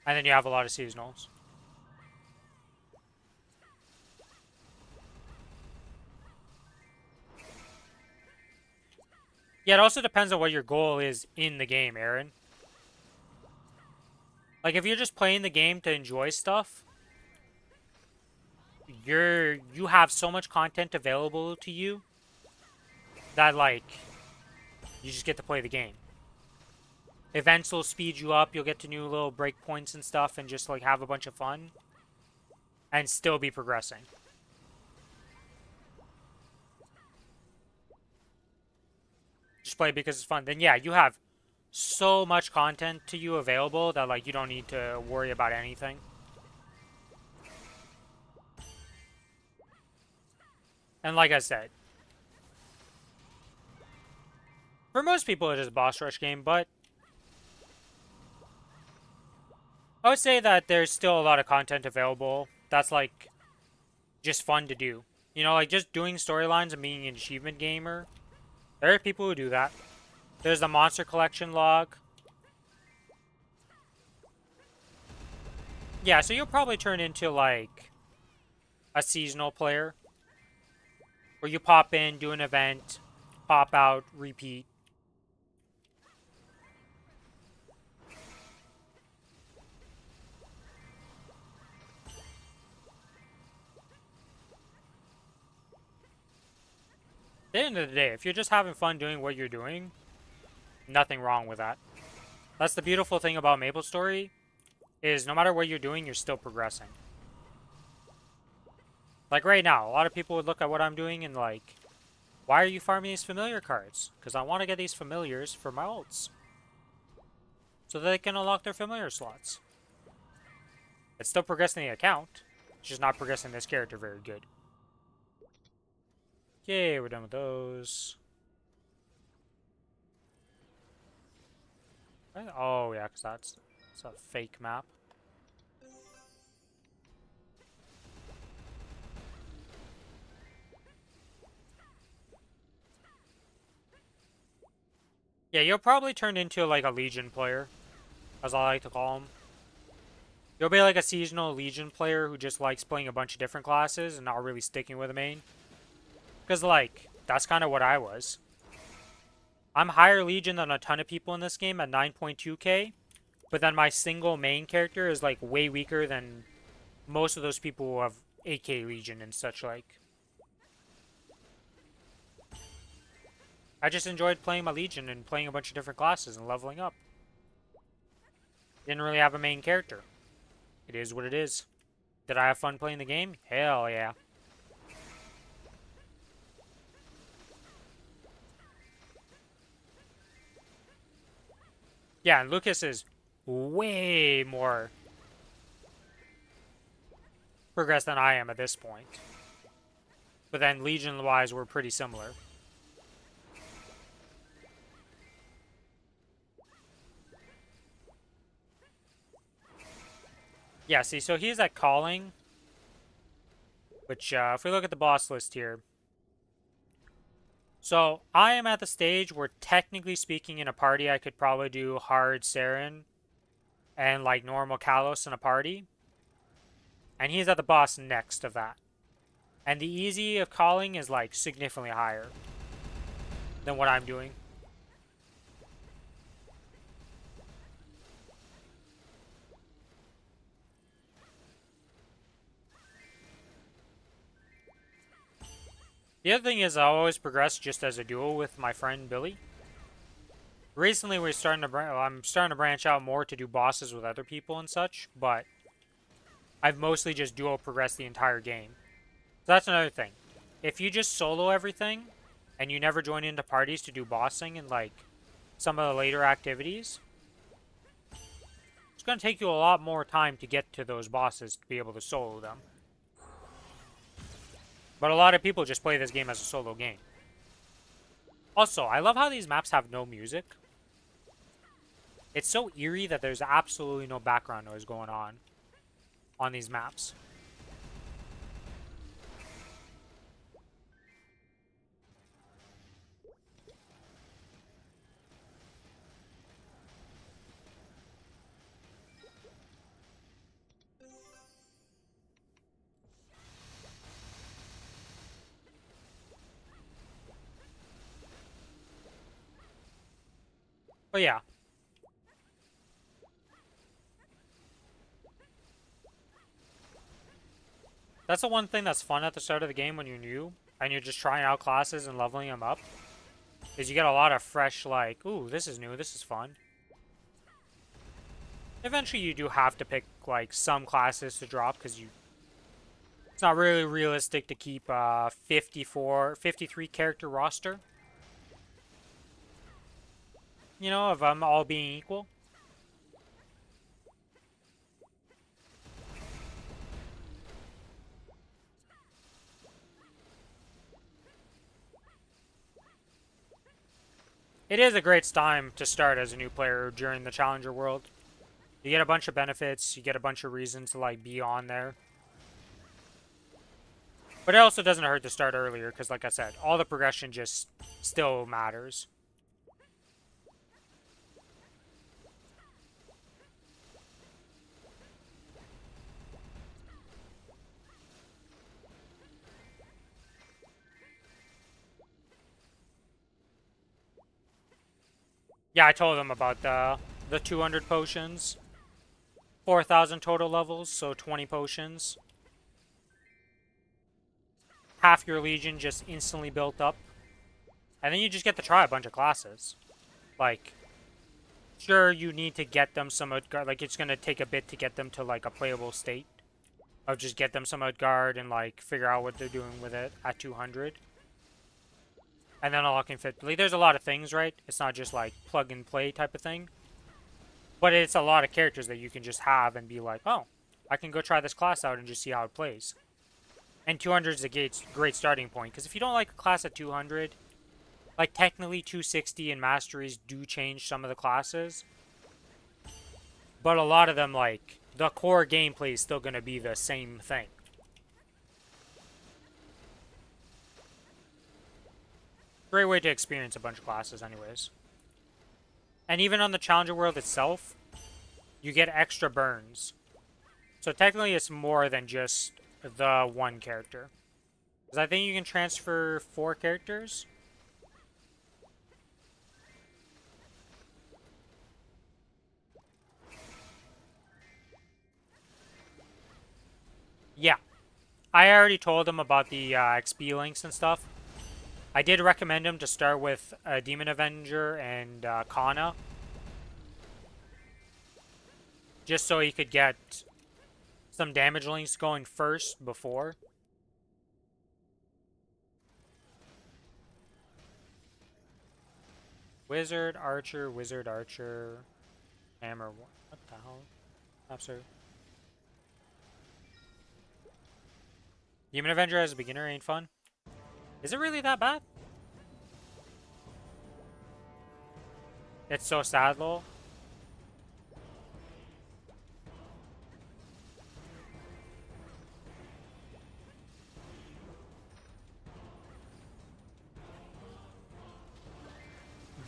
And then you have a lot of seasonals. Yeah, it also depends on what your goal is in the game, Aaron. Like, if you're just playing the game to enjoy stuff, you have so much content available to you that, like, you just get to play the game. Events will speed you up, you'll get to new little breakpoints and stuff, and just, like, have a bunch of fun. And still be progressing. Just play because it's fun. Then, yeah, you have so much content to you available that like you don't need to worry about anything. And like I said, for most people it is a boss rush game, but I would say that there's still a lot of content available that's like just fun to do. You know, like just doing storylines and being an achievement gamer. There are people who do that. There's the monster collection log. Yeah, so you'll probably turn into, like, a seasonal player. Where you pop in, do an event, pop out, repeat. At the end of the day, if you're just having fun doing what you're doing, nothing wrong with that. That's the beautiful thing about Maplestory, is no matter what you're doing, you're still progressing. Like right now, a lot of people would look at what I'm doing and like, why are you farming these familiar cards? Because I want to get these familiars for my ults. So that they can unlock their familiar slots. It's still progressing the account. Just not progressing this character very good. Okay, we're done with those. Oh, yeah, because that's a fake map. Yeah, you'll probably turn into like a Legion player, as I like to call them. You'll be like a seasonal Legion player who just likes playing a bunch of different classes and not really sticking with a main. Because, like, that's kind of what I was. I'm higher Legion than a ton of people in this game at 9.2k, but then my single main character is like way weaker than most of those people who have 8k Legion and such like. I just enjoyed playing my Legion and playing a bunch of different classes and leveling up. Didn't really have a main character. It is what it is. Did I have fun playing the game? Hell yeah. Yeah, and Lucas is way more progressed than I am at this point. But then Legion-wise, we're pretty similar. Yeah, see, so he's at Calling. Which, if we look at the boss list here. So, I am at the stage where, technically speaking, in a party, I could probably do hard Saren and, like, normal Kalos in a party. And he's at the boss next of that. And the easy of Calling is, like, significantly higher than what I'm doing. The other thing is I always progress just as a duo with my friend Billy. Recently I'm starting to branch out more to do bosses with other people and such, but I've mostly just duo progressed the entire game. So that's another thing. If you just solo everything and you never join into parties to do bossing and like some of the later activities, it's going to take you a lot more time to get to those bosses to be able to solo them. But a lot of people just play this game as a solo game. Also, I love how these maps have no music. It's so eerie that there's absolutely no background noise going on these maps. But yeah. That's the one thing that's fun at the start of the game when you're new and you're just trying out classes and leveling them up. Is you get a lot of fresh, like, ooh, this is new, this is fun. Eventually you do have to pick, like, some classes to drop because it's not really realistic to keep a 53 character roster. You know, of them all being equal. It is a great time to start as a new player during the Challenger World. You get a bunch of benefits, you get a bunch of reasons to, like, be on there. But it also doesn't hurt to start earlier, because like I said, all the progression just still matters. Yeah, I told them about the 200 potions. 4,000 total levels, so 20 potions. Half your legion just instantly built up. And then you just get to try a bunch of classes. Like, sure, you need to get them some Utgard. Like, it's going to take a bit to get them to, like, a playable state. Of just get them some Utgard and, like, figure out what they're doing with it at 200. And then unlocking fit. Like, there's a lot of things, right? It's not just, like, plug and play type of thing. But it's a lot of characters that you can just have and be like, oh, I can go try this class out and just see how it plays. And 200 is a great starting point, because if you don't like a class at 200, like technically 260 and masteries do change some of the classes, but a lot of them, like, the core gameplay is still going to be the same thing. Great way to experience a bunch of classes anyways. And even on the Challenger World itself, you get extra burns. So technically it's more than just the one character. Because I think you can transfer 4 characters. Yeah. I already told him about the XP links and stuff. I did recommend him to start with Demon Avenger and Kana. Just so he could get some damage links going first before. Wizard, Archer, Hammer. What the hell? Absolutely. Demon Avenger as a beginner ain't fun. Is it really that bad? It's so sad, lol.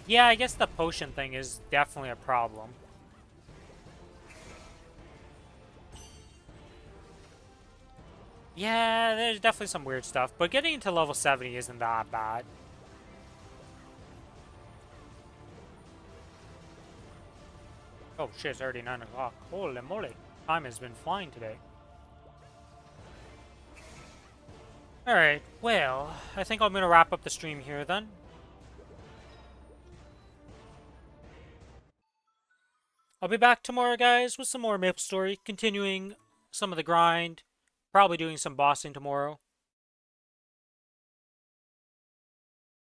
Yeah, I guess the potion thing is definitely a problem. Yeah, there's definitely some weird stuff, but getting into level 70 isn't that bad. Oh shit, it's already 9 o'clock. Holy moly. Time has been flying today. Alright, well, I think I'm going to wrap up the stream here then. I'll be back tomorrow, guys, with some more Maplestory, continuing some of the grind. Probably doing some bossing tomorrow.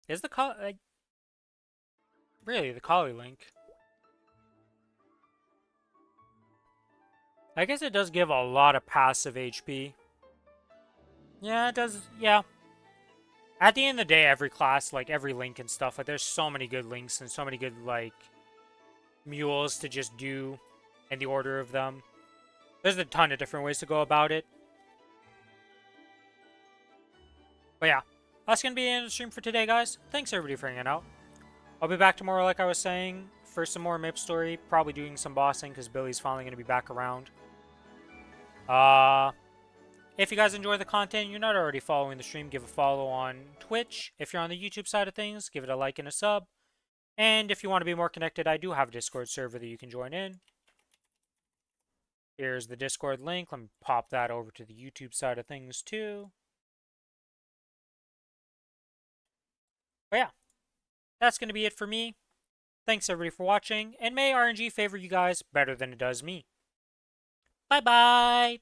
Is the really, the Kali link? I guess it does give a lot of passive HP. Yeah, it does, yeah. At the end of the day, every class, like, every link and stuff, like, there's so many good links and so many good, like, mules to just do in the order of them. There's a ton of different ways to go about it. But yeah, that's going to be the end of the stream for today, guys. Thanks, everybody, for hanging out. I'll be back tomorrow, like I was saying, for some more Maplestory. Probably doing some bossing, because Billy's finally going to be back around. If you guys enjoy the content and you're not already following the stream, give a follow on Twitch. If you're on the YouTube side of things, give it a like and a sub. And if you want to be more connected, I do have a Discord server that you can join in. Here's the Discord link. Let me pop that over to the YouTube side of things too. But yeah, that's going to be it for me. Thanks everybody for watching, and may RNG favor you guys better than it does me. Bye-bye!